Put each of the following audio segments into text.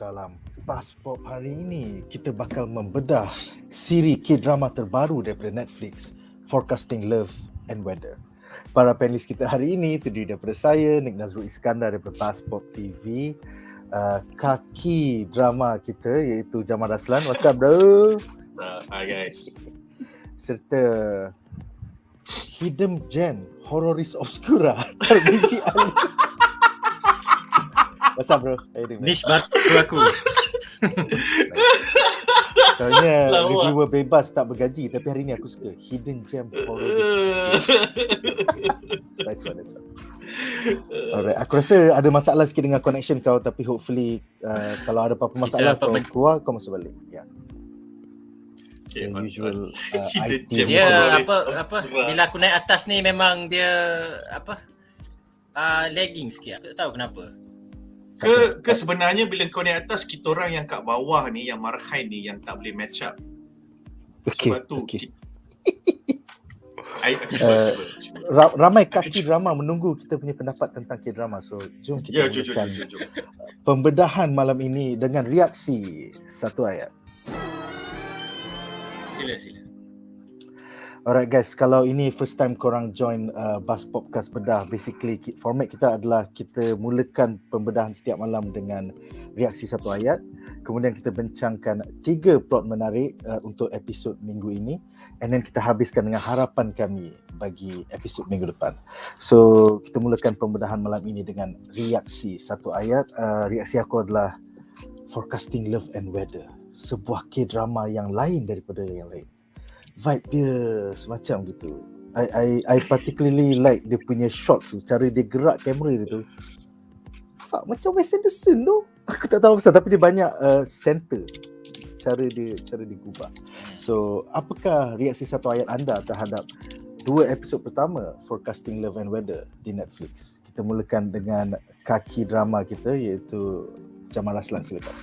dalam BuzzPOP hari ini kita bakal membedah siri K-drama terbaru daripada Netflix, Forecasting Love and Weather. Para panelis kita hari ini terdiri daripada saya, Nadzru Iskandar daripada BuzzPOP TV, Kaki drama kita iaitu Jamal Raslan. What's up bro? Hi guys. Serta Hidden Gem Horroris Obscura Tarmizi. What's up bro? Niche batu aku. Soalnya reviewer bebas tak bergaji, tapi hari ni aku suka Hidden Gem Horroris. That's one. Alright, aku rasa ada masalah sikit dengan connection kau, tapi hopefully kalau ada apa-apa masalah kau keluar, kau masuk balik. Ya. Yeah. Okay, usual dia apa bila aku naik atas ni memang dia lagging sikit. Aku tak tahu kenapa. Ke sebenarnya bila kau naik atas, kita orang yang kat bawah ni, yang marhain ni yang tak boleh match up. Sebab tu ramai kaki drama menunggu kita punya pendapat tentang K-drama. So jom kita mulakan pembedahan malam ini dengan reaksi satu ayat. Sila. Alright guys, kalau ini first time korang join BuzzPOP bedah, basically format kita adalah kita mulakan pembedahan setiap malam dengan reaksi satu ayat. Kemudian kita bincangkan 3 plot menarik untuk episod minggu ini, and then kita habiskan dengan harapan kami bagi episod minggu depan. So kita mulakan pembedahan malam ini dengan reaksi satu ayat. Reaksi aku adalah Forecasting Love and Weather, sebuah K-drama yang lain daripada yang lain. Vibe dia semacam gitu. I particularly like dia punya shot tu, cara dia gerak kamera dia tu. Fuck, macam Wes Anderson tu. Aku tak tahu pasal, tapi dia banyak center. Cara dia gubah. So, apakah reaksi satu ayat anda terhadap 2 episod pertama Forecasting Love and Weather di Netflix? Kita mulakan dengan kaki drama kita iaitu Jamal Raslan, silakan.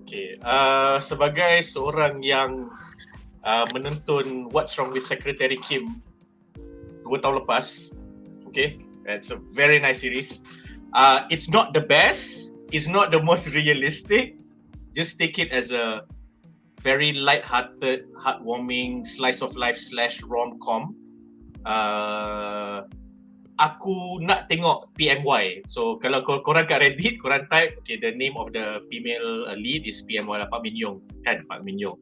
Okay, sebagai seorang yang menonton What's Wrong with Secretary Kim 2 tahun lepas, okay, it's a very nice series. It's not the best, it's not the most realistic. Just take it as a very light-hearted, heartwarming slice of life / rom-com. Aku nak tengok PMY. So kalau korang kat Reddit, korang type, okay, the name of the female lead is PMY lah, Pak Min Young, kan, Pak Min Young.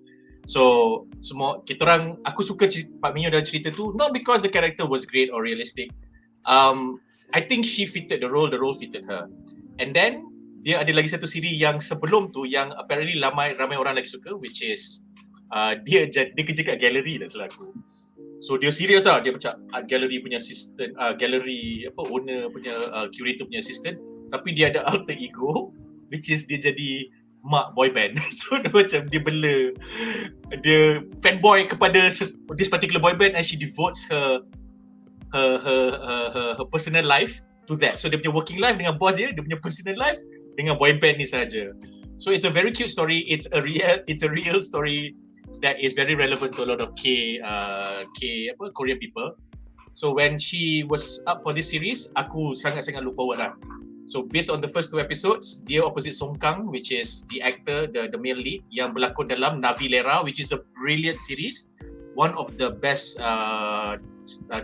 So semua kita orang, aku suka Pak Min Young dalam cerita tu, not because the character was great or realistic. I think she fitted the role fitted her. And then dia ada lagi satu siri yang sebelum tu yang apparently ramai orang lagi suka, which is dia kerja kat gallery lah selaku. So dia serius lah, dia macam art gallery punya assistant, gallery owner punya curator punya assistant, tapi dia ada alter ego, which is dia jadi mak boy band. So dia macam dia bela, dia fanboy kepada this particular boy band, and she devotes her personal life to that. So dia punya working life dengan boss dia punya personal life dengan boy band ni saja. So it's a very cute story. It's a real story that is very relevant to a lot of Korean people. So when she was up for this series, aku sangat-sangat look forward lah. So based on the first 2 episodes, dia opposite Song Kang, which is the actor, the male lead yang berlakon dalam Navilera, which is a brilliant series, one of the best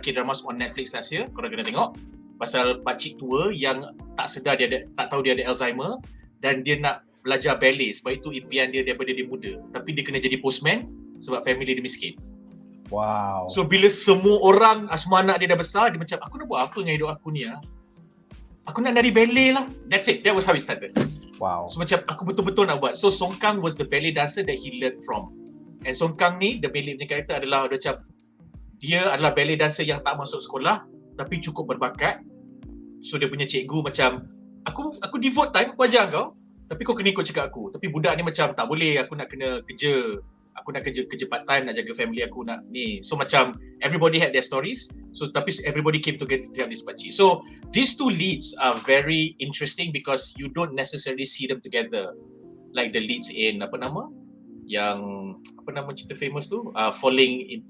K-dramas on Netflix last year. Korang kena tengok pasal pakcik tua yang tak sedar tak tahu dia ada Alzheimer, dan dia nak belajar ballet, sebab itu impian dia daripada dia muda, tapi dia kena jadi postman sebab family dia miskin. Wow. So bila semua orang, semua anak dia dah besar, dia macam, aku nak buat apa dengan hidup aku ni aku nak nari ballet lah. That's it. That was how it started. Wow. So macam aku betul-betul nak buat. So Song Kang was the ballet dancer that he learned from. And Song Kang ni, the ballet punya karakter adalah macam, dia adalah ballet dancer yang tak masuk sekolah tapi cukup berbakat. So dia punya cikgu macam, aku devote time, aku ajar kau, tapi kau kena ikut cakap aku. Tapi budak ni macam, tak boleh, aku nak kena kerja. Aku nak kerja part time, nak jaga family aku, nak ni. So macam everybody had their stories. So tapi everybody came together to have this pakcik. So these 2 leads are very interesting because you don't necessarily see them together. Like the leads in yang cerita famous tu, falling in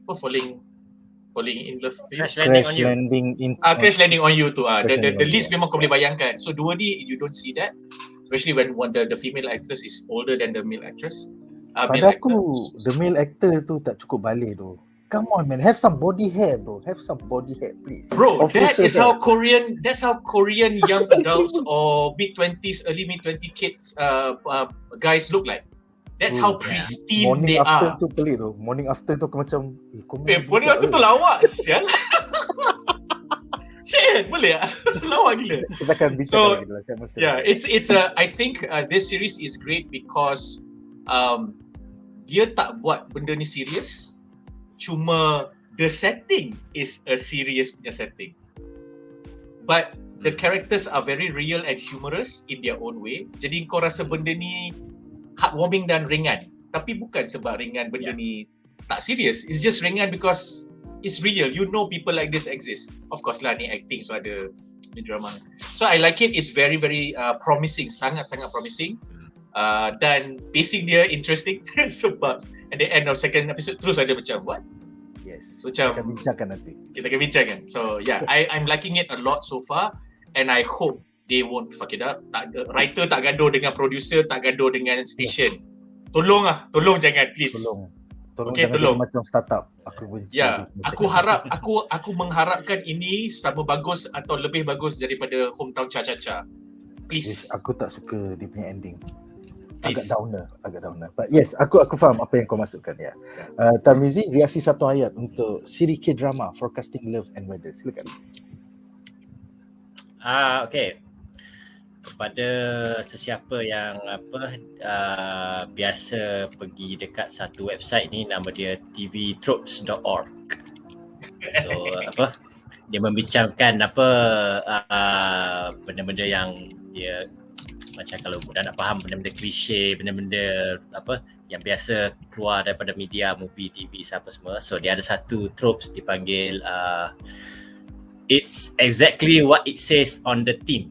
love. Crash Landing on You. Crash Landing on You tu. The leads memang kau boleh bayangkan. So 2 ni you don't see that. especially when the female actress is older than the male actress. Pada aku, the male actor tu tak cukup balik tu. Come on man, have some body hair bro. Have some body hair please. Bro, that's how Korean young adults or mid-20s, early mid-20 kids guys look like. That's how pristine morning they after are. tu pelik tu. Morning after tu aku macam Morning after tu lawak sial. Shit, boleh tak? Lawak gila. Kita akan bincang lagi lah. Yeah, it's I think this series is great because dia tak buat benda ni serious, cuma the setting is a serious punya setting, but the characters are very real and humorous in their own way. Jadi kau rasa benda ni heartwarming dan ringan, tapi bukan sebab ringan benda ni tak serious. It's just ringan because it's real. You know people like this exist. Of course lah, ni acting, so ada ni drama. So I like it. It's very very promising, sangat-sangat promising. Dan pacing dia interesting sebab at the end of second episode terus ada macam what? Yes. So macam kita akan bincangkan nanti. Kita akan bincangkan. So yeah, I'm liking it a lot so far, and I hope they won't fuck it up. Writer tak gaduh dengan producer, tak gaduh dengan station. Tolong jangan please. Tolong okay, jangan macam startup. Aku benci. Ya, aku mengharapkan ini sama bagus atau lebih bagus daripada Hometown Cha-Cha-Cha. Please. Yes, aku tak suka dia punya ending. Agak downer. But yes, aku faham apa yang kau maksudkan ya. Tarmizi, reaksi satu ayat untuk siri K-drama Forecasting Love and Weather. Silakan. Okay. Kepada sesiapa yang biasa pergi dekat satu website ni, nama dia tvtropes.org. So dia membincangkan benda-benda yang dia macam kalau mudah nak faham, benda-benda klise, benda-benda yang biasa keluar daripada media, movie, TV, apa semua. So dia ada satu tropes dipanggil it's exactly what it says on the tin.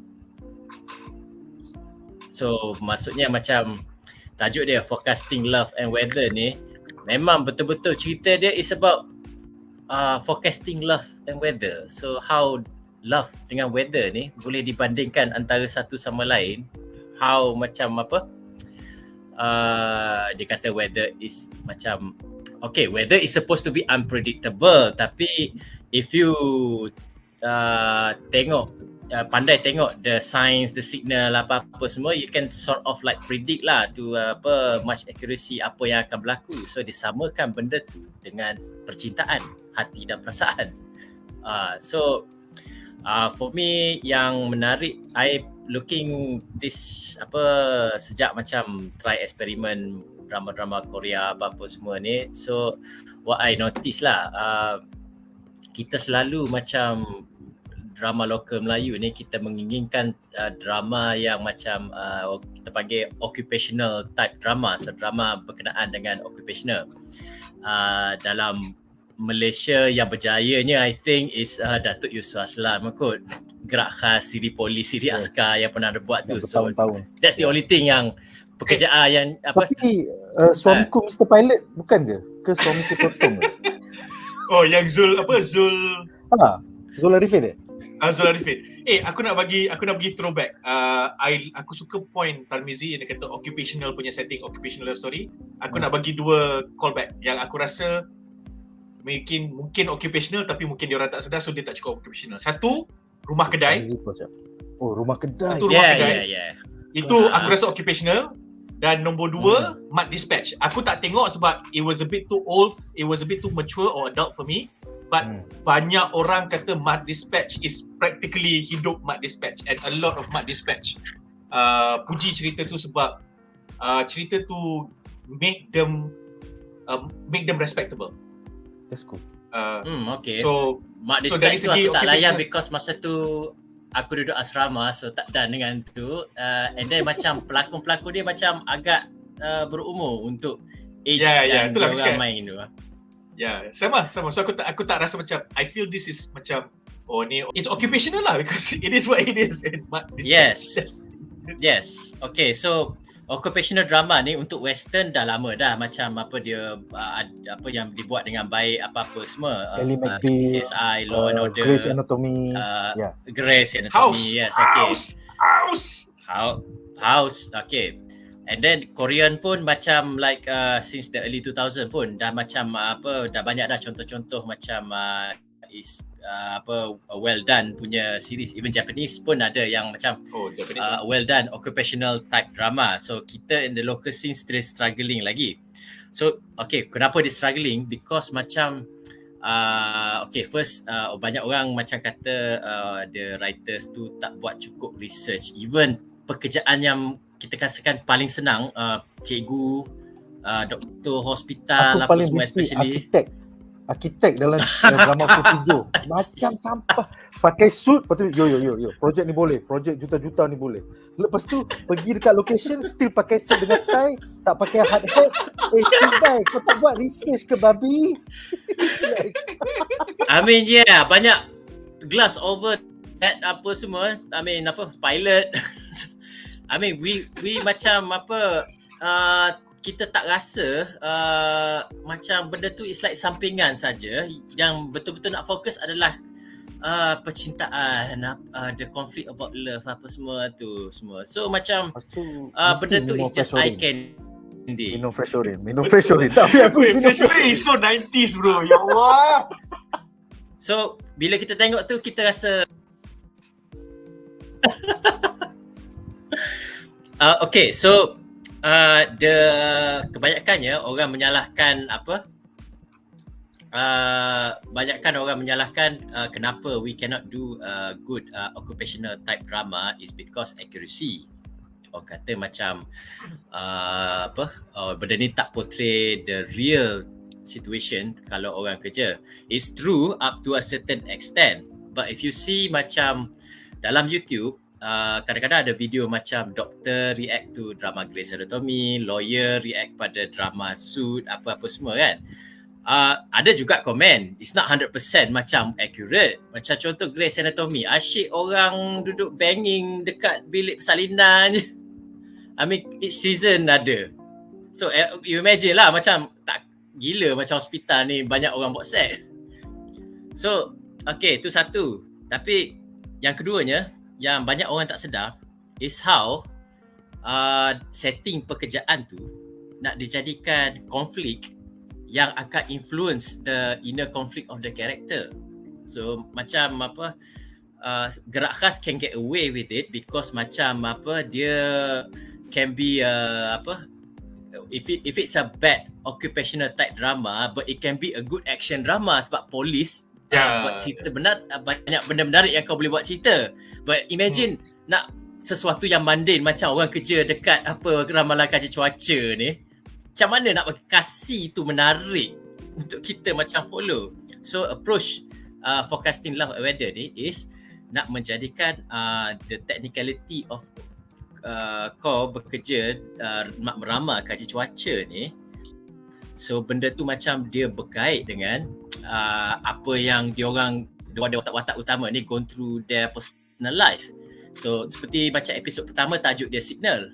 So maksudnya macam tajuk dia Forecasting Love and Weather ni memang betul-betul cerita dia is about forecasting love and weather. So how love dengan weather ni boleh dibandingkan antara satu sama lain. How macam dia kata weather is macam weather is supposed to be unpredictable, tapi if you pandai tengok the signs, the signal, apa-apa semua, you can sort of like predict lah to much accuracy apa yang akan berlaku. So disamakan benda tu dengan percintaan, hati dan perasaan. So for me yang menarik, I looking this sejak macam try eksperimen drama-drama Korea apa-apa semua ni. So what I notice lah, kita selalu macam drama lokal Melayu ni kita menginginkan drama yang macam kita panggil occupational type drama. So drama berkenaan dengan occupational. Dalam Malaysia yang berjayanya I think is Datuk Yusof Raslan kot. Gerak khas, siri polis, siri askar yang pernah ada buat tu. So that's the only thing yang pekerjaan yang Tapi suamiku Mr. Pilot bukan ke suamiku Sotong ke? Oh yang Zul Zul Arifin Zul Arifin. Aku nak bagi throwback. Aku suka point Tarmizi yang dia kata occupational punya setting, occupational love story. Aku nak bagi dua callback yang aku rasa mungkin occupational tapi mungkin dia orang tak sedar, so dia tak cukup occupational. Satu, rumah kedai. Rumah kedai. Satu rumah kedai. Itu aku rasa occupational. Dan nombor dua, Mat Dispatch. Aku tak tengok sebab it was a bit too old, it was a bit too mature or adult for me. But banyak orang kata Mat Dispatch is practically hidup Mat Dispatch, and a lot of Mat Dispatch puji cerita tu sebab cerita tu make them respectable. That's cool. Okay. So Mat Dispatch tu aku tak layan because masa tu aku duduk asrama, so tak dan dengan tu and then macam pelakon-pelakon dia macam agak berumur untuk age yang dia orang main tu. Ya, sama. So aku tak rasa macam I feel this is macam ni it's occupational lah because it is what it is. Yes. Okay, so occupational drama ni untuk western dah lama dah, macam dia apa yang dibuat dengan baik apa-apa semua. CSI, Law and Order, Grey's Anatomy. Grey's Anatomy. Yes, okay. House, okay. And then Korean pun macam like since the early 2000 pun dah macam dah banyak dah contoh-contoh macam well done punya series. Even Japanese pun ada yang macam well done occupational type drama. So kita in the local scene still struggling lagi. So okay, kenapa dia struggling? Because macam first banyak orang macam kata the writers tu tak buat cukup research. Even pekerjaan yang kita rasakan paling senang, cikgu, doktor hospital, aku paling semua benci especially arkitek dalam drama Putih macam sampah, pakai suit, lepas tu yo projek ni boleh, projek juta-juta ni boleh, lepas tu pergi dekat location still pakai suit dengan tie, tak pakai hard hat. Cibai, kau tak buat research ke babi? I mean banyak glass over that apa semua, I mean pilot. I mean we macam kita tak rasa macam benda tu is like sampingan saja. Yang betul-betul nak fokus adalah percintaan, the conflict about love, apa semua tu semua. So macam benda tu is just eye candy. Minum fresh orange. Tapi aku fresh orange is so 90s bro. Ya Allah. So bila kita tengok tu kita rasa okay, so kebanyakannya orang menyalahkan kenapa we cannot do good occupational type drama is because accuracy. Orang kata macam benda ni tak portray the real situation kalau orang kerja. It's true up to a certain extent, but if you see macam dalam YouTube, kadang-kadang ada video macam doktor react to drama Grey's Anatomy, lawyer react pada drama Suit, apa-apa semua kan. Ada juga komen, it's not 100% macam accurate. Macam contoh Grey's Anatomy, asyik orang duduk banging dekat bilik persalinan je. I mean each season ada. So you imagine lah, macam tak gila macam hospital ni banyak orang buat seks. So okay, tu satu. Tapi yang keduanya, yang banyak orang tak sedar is how setting pekerjaan tu nak dijadikan konflik yang akan influence the inner conflict of the character. So macam gerak khas can get away with it because macam dia can be if it's a bad occupational type drama, but it can be a good action drama sebab polis buat cerita benar, banyak benda menarik yang kau boleh buat cerita. But imagine nak sesuatu yang mundane macam orang kerja dekat ramalan kaji cuaca ni, macam mana nak kasih tu menarik untuk kita macam follow. So approach forecasting love weather ni is nak menjadikan the technicality of kau bekerja meramal kaji cuaca ni, so benda tu macam dia berkait dengan apa yang diorang watak-watak utama ni gone through their personal life. So seperti macam episod pertama tajuk dia Signal.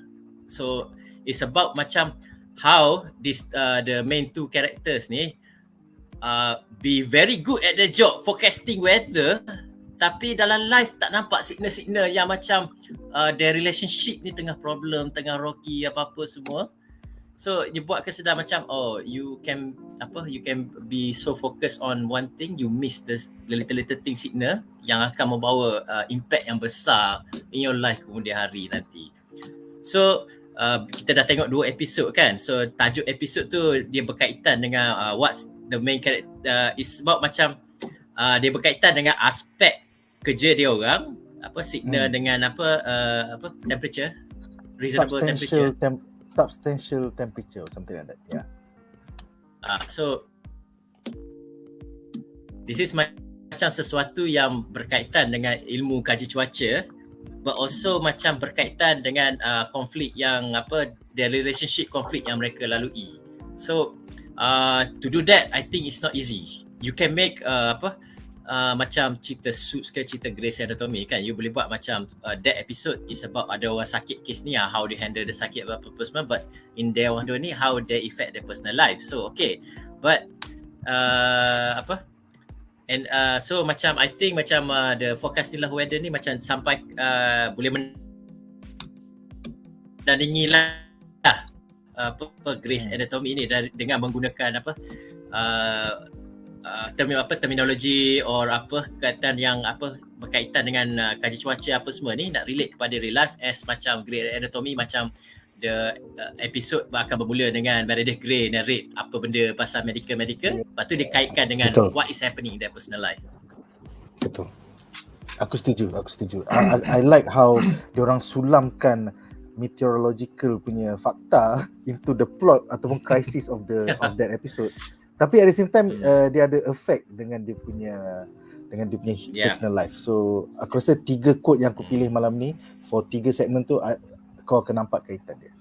So it's about macam how this the main two characters ni be very good at the job forecasting weather, tapi dalam life tak nampak signal-signal yang macam their relationship ni tengah problem, tengah rocky apa-apa semua. So dia buat kesedar macam you can be so focused on one thing, you miss the little thing signal yang akan membawa impact yang besar in your life kemudian hari nanti. So kita dah tengok 2 episod kan. So tajuk episod tu dia berkaitan dengan what's the main character is about, macam dia berkaitan dengan aspek kerja dia orang, signal dengan temperature, reasonable temperature, substantial temperature or something like that. Yeah. So this is macam sesuatu yang berkaitan dengan ilmu kaji cuaca, but also macam berkaitan dengan konflik yang their relationship konflik yang mereka lalui. So to do that, I think it's not easy. You can make macam cerita Suits ke cerita Grey's Anatomy kan, you boleh buat macam that episode is about ada orang sakit kes ni, how they handle the sakit apa semua, but in their one ni how they affect their personal life. So okay, but so macam I think macam the forecasting lah weather ni macam sampai boleh menandingilah Grey's Anatomy ni dengan menggunakan terminologi or kaitan yang berkaitan dengan kaji cuaca apa semua ni, nak relate kepada real life as macam Grey's Anatomy, macam the episode akan bermula dengan Meredith Grey narrate apa benda pasal medical, lepas tu dia kaitkan dengan what is happening in their personal life. Betul. Aku setuju. I like how diorang sulamkan meteorological punya fakta into the plot ataupun crisis of that episode. Tapi at the same time dia ada effect dengan dia punya personal life. So aku rasa 3 quote yang aku pilih malam ni for 3 segmen tu kau akan nampak kaitan dia.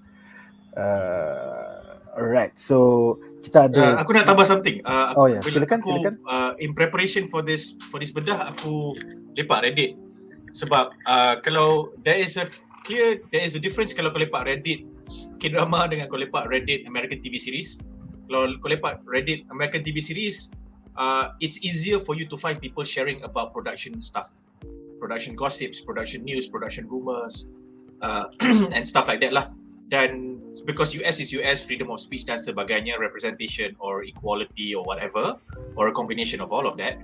Alright, so kita ada aku nak tambah something. Silakan. In preparation for this bedah, aku lepak Reddit sebab kalau there is a difference kalau kau lepak Reddit K-drama dengan kau lepak Reddit American TV series. Kalau kau lepak Reddit American TV series, it's easier for you to find people sharing about production stuff, production gossips, production news, production rumors, and stuff like that lah. Dan because US is US, freedom of speech dan sebagainya, representation or equality or whatever, or a combination of all of that,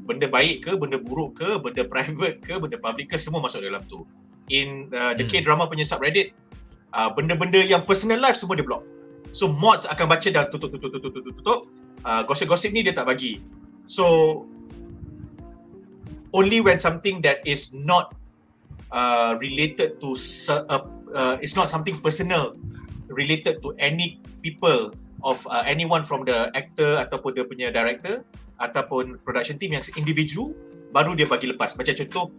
benda baik ke, benda buruk ke, benda private ke, benda public ke, semua masuk dalam tu. In the K-drama punya subreddit, benda-benda yang personal life semua dia block. So mods akan baca dah tutup. Gosip-gosip ni dia tak bagi. So only when something that is not related to it's not something personal related to any people of anyone from the actor ataupun dia punya director ataupun production team yang individu, baru dia bagi lepas. Macam contoh,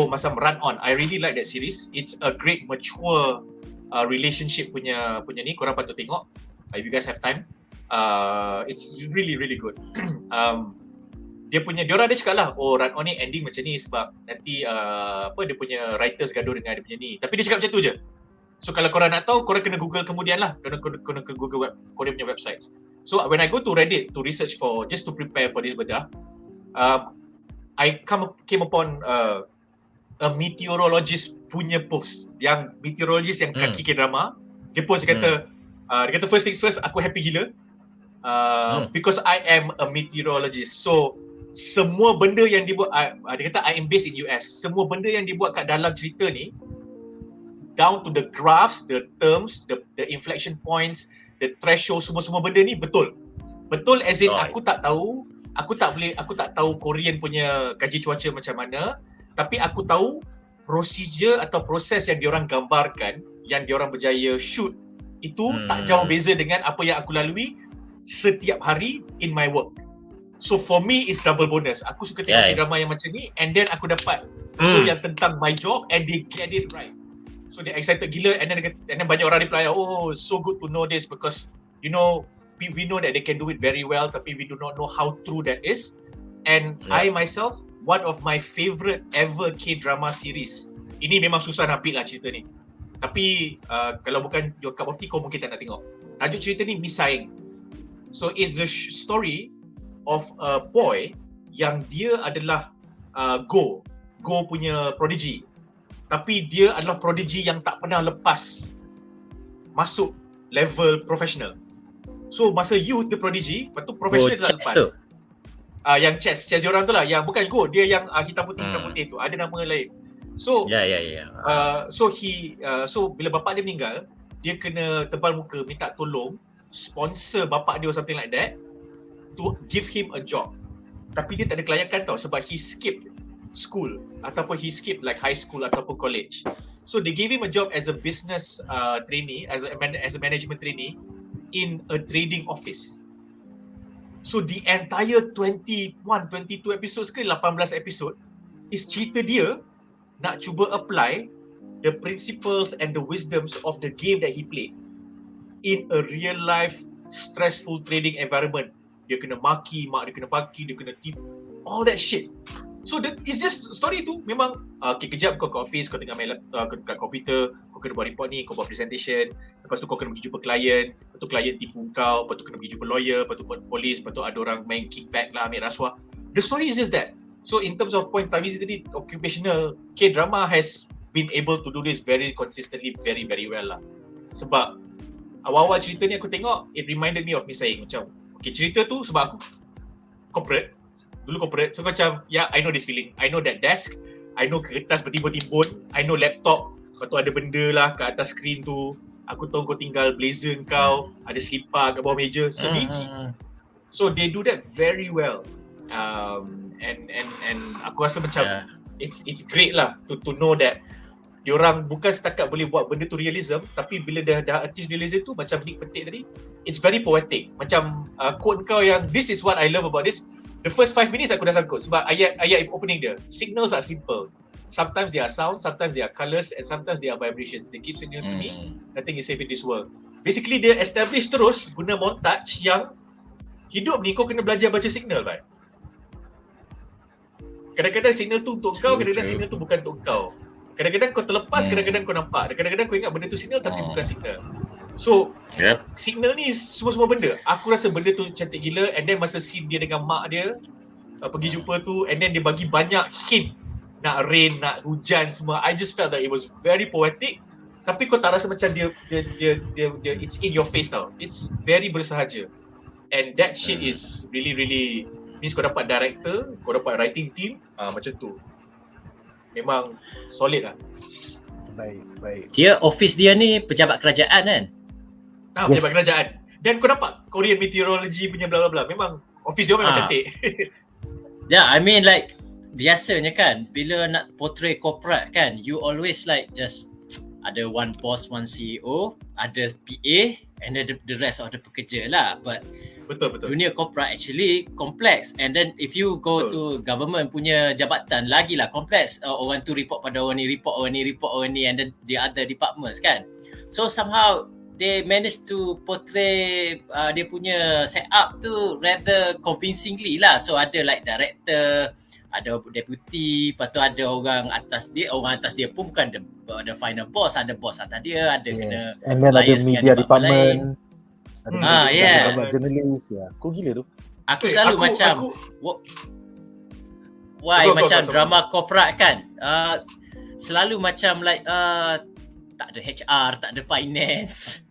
masa Run On, I really like that series. It's a great mature relationship punya ni, korang patut tengok if you guys have time. It's really good. Diorang ada cakap lah, Run On ni ending macam ni sebab nanti dia punya writers gaduh dengan dia punya ni. Tapi dia cakap macam tu je. So kalau korang nak tahu, korang kena Google kemudian lah. Kena Google korang punya websites. So when I go to Reddit to research just to prepare for this bedah, I came upon a meteorologist punya post, yang meteorologist yang Kaki K-drama. Dia post, dia kata first things first, aku happy gila because I am a meteorologist. So semua benda yang dibuat, dia kata I am based in US, semua benda yang dibuat kat dalam cerita ni, down to the graphs, the terms, the inflection points, the threshold, semua benda ni betul as in aku tak tahu Korean punya kaji cuaca macam mana, tapi aku tahu procedure atau proses yang diorang gambarkan, yang diorang berjaya shoot, itu tak jauh beza dengan apa yang aku lalui setiap hari in my work. So for me it's double bonus. Aku suka tengok drama yang macam ni, and then aku dapat yang tentang my job and they get it right. So they excited gila, and then banyak orang reply, so good to know this because we know that they can do it very well, tapi we do not know how true that is. And I myself, one of my favorite ever K-drama series. Ini memang susah nak pick lah cerita ni. Tapi kalau bukan your cup of tea, kau mungkin tak nak tengok. Tajuk cerita ni Misaing. So it's the story of a boy yang dia adalah Go punya prodigy. Tapi dia adalah prodigy yang tak pernah lepas masuk level professional. So masa youth dia prodigy, lepas tu professional dia tak lepas. Yang chess diorang tu lah, yang bukan Go, dia yang hitam putih tu, ada nama lain. So so bila bapak dia meninggal, dia kena tebal muka minta tolong sponsor bapak dia or something like that to give him a job. Tapi dia tak ada kelayakan tau, sebab he skipped school ataupun he skipped like high school ataupun college. So they gave him a job as a business trainee, as a management trainee in a trading office. So the entire 22 episodes ke 18 episode is cerita dia nak cuba apply the principles and the wisdoms of the game that he played in a real life stressful trading environment. Dia kena maki, mak dia kena paki, dia kena tip, all that shit. So it's just story tu memang kejap kau kat office, kau tengah main kat komputer, kau kena buat report ni, kau buat presentation, lepas tu kau kena pergi jumpa klien, lepas tu klien tipu kau, lepas tu kena pergi jumpa lawyer, lepas tu polis, lepas tu ada orang main kickback lah, ambil rasuah. The story is just that. So in terms of point Tarmizi tadi, occupational K-drama has been able to do this very consistently, very very well lah. Sebab awal-awal cerita ni aku tengok, it reminded me of me saying macam, okay, cerita tu sebab aku corporate, so macam, I know this feeling, I know that desk, I know kertas bertimbun-timbun, I know laptop, lepas tu ada benda lah kat atas skrin tu, aku tahu kau tinggal blazer kau, ada selipar kat bawah meja, sebiji. So they do that very well. And aku rasa macam it's great lah to know that diorang bukan setakat boleh buat benda tu realism, tapi bila dah achieve realism tu, macam Nick petik tadi, it's very poetic. Macam quote kau yang this is what I love about this, the first 5 minutes aku dah sangkut sebab ayat opening dia, signals are simple, sometimes they are sounds, sometimes they are colours, and sometimes they are vibrations. They keep signaling to me, nothing is safe in this world. Basically dia establish terus guna montage yang hidup ni kau kena belajar baca signal, right? Kadang-kadang signal tu untuk kau, kadang-kadang signal tu bukan untuk kau. Kadang-kadang kau terlepas, kadang-kadang kau nampak. Kadang-kadang kau ingat benda tu signal tapi bukan signal. So, signal ni semua benda. Aku rasa benda tu cantik gila, and then masa scene dia dengan mak dia pergi jumpa tu, and then dia bagi banyak hint nak rain, nak hujan semua. I just felt that it was very poetic. Tapi kau tak rasa macam dia it's in your face tau. It's very bersahaja. And that shit is really means kau dapat director, kau dapat writing team, macam tu. Memang solid lah. Baik. Dia office dia ni pejabat kerajaan kan? Pejabat kerajaan. Dan kau dapat Korean meteorology punya bla bla bla. Memang office dia memang cantik. Yeah, I mean like biasanya kan bila nak portray corporate kan, you always like just ada one boss, one CEO, ada PA, and then the rest of the pekerja lah. But betul. Dunia corporate actually complex, and then if you go to government punya jabatan lagilah complex. Orang tu report pada orang ni, report orang ni, and then the other departments kan. So somehow they managed to portray dia punya setup tu rather convincingly lah. So ada like director, ada deputy, lepas tu ada orang atas dia pun bukan the final boss, ada boss atas dia, ada kena and then ada media department, ada jurnalis. Cool gila tu. Aku selalu macam drama corporate kan, selalu macam like tak ada HR, tak ada finance.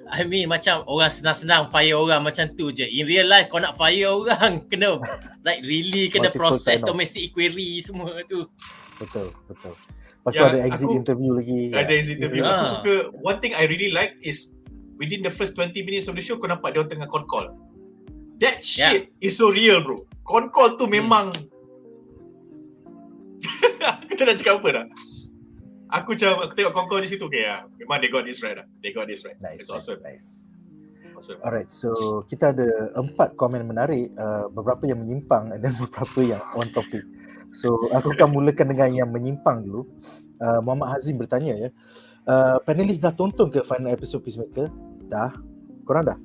I mean macam orang senang-senang fire orang macam tu je. In real life kau nak fire orang kena like really kena proses domestic query semua tu. Betul. Lepas tu ada exit interview lagi. Ada exit interview. Aku suka, one thing I really like is within the first 20 minutes of the show kau nampak dia orang tengah call. That shit is so real bro. Call tu memang aku tak nak cakap apa dah. Aku tengok call di situ, memang they got this right. Nice, it's awesome. Nice. Alright, so kita ada 4 komen menarik, beberapa yang menyimpang dan beberapa yang on topic. So aku akan mulakan dengan yang menyimpang dulu. Muhammad Hazim bertanya ya, panelis dah tonton ke final episode Peacemaker? Dah? Korang dah?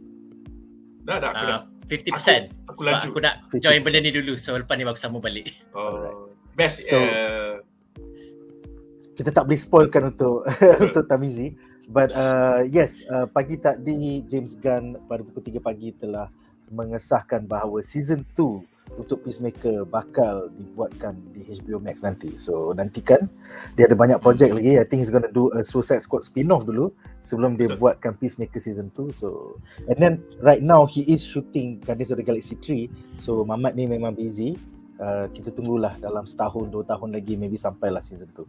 Dah, aku dah. 50%. Aku laju. Aku nak join benda ni dulu, so lepas ni baru sambung balik. Best. So, kita tak boleh spoilkan untuk untuk Tarmizi, but yes, pagi tadi James Gunn pada pukul 3 pagi telah mengesahkan bahawa season 2 untuk Peacemaker bakal dibuatkan di HBO Max nanti. So nantikan, dia ada banyak projek lagi. I think he's gonna do a Suicide Squad spin-off dulu sebelum dia buatkan Peacemaker season 2. So and then right now he is shooting Guardians of the Galaxy 3. So Mamat ni memang busy. Kita tunggulah dalam setahun 2 tahun lagi maybe sampailah season 2.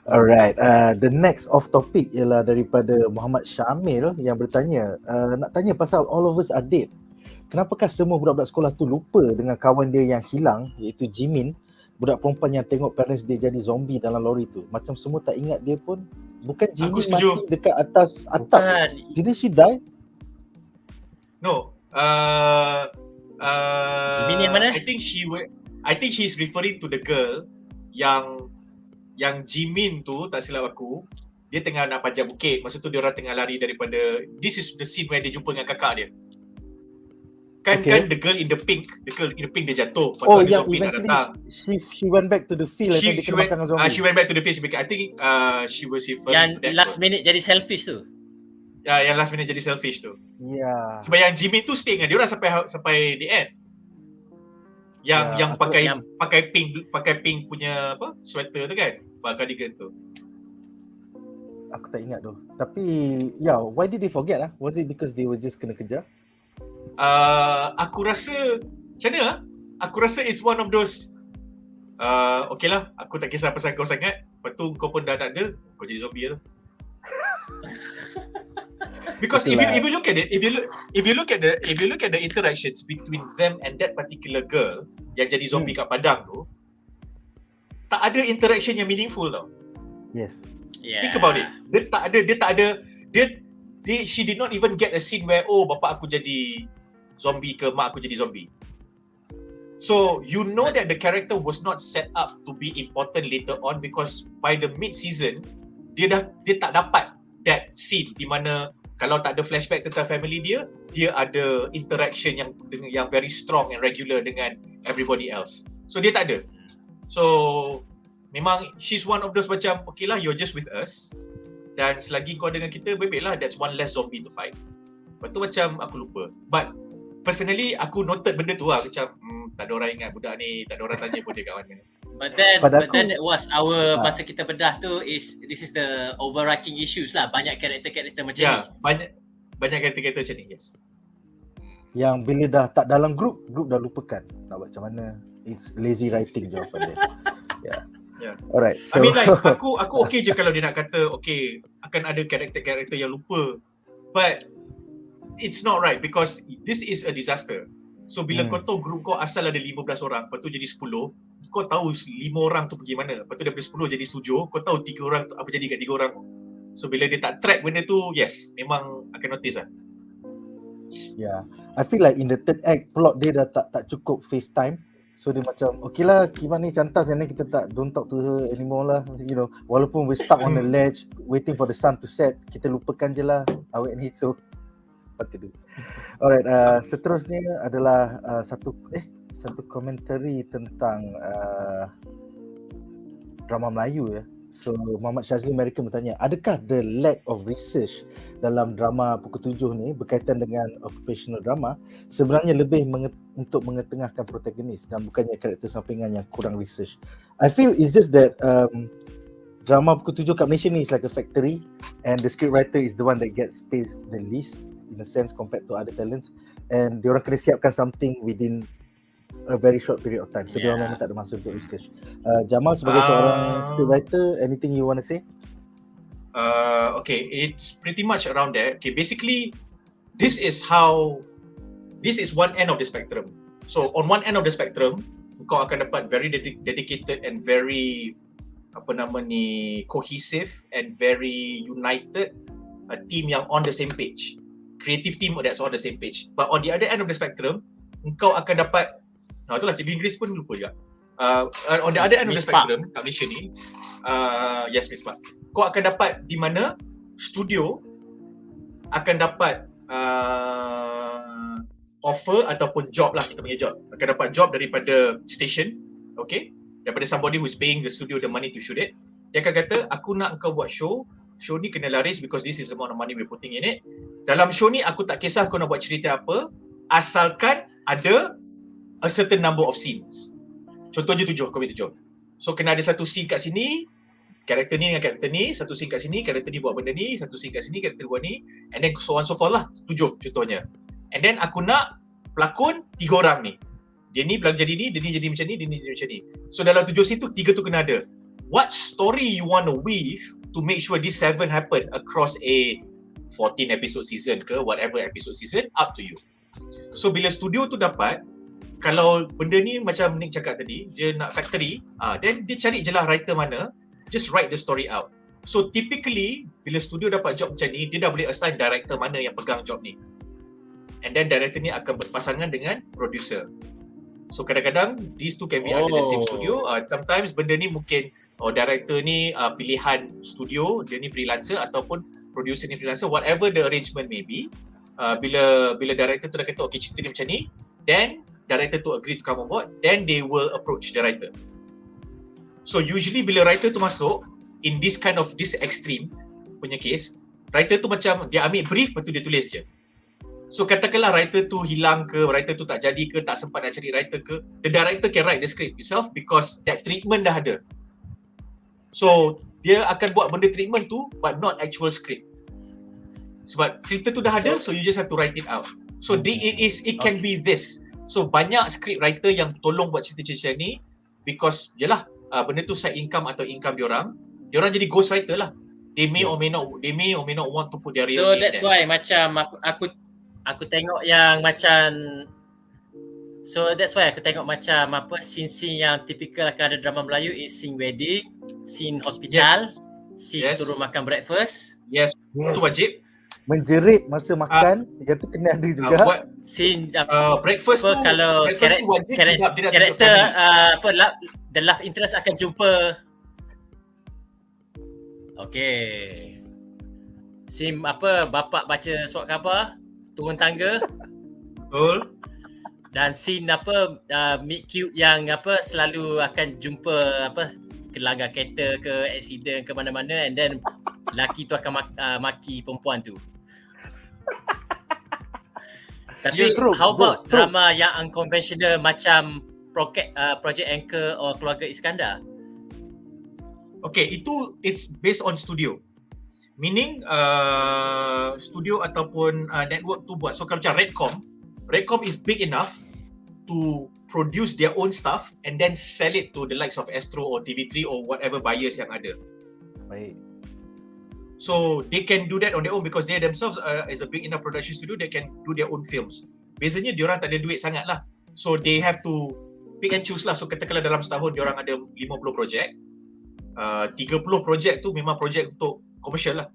Alright, the next off topic ialah daripada Muhammad Syamil yang bertanya, nak tanya pasal All of Us Are Dead. Kenapakah semua budak-budak sekolah tu lupa dengan kawan dia yang hilang, iaitu Jimin, budak perempuan yang tengok parents dia jadi zombie dalam lori tu. Macam semua tak ingat dia pun. Bukan Jimin mati dekat atas atap. Did she die? No. Jimin yang mana? I think he's referring to the girl yang Jimin tu, tak silap aku, dia tengah nak panjat bukit. Masa tu dia orang tengah lari daripada, this is the scene where dia jumpa dengan kakak dia. Kan the girl in the pink dia jatuh. Yang eventually she went back to the field and dia kena makan dengan zombie. She went back to the field. I think she was yang last minute jadi selfish tu. Ya, yang last minute jadi selfish tu. Ya. Sebab yang Jimin tu stay dengan dia orang sampai the end. Yang pakai pink punya apa? Sweater tu kan. cardigan tu. Aku tak ingat tu. Tapi why did they forget lah? Was it because they were just kena kejar? Aku rasa macam mana lah? Aku rasa it's one of those okay lah, aku tak kisah pasal kau sangat. Lepas tu kau pun dah tak ada, kau jadi zombie lah. Because if you look at it, if you look at the interactions between them and that particular girl yang jadi zombie kat padang tu, tak ada interaction yang meaningful tau. Yes. Yeah. Think about it. She did not even get a scene where bapak aku jadi zombie ke mak aku jadi zombie. So you know that the character was not set up to be important later on because by the mid-season dia tak dapat that scene di mana kalau tak ada flashback tentang family dia ada interaction yang very strong and regular dengan everybody else. So dia tak ada. So memang she's one of those macam okay lah, you're just with us dan selagi kau dengan kita baiklah, that's one less zombie to fight. Lepas tu macam aku lupa. But personally aku noted benda tu lah macam tak ada orang ingat budak ni, tak ada orang tanya pun dia kat mana. But then that was our masa kita bedah tu this is the overarching issues lah. Banyak karakter-karakter macam ni. Banyak karakter-karakter macam ni, yes. Yang bila dah tak dalam group dah lupakan nak buat macam mana. It's lazy writing jawapan dia. Yeah. Alright. So I mean like aku okay je kalau dia nak kata okay akan ada karakter-karakter yang lupa. But it's not right because this is a disaster. So bila kau tahu group kau asal ada 15 orang, lepas tu jadi 10, kau tahu 5 orang tu pergi mana. Lepas tu daripada 10 jadi 7, kau tahu 3 orang tu, apa jadi kat 3 orang tu. So bila dia tak track benda tu, yes, memang akan notice lah. Yeah, I feel like in the third act plot dia dah tak cukup FaceTime. So dia macam okay lah, Kiman ni cantas yang ni kita don't talk to her anymore lah, you know. Walaupun we're stuck on the ledge waiting for the sun to set, kita lupakan je lah awet ni. So what to do. Alright, seterusnya adalah satu komentari tentang drama Melayu ya. So Muhammad Shazli American bertanya, adakah the lack of research dalam drama pukul 7 ni berkaitan dengan occupational drama sebenarnya lebih untuk mengetengahkan protagonis dan bukannya karakter sampingan yang kurang research? I feel it's just that drama pukul 7 kat Malaysia ni is like a factory and the scriptwriter is the one that gets paid the least in a sense compared to other talents, and diorang kena siapkan something within a very short period of time. So diorang memang tak ada masa untuk research. Jamal sebagai seorang scriptwriter, anything you want to say? Okay, it's pretty much around there. Okay, basically this is one end of the spectrum. So on one end of the spectrum, kau akan dapat very dedicated and very cohesive and very united a team yang on the same page. Creative team that's on the same page. But on the other end of the spectrum, engkau akan dapat itulah cikgu Inggeris pun lupa juga. On the other end of the spectrum kat Malaysia ni, yes Miss Park, kau akan dapat di mana studio akan dapat offer ataupun job lah, kita punya job. Akan dapat job daripada station, okay? Daripada somebody who's paying the studio the money to shoot it. Dia akan kata, aku nak kau buat show ni kena laris because this is the amount of money we're putting in it. Dalam show ni aku tak kisah kau nak buat cerita apa, asalkan ada a certain number of scenes. Contohnya 7, kau ambil 7. So kena ada satu scene kat sini, karakter ni dengan karakter ni, satu scene kat sini, karakter ni buat benda ni, satu scene kat sini, karakter buat ni, and then so on so forth lah, 7 contohnya. And then aku nak pelakon 3 orang ni. Dia ni jadi ni, dia ni jadi macam ni, dia ni jadi macam ni. So dalam 7 scene tu, 3 tu kena ada. What story you want to weave to make sure this 7 happen across a 14 episode season ke whatever episode season, up to you. So bila studio tu dapat, kalau benda ni macam Nick cakap tadi, dia nak factory, then dia cari je lah writer mana, just write the story out. So typically bila studio dapat job macam ni, dia dah boleh assign director mana yang pegang job ni, and then director ni akan berpasangan dengan producer. So kadang-kadang these two can be under the same studio. Sometimes benda ni mungkin director ni pilihan studio, dia ni freelancer, ataupun producer ni freelancer, whatever the arrangement may be. Bila director tu dah kata okay cerita ni macam ni, then director tu agree to come on board, then they will approach the writer. So usually bila writer tu masuk in this extreme punya case, writer tu macam dia ambil brief, lepas tu dia tulis je. So katakanlah writer tu hilang ke, writer tu tak jadi ke, tak sempat nak cari writer ke, the director can write the script itself because that treatment dah ada. So dia akan buat benda treatment tu but not actual script. Sebab cerita tu dah ada, so you just have to write it out. So it can be this. So banyak script writer yang tolong buat cerita-cerita ni because yalah benda tu side income atau income diorang jadi ghost writer lah. They may or may not want to put their real So name that's there. why macam aku tengok yang macam macam scene yang typical akan ada drama Melayu is scene wedding, scene hospital, scene turun makan breakfast. Yes. Itu wajib. Menjerit masa makan, yang tu kena ada juga. Buat Scene breakfast tu kalau wajib sebab dia dah tunjuk karakter family. the love interest akan jumpa. Okay. Scene bapak baca surat khabar, turun tangga. Betul. Dan scene meet cute yang selalu akan jumpa kelanggar kereta ke accident ke mana-mana, and then lelaki tu akan maki perempuan tu. Tapi how about drama yang unconventional macam Project Anchor or Keluarga Iskandar? Okay, it's based on studio. Meaning studio ataupun network tu buat. So kalau macam Redcom is big enough to produce their own stuff and then sell it to the likes of Astro or TV3 or whatever buyers yang ada. Baik. So they can do that on their own because they themselves is a big enough production studio, they can do their own films. Biasanya diorang tak ada duit sangat lah. So they have to pick and choose lah. So katakanlah dalam setahun diorang ada 50 projek. 30 projek tu memang projek untuk komersial lah.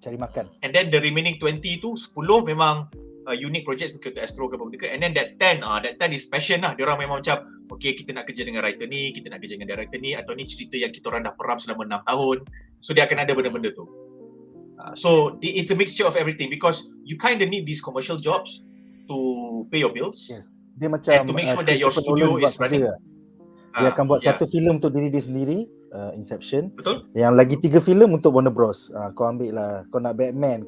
Cari makan. And then the remaining 20 tu, 10 memang unique project seperti untuk Astro ke apa benda ke. And then that 10 is passion lah. Diorang memang macam, okay kita nak kerja dengan writer ni, kita nak kerja dengan director ni, atau ni cerita yang kita orang dah peram selama 6 tahun. So dia akan ada benda-benda tu. So it's a mixture of everything because you kind of need these commercial jobs to pay your bills. Yes. Dia macam and to make sure that your studio is running. Dia akan buat satu filem untuk diri dia sendiri, Inception. Betul. Yang lagi 3 filem untuk Warner Bros. Kau ambil lah. Kau nak Batman.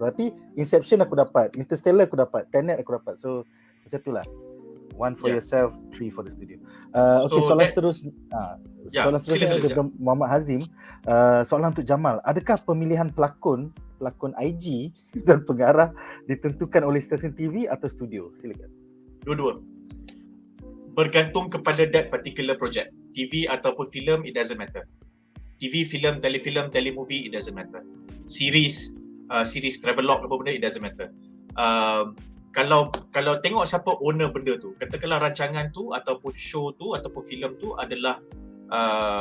Tapi Inception aku dapat, Interstellar aku dapat, Tenet aku dapat. So macam tu lah. 1 for yourself, 3 for the studio. Okay, soalan seterusnya. Soalan seterusnya daripada Muhammad Hazim. Soalan untuk Jamal. Adakah pemilihan pelakon IG dan pengarah ditentukan oleh stesen TV atau studio? Silakan. Dua-dua. Bergantung kepada that particular project. TV ataupun filem, it doesn't matter. TV, filem, telemovie, it doesn't matter. Series travelog apa benda, it doesn't matter. Kalau tengok siapa owner benda tu, katakanlah rancangan tu ataupun show tu ataupun filem tu adalah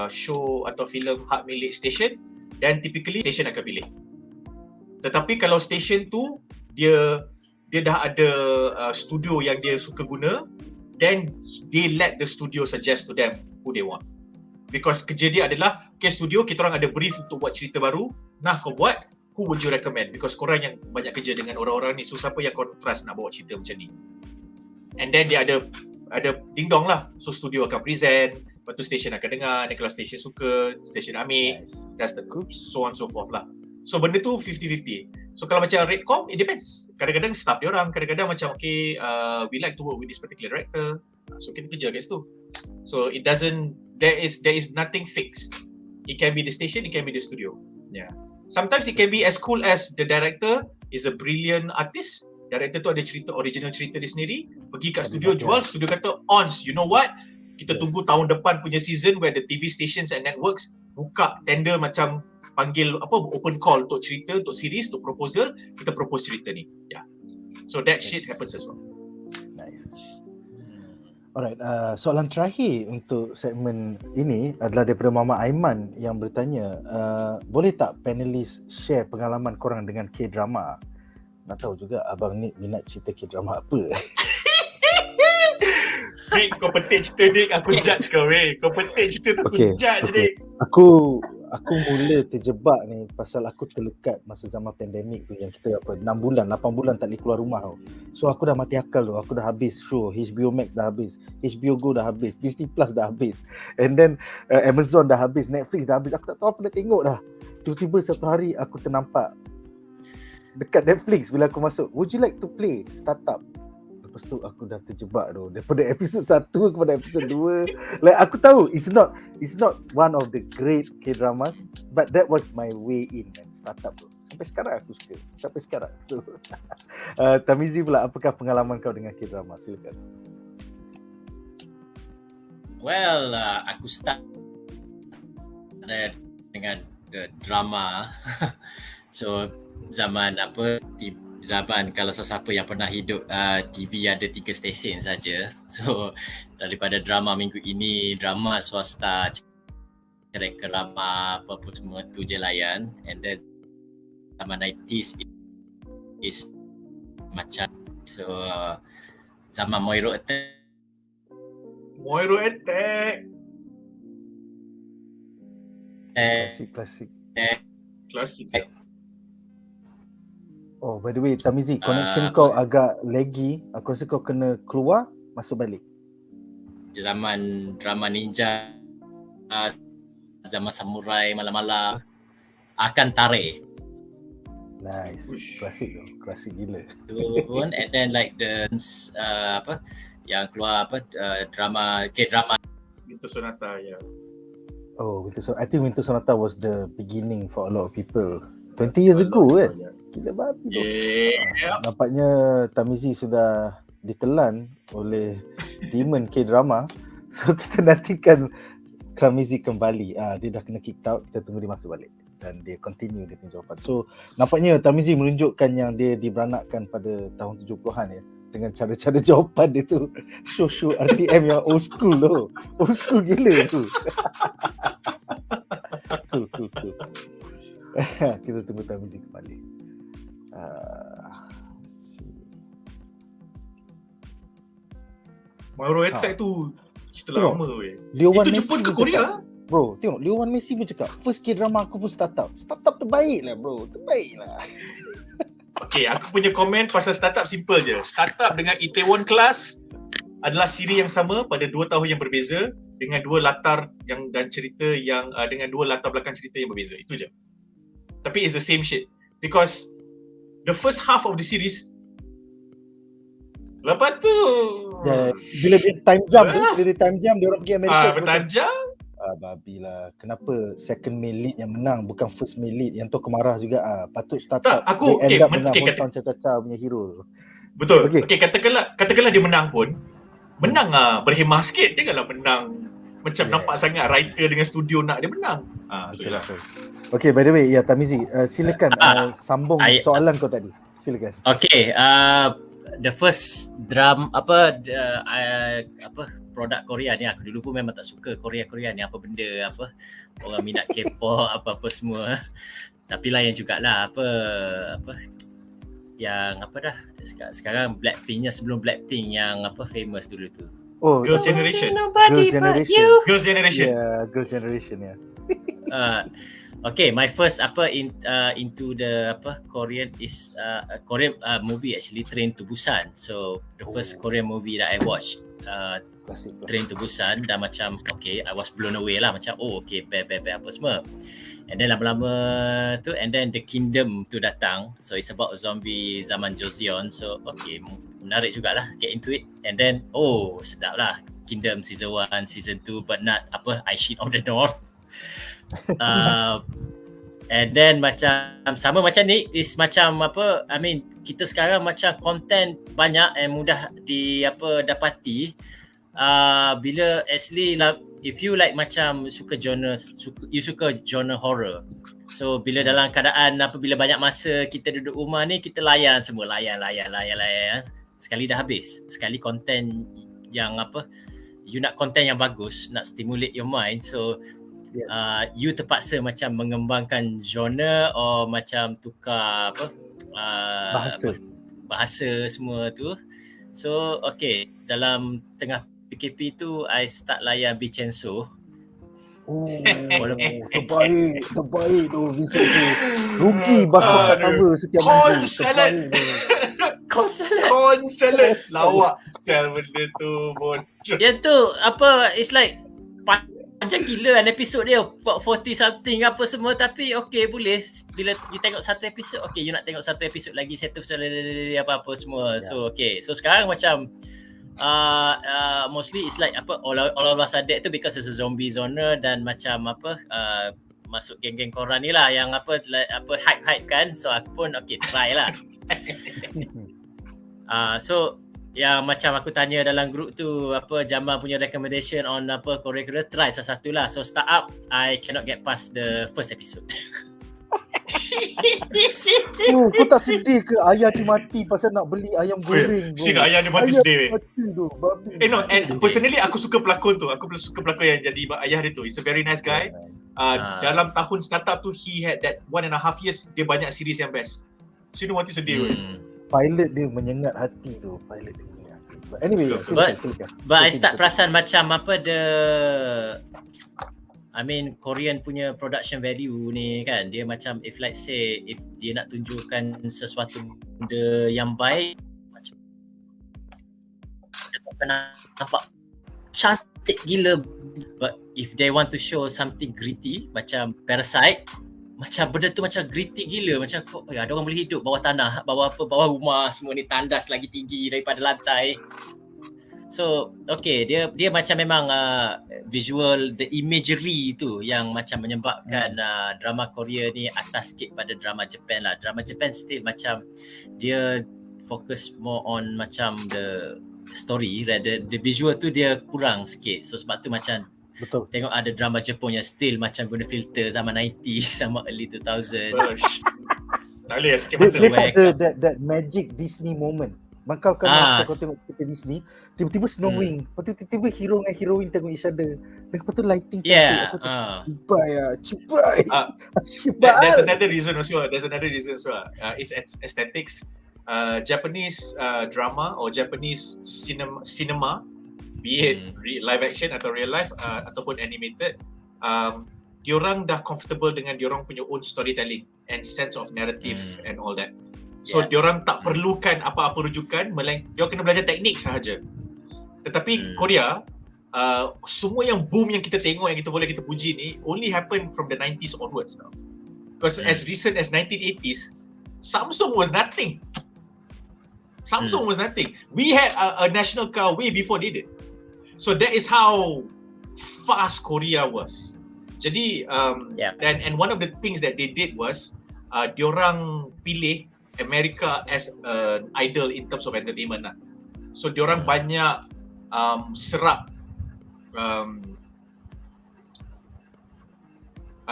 show atau filem hak milik stesen, dan typically stesen akan pilih. Tetapi kalau stesen tu dia dah ada studio yang dia suka guna, then they let the studio suggest to them who they want. Because kerja dia adalah, okay studio kita orang ada brief untuk buat cerita baru, nah kau buat, who would you recommend? Because korang yang banyak kerja dengan orang-orang ni, so siapa yang kau trust nak bawa cerita macam ni? And then dia ada ding dong lah. So studio akan present, lepas tu station akan dengar, dan kalau station suka, station ambil, that's the so on so forth lah. So benda tu 50-50. So kalau macam Redcom, it depends. Kadang-kadang staff dia orang, kadang-kadang macam okay, we like to work with this particular director. So kita kerja kat situ. So it doesn't, there is nothing fixed. It can be the station, it can be the studio. Yeah. Sometimes it can be as cool as the director is a brilliant artist. Director tu ada original cerita dia sendiri, pergi kat studio jual, studio kata, "Ons, you know what? Kita tunggu tahun depan punya season where the TV stations and networks buka tender macam panggil open call untuk cerita, untuk series, untuk proposal, kita propose cerita ni." Yeah. So that shit happens as well. Nice. Alright, soalan terakhir untuk segmen ini adalah daripada Muhammad Aiman yang bertanya, boleh tak panelis share pengalaman korang dengan K-drama? Nak tahu juga abang ni minat cerita K-drama apa. Rik, kau petik cerita Rik, aku judge kau weh. Kau petik cerita tu, aku judge Rik. Aku mula terjebak ni pasal aku terlekat masa zaman pandemik tu, yang kita 6 bulan, 8 bulan tak boleh keluar rumah tau. So aku dah mati akal tu, aku dah habis show, HBO Max dah habis, HBO Go dah habis, Disney Plus dah habis, and then Amazon dah habis, Netflix dah habis, aku tak tahu apa nak tengok dah. Tiba-tiba satu hari aku ternampak dekat Netflix bila aku masuk, would you like to play startup? lepas tu aku dah terjebak tu. Daripada episod 1 kepada episod 2. Like aku tahu it's not one of the great K-dramas, but that was my way in, man. Startup tu. Sampai sekarang aku suka. Sampai sekarang. So, Tarmizi pula, apakah pengalaman kau dengan K-drama? Silakan. Well, aku start dengan the drama. So zaman kalau sesiapa yang pernah hidup TV ada 3 stesen saja. So daripada drama minggu ini, drama swasta, cerai kerama, apa semua tu je layan. And then zaman 90s is macam zaman Moiro Attack. Klasik. Oh, by the way, Tarmizi, connection kau agak laggy. Aku rasa kau kena keluar, masuk balik. Zaman drama ninja, zaman samurai malam-malam, akan tarik. Nice. Klasik tu. Klasik gila. And then like the yang keluar drama K-drama Winter Sonata, ya. Oh, I think Winter Sonata was the beginning for a lot of people. 20 years ago kan? Gila babi tu. Nampaknya Tarmizi sudah ditelan oleh demon K-drama. So kita nantikan Tarmizi kembali. Dia dah kena kick out, kita tunggu dia masuk balik. Dan dia continue dia punya jawapan. So nampaknya Tarmizi menunjukkan yang dia diberanakkan pada tahun 70-an ya. Dengan cara-cara jawapan dia tu. Show RTM yang old school tu. Old school gila tu. Cool. Kita tunggu Tarmizi kembali. Moiro Attack tu cerita lama weh. Liowan Itu Messi Jepun ke pun Korea? cakap, bro, tengok Liowan Messi pun cakap first K-drama aku pun startup terbaik lah bro. Terbaik lah. Okay, aku punya komen pasal startup simple je. Startup dengan Itaewon Class adalah siri yang sama pada 2 tahun yang berbeza dengan 2 latar yang dan cerita yang dengan 2 latar belakang cerita yang berbeza. Itu je. Tapi it's the same shit. Because the first half of the series, lepas tu Bila dia time jump dia orang pergi Amerika. bertajam. Babi lah. Kenapa second main lead yang menang bukan first main lead? Yang tu aku marah juga. Patut startup. Tak, aku dia end up menang Caca punya hero. Betul. Okay, katakanlah dia menang pun. Menang berhemah sikit. Janganlah menang macam nampak sangat writer dengan studio nak dia menang. Betul lah. Okay, by the way, ya Tarmizi, silakan sambung soalan kau tadi. Silakan. Okay, the first produk Korea ni, aku dulu pun memang tak suka Korea ni, apa benda orang minat K-pop apa semua. Tapi layan jugalah yang sekarang Blackpinknya, sebelum Blackpink yang famous dulu tu. Oh, Girls' Generation. Girls' Generation. Yeah, Girls' Generation ya. Okay, my first into the Korean is Korean movie actually, Train to Busan. So the first Korean movie that I watched, Train to Busan, dah macam okay, I was blown away lah, macam okay, apa semua. And then lama-lama tu, and then The Kingdom tu datang. So it's about zombie zaman Joseon. So okay, menarik jugalah, get into it. And then sedap lah, Kingdom season 1, season 2, but not I Shit on the North. And then macam sama macam ni is macam kita sekarang macam content banyak and mudah dapati. Bila actually if you like macam suka genre horror, so bila dalam keadaan bila banyak masa kita duduk rumah ni, kita layan sekali dah habis. Sekali konten yang you nak konten yang bagus, nak stimulate your mind, so yes. You terpaksa macam mengembangkan genre or macam tukar bahasa semua tu. So okay, dalam tengah PKP tu I start layan Vincenzo. Terbaik tu Vincenzo. Rugi bahasa cover setiap minggu. Konselet lawak sekali benda tu, bon. Dia tu it's like panjang gila kan episod dia, 40 something apa semua, tapi okay boleh bila you tengok satu episod, okay you nak tengok satu episod lagi, satu episod apa-apa semua. So okay, so sekarang macam mostly it's like apa all of us are dead tu because it's a zombie genre dan macam apa masuk geng-geng korang ni lah yang apa hype kan, so aku pun okay try lah. So yang macam aku tanya dalam group tu apa Jamal punya recommendation on apa Korea try salah satu lah. So start up I cannot get past the first episode. Kau tak sedih ke ayah dia mati pasal nak beli ayam goreng? Si ayah dia mati sedih. No, and personally aku suka pelakon tu. Aku suka pelakon yang jadi ayah dia tu. He's a very nice guy. Dalam tahun startup tu he had that 1.5 years dia banyak series yang best. Si dia mati sedih. Pilot dia menyengat hati tu. Pilot dia menyengat hati. But anyway, silakan. But I start perasan macam apa I mean Korean punya production value ni kan, dia macam if let's say if dia nak tunjukkan sesuatu benda yang baik macam dia tak pernah nampak cantik gila, but if they want to show something gritty macam Parasite, macam benda tu macam gritty gila, macam ada orang boleh hidup bawah tanah, bawah rumah semua ni tandas lagi tinggi daripada lantai. So okay, dia macam memang visual, the imagery tu yang macam menyebabkan drama Korea ni atas sikit pada drama Japan lah. Drama Japan still macam dia fokus more on macam the story, rather the visual tu dia kurang sikit. So sebab tu macam betul. Tengok ada drama Jepun yang still macam guna filter zaman 90s sama early 2000. Tak boleh sikit masa. Dia that magic Disney moment. Maka kalau kau tengok cerita Disney, tiba-tiba snowing, lepas tu tiba-tiba hero dengan heroine tengok each other. Dan lepas tu lighting cantik. Cubai. There's another reason also. It's aesthetics. Japanese drama or Japanese cinema, be it live action atau real life ataupun animated, diorang dah comfortable dengan diorang punya own storytelling and sense of narrative and all that. So diorang tak perlukan apa-apa rujukan, melainkan diorang kena belajar teknik sahaja. Tetapi Korea, semua yang boom yang kita tengok, yang kita puji ni only happen from the 90s onwards now. Because as recent as 1980s, Samsung was nothing. We had a national car way before they did. So that is how fast Korea was. Jadi and one of the things that they did was diorang pilih America as an idol in terms of entertainment lah. So diorang banyak serap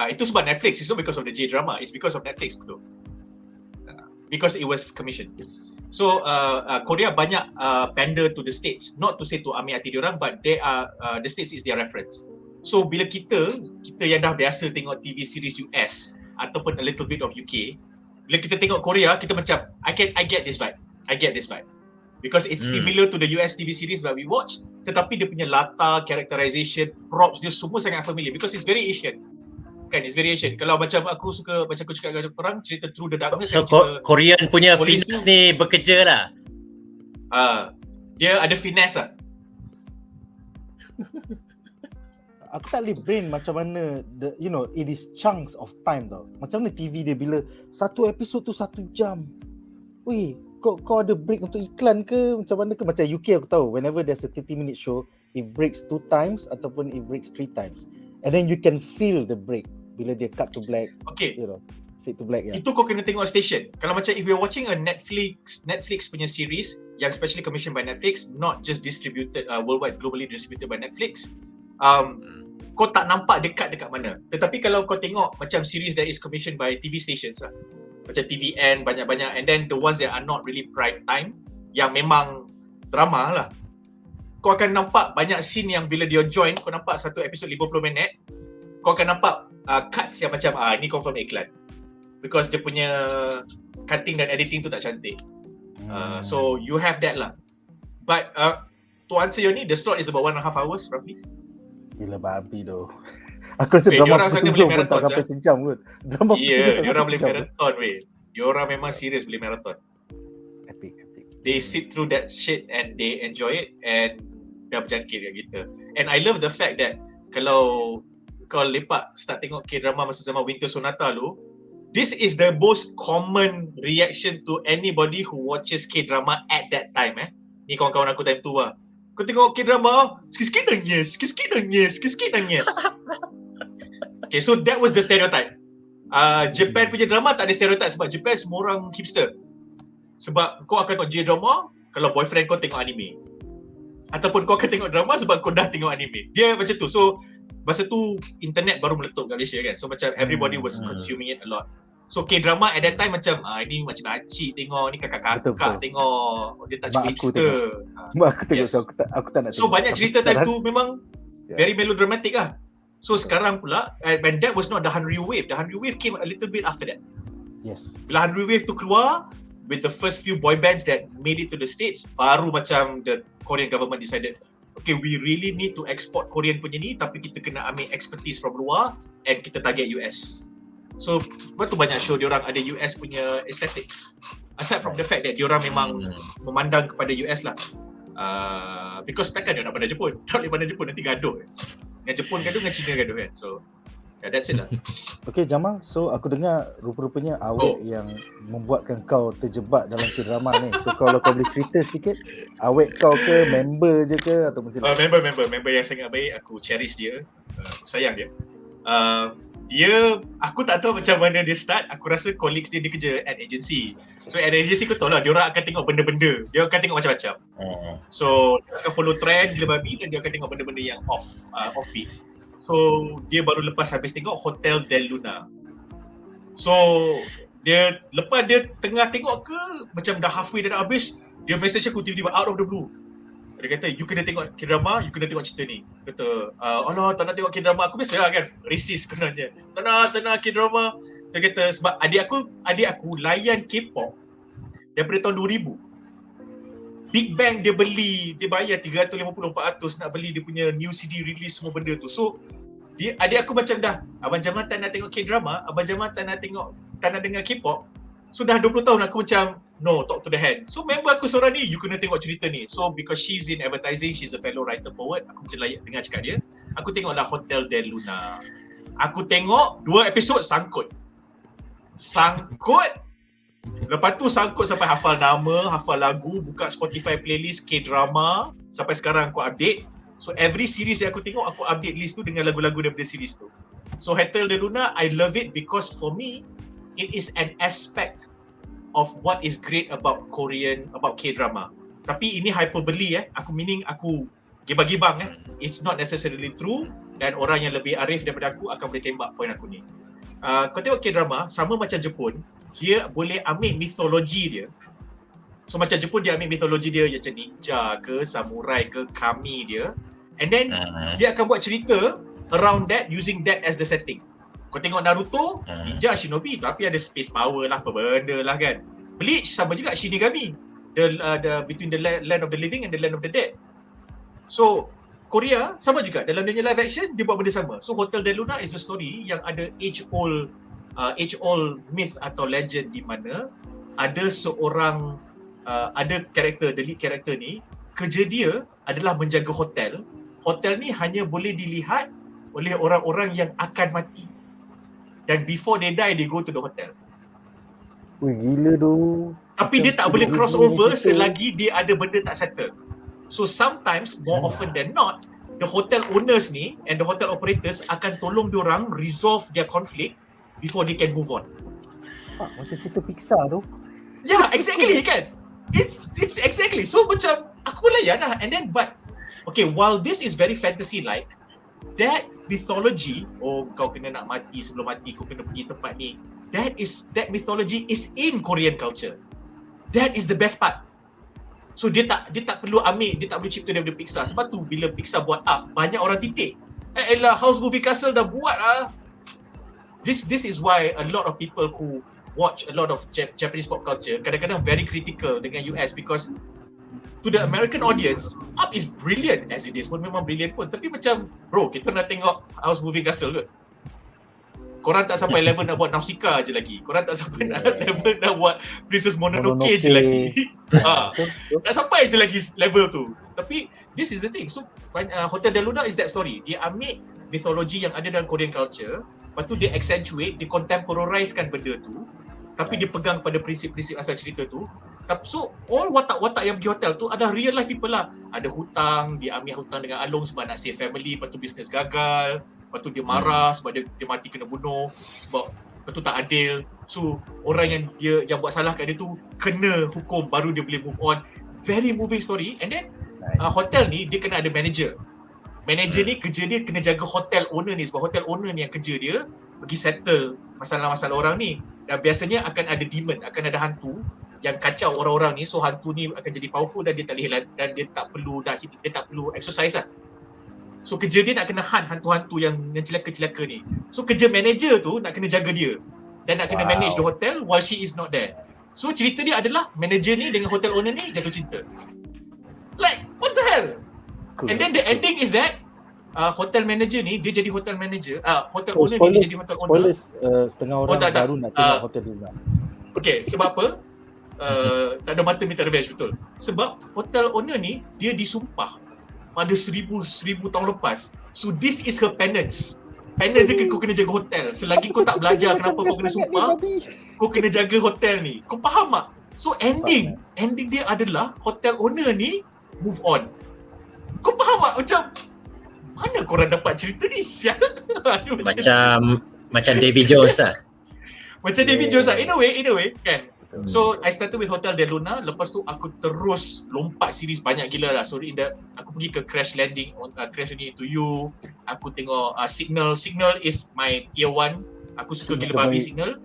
itu sebab Netflix. It's not because of the J-drama, it's because of Netflix betul. Because it was commissioned. So Korea banyak pander to the States, not to say to ambil hati diorang, but they are the States is their reference. So bila kita yang dah biasa tengok TV series US ataupun a little bit of UK, bila kita tengok Korea, kita macam I get this vibe. Because it's similar to the US TV series that we watch, tetapi dia punya latar, characterization, props dia semua sangat familiar because it's very Asian. Kan, it's very Asian. Kalau macam aku suka, macam aku cakap dengan orang, cerita Through the Darkness. So Korean punya finesse ni bekerja lah. Dia ada finesse lah. Aku tak boleh brain macam mana it is chunks of time tau. Macam mana TV dia bila satu episod tu 1 jam. Weh, kau ada break untuk iklan ke macam mana ke? Macam UK aku tahu whenever there's a 30-minute show, it breaks 2 times ataupun it breaks 3 times. And then you can feel the break bila dia cut to black. Okay. Fade to black. Itu kau kena tengok station. Kalau macam if you're watching a Netflix punya series yang specially commissioned by Netflix, not just distributed worldwide, globally distributed by Netflix, kau tak nampak dekat mana. Tetapi kalau kau tengok macam series that is commissioned by TV stations lah, macam TVN banyak-banyak, and then the ones that are not really prime time, yang memang drama lah, kau akan nampak banyak scene yang bila dia join, kau nampak satu episod 50 minit, kau akan nampak cuts yang macam ni confirm iklan, because dia punya cutting dan editing tu tak cantik. So you have that lah. But to answer your need, the slot is about 1.5 hours roughly. Gila babi tu. Aku rasa drama Putujung pun tak sampai sejam kot. Drama diorang boleh marathon weh. Diorang memang serius boleh marathon. Epic. They sit through that shit and they enjoy it and dah berjangkit kat kita. And I love the fact that kalau kau lepak start tengok K-drama masa zaman Winter Sonata tu, this is the most common reaction to anybody who watches K-drama at that time. Ni kawan-kawan aku time tu lah. Kau tengok K-drama, sikit-sikit nangis, sikit-sikit nangis, sikit-sikit nangis. Okay, so that was the stereotype. Japan punya drama tak ada stereotype sebab Japan semua orang hipster. Sebab kau akan tengok J-drama kalau boyfriend kau tengok anime. Ataupun kau akan tengok drama sebab kau dah tengok anime. Dia macam tu. So masa tu internet baru meletup kat Malaysia kan. So macam everybody was consuming it a lot. So K-drama at that time macam ini macam nakcik tengok, ni kakak-kakak tengok. Dia tak cakap hipster. Aku tengok, so aku tak nak tengok. So banyak cerita time tu memang very melodramatic lah. So sekarang pula, and that was not the Hanryu wave. The Hanryu wave came a little bit after that. Yes. Bila Hanryu wave tu keluar, with the first few boy bands that made it to the States, baru macam the Korean government decided, okay, we really need to export Korean punya ni, tapi kita kena ambil expertise from luar and kita target US. So, sebab tu banyak show diorang ada US punya aesthetics. Aside from the fact that diorang memang memandang kepada US lah. Because takkan dia nak pandang Jepun. Tak boleh pandang Jepun, nanti gaduh. Dengan Jepun gaduh, dengan China gaduh kan. So, that's it lah. Okay Jamal, so aku dengar rupa-rupanya awek yang membuatkan kau terjebak dalam K-drama ni. So kalau kau boleh cerita sikit, awek kau ke, member je ke atau macam mana? Member yang sangat baik, aku cherish dia, aku sayang dia. Aku tak tahu macam mana dia start. Aku rasa colleagues dia kerja at agency. So at agency aku tahu lah, diorang akan tengok benda-benda, dia akan tengok macam-macam. So dia akan follow trend gila babi dan dia akan tengok benda-benda yang offbeat. So dia baru lepas habis tengok Hotel Del Luna. So dia lepas dia tengah tengok ke macam dah halfway dah habis, dia message aku tiba-tiba out of the blue. Dia kata, you kena tengok K-drama, you kena tengok cerita ni. Kata, alah tak nak tengok K-drama. Aku biasa lah kan, racist sebenarnya. Tak nak K-drama. Dia kata, sebab adik aku layan K-pop daripada tahun 2000. Big Bang dia beli, dia bayar 350-400 nak beli dia punya new CD release semua benda tu. So adik aku macam dah, Abang Jamal tak nak tengok K-drama, Abang Jamal tak nak dengar K-pop. So dah 20 tahun aku macam no, talk to the hand. So member aku seorang ni, you kena tengok cerita ni. So because she's in advertising, she's a fellow writer poet, aku macam layak dengar cakap dia. Aku tengoklah Hotel Del Luna. Aku tengok 2 episod sangkut. Lepas tu sangkut sampai hafal nama, hafal lagu, buka Spotify playlist K-drama. Sampai sekarang aku update. So every series yang aku tengok, aku update list tu dengan lagu-lagu daripada series tu. So Hotel Del Luna, I love it because for me, it is an aspect of what is great about K-drama. Tapi ini hyperbole aku gibang-gibang It's not necessarily true dan orang yang lebih arif daripada aku akan boleh tembak point aku ni. Kau tengok K-drama sama macam Jepun, dia boleh ambil mitologi dia. So macam Jepun dia ambil mitologi dia macam ninja ke, samurai ke, kami dia. And then dia akan buat cerita around that, using that as the setting. Kau tengok Naruto, ninja, shinobi, tapi ada space power lah, apa benda lah kan. Bleach sama juga, Shinigami. The between the land of the living and the land of the dead. So Korea sama juga, dalam dunia live action dia buat benda sama. So Hotel Del Luna is a story yang ada age old myth atau legend di mana ada seorang ada karakter, the lead karakter ni, kerja dia adalah menjaga hotel. Hotel ni hanya boleh dilihat oleh orang-orang yang akan mati. Dan before they die, they go to the hotel. Wih, gila tu. Tapi dia tak boleh crossover selagi dia ada benda tak settle. So sometimes, more often than not, the hotel owners ni and the hotel operators akan tolong diorang resolve their conflict before they can move on. Macam cerita Pixar tu. Yeah, exactly kan? It's exactly. So macam aku pun layan lah. And then okay, while this is very fantasy-like, that mythology, kau kena nak mati, sebelum mati kau kena pergi tempat ni, that mythology is in Korean culture. That is the best part. So dia tak perlu ambil, dia tak perlu cipta daripada Pixar. Sebab tu bila Pixar buat up, banyak orang titik. Elah, House Moving Castle dah buat lah. This is why a lot of people who watch a lot of Japanese pop culture kadang-kadang very critical dengan US, because to the American audience, Up is brilliant as it is pun, memang brilliant pun. Tapi macam, bro, kita nak tengok House Moving Castle ke? Korang tak sampai level nak buat Nausicaa je lagi. Korang tak sampai level nak buat Princess Mononoke je lagi. Tak sampai je lagi level tu. Tapi this is the thing. So Hotel Del Luna is that story. Dia ambil mythology yang ada dalam Korean culture, lepas tu dia accentuate, dia contemporizekan benda tu, tapi dia pegang pada prinsip-prinsip asal cerita tu. So all watak-watak yang pergi hotel tu ada real life people lah. Ada hutang, dia ambil hutang dengan Along sebab nak save family, lepas tu bisnes gagal, lepas tu dia marah sebab dia mati kena bunuh, sebab lepas tu tak adil. So orang yang buat salah kat dia tu kena hukum baru dia boleh move on. Very moving story. And then hotel ni dia kena ada manager. Manager ni kerja dia kena jaga hotel owner ni, sebab hotel owner ni yang kerja dia pergi settle masalah-masalah orang ni. Dan biasanya akan ada demon, akan ada hantu yang kacau orang-orang ni. So hantu ni akan jadi powerful dan dia tak boleh, dan dia tak perlu exercise lah. So kerja dia nak kena hunt hantu-hantu yang celaka-celaka ni. So kerja manager tu nak kena jaga dia dan nak kena manage the hotel while she is not there. So cerita dia adalah manager ni dengan hotel owner ni jatuh cinta. Like what the hell? Cool. And then the ending is that hotel manager ni dia jadi hotel manager, hotel owner ni dia jadi hotel owner. Spoilers, setengah orang baru nak tengok hotel dia. Okay, sebab apa? Tak ada mata minta revenge, betul. Sebab hotel owner ni dia disumpah pada 1000 tahun lepas. So this is her penance. Penance dia kau kena jaga hotel. Selagi kau tak belajar kenapa kau kena sumpah, kau kena jaga hotel ni. Kau faham tak? So ending dia adalah hotel owner ni move on. Kau faham tak? Macam mana korang dapat cerita ni? Sial. Macam David Jones lah. Macam David Jones lah. In a way kan. So I started with Hotel Del Luna, lepas tu aku terus lompat series banyak gila lah. So aku pergi ke Crash Landing to You, aku tengok Signal is my tier 1. Aku suka gila babi Signal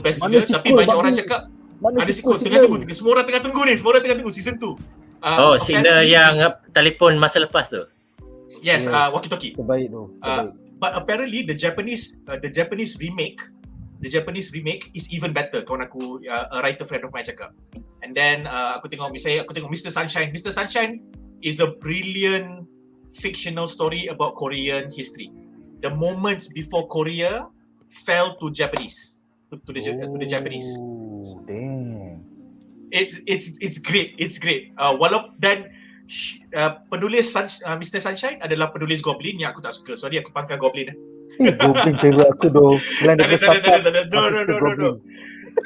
best gila, tapi banyak orang cakap ada sequel, tengah tunggu, semua orang tengah tunggu season 2. Signal yang telefon masa lepas tu. Yes. Walkie-talkie. Terbaik tu. But apparently the Japanese remake is even better. Kawan aku, a writer friend of mine cakap. And then aku tengok Mr. Sunshine. Mr. Sunshine is a brilliant fictional story about Korean history. The moments before Korea fell to Japanese, to the Japanese. Damn. It's great. Walaupun dan penulis Mr. Sunshine adalah penulis Goblin yang aku tak suka. Sorry, aku pangkal Goblin. Goblin teruk aku doh. No.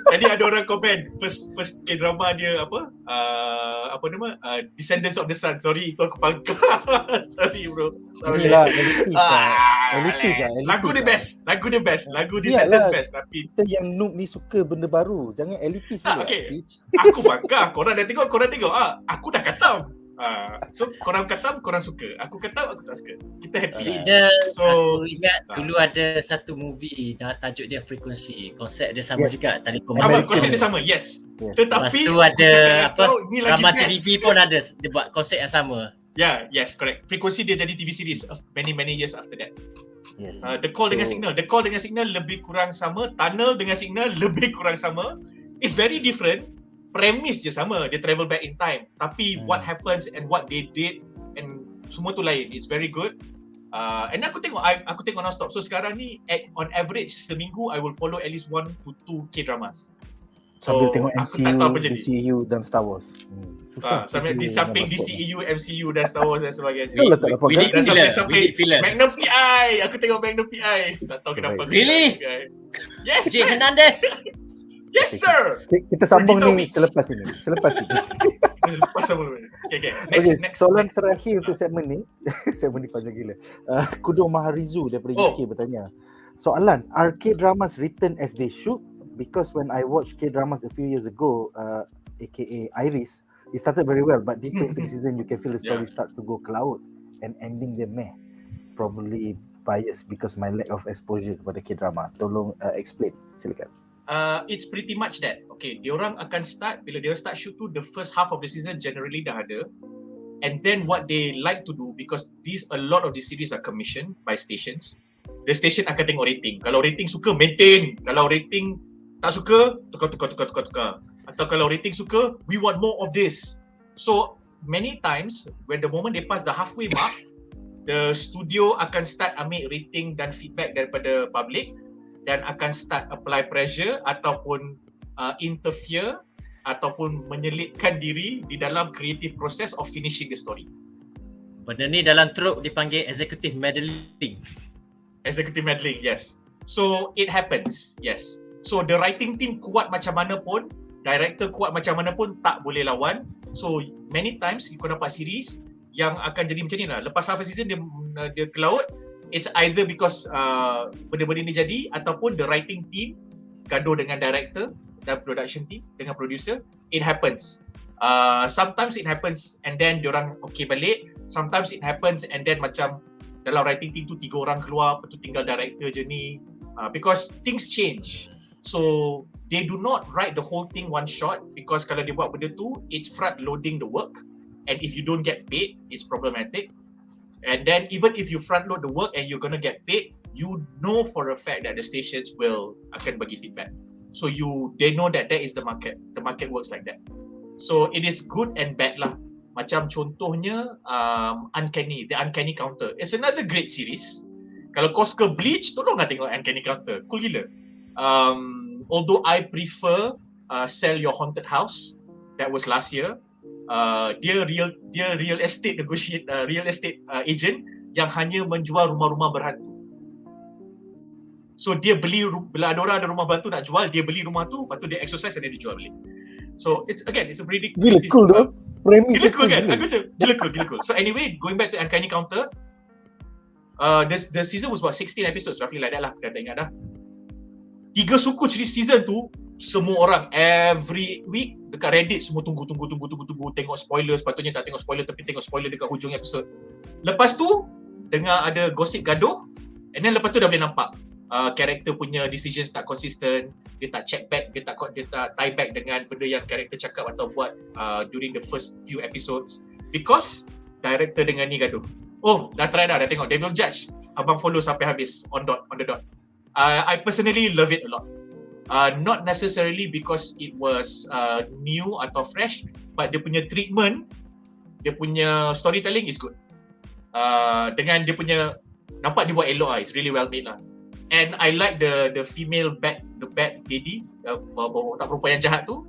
Tadi ada orang komen first K-drama dia apa nama Descendants of the Sun. Sorry, itu aku pangkal. Sorry bro. Inilah elitis. Lagu dia best. Lagu Descendants best, tapi kita yang noob ni suka benda baru. Jangan elitis pula. Okay. Aku pangkal. Korang dah tengok. Aku dah katam. So korang katam, korang suka. Aku katam, aku tak suka. Kita happy. Aku ingat dulu ada satu movie tajuk dia Frekuensi. Konsep dia sama juga. Konsep dia sama, yes. Tetapi lepas tu ada drama TV pun ada, dia buat konsep yang sama. Yes, correct. Frekuensi dia jadi TV series of many years after that. Yes. The Call dengan Signal lebih kurang sama. Tunnel dengan Signal lebih kurang sama. It's very different. Premise je sama, dia travel back in time, tapi what happens and what they did and semua tu lain. It's very good. And aku tengok non-stop. So sekarang ni on average seminggu I will follow at least 1 to 2 K-dramas. Sambil tengok MCU dan Star Wars. Susah. Sambil di samping DCEU, MCU dan Star Wars dan sebagainya. Sampai Magnum PI. Aku tengok Magnum PI. Tak tahu kenapa. Really? Yes. J. Hernandez. Yes sir. Kita sambung ni selepas ini. Next. Soalan terakhir untuk segmen ni. Segmen ni panjang gila. Kudo Maharizu daripada UK bertanya. Soalan, are K-dramas written as they should? Because when I watched K-dramas a few years ago, aka Iris, it started very well, but deep into the season you can feel the story starts to go cloud and ending dia meh. Probably biased because my lack of exposure kepada K-drama. Tolong explain, silakan. It's pretty much that. Okay, diorang akan start, bila dia start shoot tu, the first half of the season generally dah ada. And then what they like to do, because a lot of these series are commissioned by stations, the station akan tengok rating. Kalau rating suka, maintain. Kalau rating tak suka, tukar. Atau kalau rating suka, we want more of this. So many times, when the moment they pass the halfway mark, the studio akan start ambil rating dan feedback daripada public, dan akan start apply pressure ataupun interfere ataupun menyelitkan diri di dalam creative process of finishing the story. Benda ni dalam trope dipanggil executive meddling. Executive meddling, yes. So it happens, yes. So the writing team kuat macam mana pun, director kuat macam mana pun tak boleh lawan. So many times kau dapat series yang akan jadi macam ni lah. Lepas half a season dia ke laut, it's either because benda-benda ni jadi ataupun the writing team gaduh dengan director dan production team dengan producer. It happens. Sometimes it happens and then diorang okay balik. Sometimes it happens and then macam dalam writing team tu 3 orang keluar, lepas tu tinggal director je ni. Because things change. So they do not write the whole thing one shot, because kalau dia buat benda tu, it's front loading the work, and if you don't get paid, it's problematic. And then even if you front load the work and you're gonna get paid, you know for a fact that the stations will akan bagi feedback. So they know that is the market. The market works like that. So it is good and bad lah. Macam contohnya Uncanny, The Uncanny Counter. It's another great series. Kalau kau suka Bleach, tolonglah tengok Uncanny Counter. Cool gila. Although I prefer Sell Your Haunted House. That was last year. Dia real estate agent yang hanya menjual rumah-rumah berhantu. So dia bila ada orang ada rumah berhantu nak jual, dia beli rumah tu, lepas tu dia exercise dan dia dijual balik. So it's a pretty gila cool tu. Premis gila cool kan? Aku macam gila cool. So anyway, going back to Uncanny Counter, the season was about 16 episodes, roughly like that lah. Dah tak ingat dah. 3 suku cerita season tu, semua orang every week dekat Reddit semua tunggu tengok spoiler. Sepatutnya tak tengok spoiler, tapi tengok spoiler dekat hujung episod. Lepas tu dengar ada gosip gaduh, and then lepas tu dah boleh nampak karakter punya decisions tak consistent, dia tak check back, dia tak tie back dengan benda yang karakter cakap atau buat during the first few episodes, because director dengan ni gaduh. Oh, dah tengok Devil Judge, abang follow sampai habis on the dot. I personally love it a lot. Not necessarily because it was new atau fresh, but dia punya treatment, dia punya storytelling is good. Dengan dia punya nampak dia buat elok lah, it's really well made lah. And I like the female bad lady, tak perempuan yang jahat tu.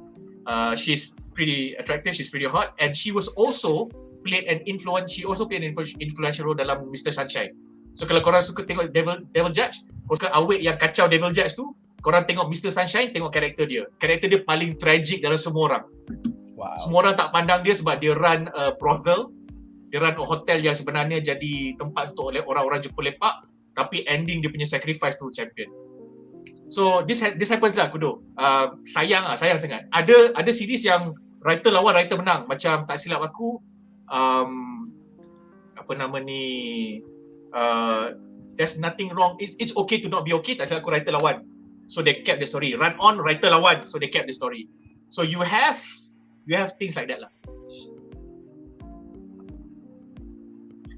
She's pretty attractive, she's pretty hot, and she also played an influential role dalam Mr. Sunshine. So kalau korang suka tengok Devil Judge, korang suka awet yang kacau Devil Judge tu, korang tengok Mr. Sunshine, tengok karakter dia. Karakter dia paling tragic dalam semua orang. Wow. Semua orang tak pandang dia sebab dia run a brothel, dia run a hotel yang sebenarnya jadi tempat untuk orang-orang jumpa lepak, tapi ending dia punya sacrifice tu champion. So this happens lah kudo. Sayang sangat. Ada series yang writer lawan, writer menang. Macam tak silap aku apa nama ni, there's nothing wrong, it's okay to not be okay, tak silap aku writer lawan. So they kept the story. Run on, writer lawan, so they kept the story. So you have things like that lah.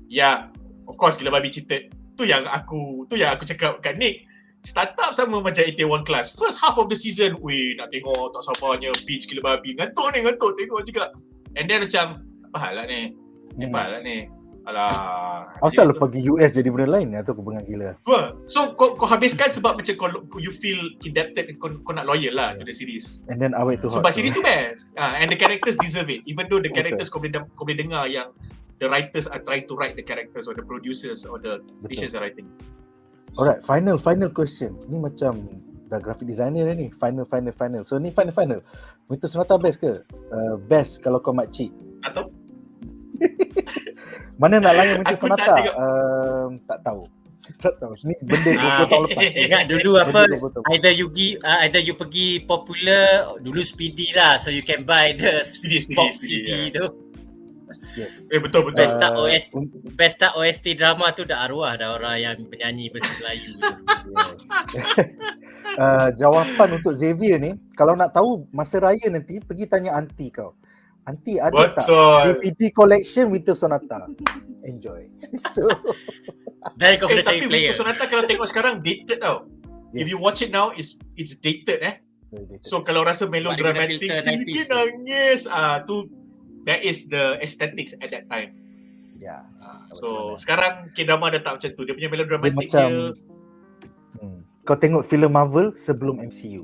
Yeah, of course gila babi cheated. Tu yang aku cakap kat Nick. Startup sama macam 81 Class. First half of the season, nak tengok tak sabarnya, bitch gila babi. Ngantuk tengok juga. And then macam, apa hal lah ni? Alah. Asal lu pergi US jadi benda lain atau kau bengang gila? So kau habiskan sebab macam you feel indebted, kau nak loyal lah to the series. And then awet tu hot. Sebab series tu best. And the characters deserve it. Even though the characters kau boleh dengar yang the writers are trying to write the characters, or the producers or the stations are writing. Alright, final question. Ni macam dah graphic designer dah ni. Final. So ni final. Winter Sonata best ke? Best kalau kau makcik. Atau? Mana nak layan Winter Aku Sonata? tak tahu. Ni benda 20 tahun lepas. Ingat dulu apa, either you pergi popular, dulu Speedy lah, so you can buy the box CD tu. Yes. Betul. Best tak OST drama tu dah arwah dah orang yang penyanyi versi Melayu tu. Jawapan untuk Xavier ni, kalau nak tahu masa raya nanti, pergi tanya aunty kau. Aunty ada tak DVD collection Winter Sonata? Enjoy. So, dari kau kena cari tapi player. Winter Sonata kalau tengok sekarang dated tau. Yes. If you watch it now, it's dated So kalau rasa melodramatic, sikit nangis, tu that is the aesthetics at that time. Ya. So sekarang K-drama dah tak macam tu. Dia punya melodramatic dia kau tengok filem Marvel sebelum MCU.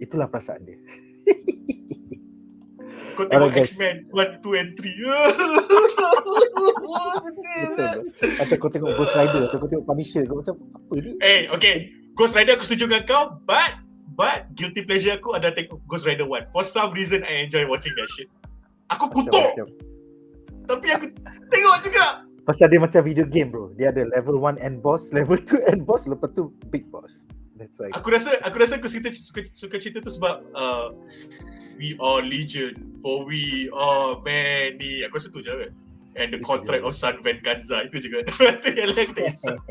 Itulah perasaan dia. kau tengok Alright, guys. X-Men 1, 2 and 3. Betul. Atau kau tengok Ghost Rider, atau kau tengok Punisher, kau macam apa ni? Okay. Ghost Rider aku setuju dengan kau, but guilty pleasure aku adalah tengok Ghost Rider 1. For some reason I enjoy watching that shit. Aku kutuk, tapi aku tengok juga. Pasal dia macam video game, bro. Dia ada level 1 end boss, level 2 end boss, lepas tu big boss. That's why. Aku rasa aku suka cerita tu sebab we are legion, for we are many. Aku rasa tu je kan. And the contract of Sun Van Ganza itu juga. Yang lain kita isap.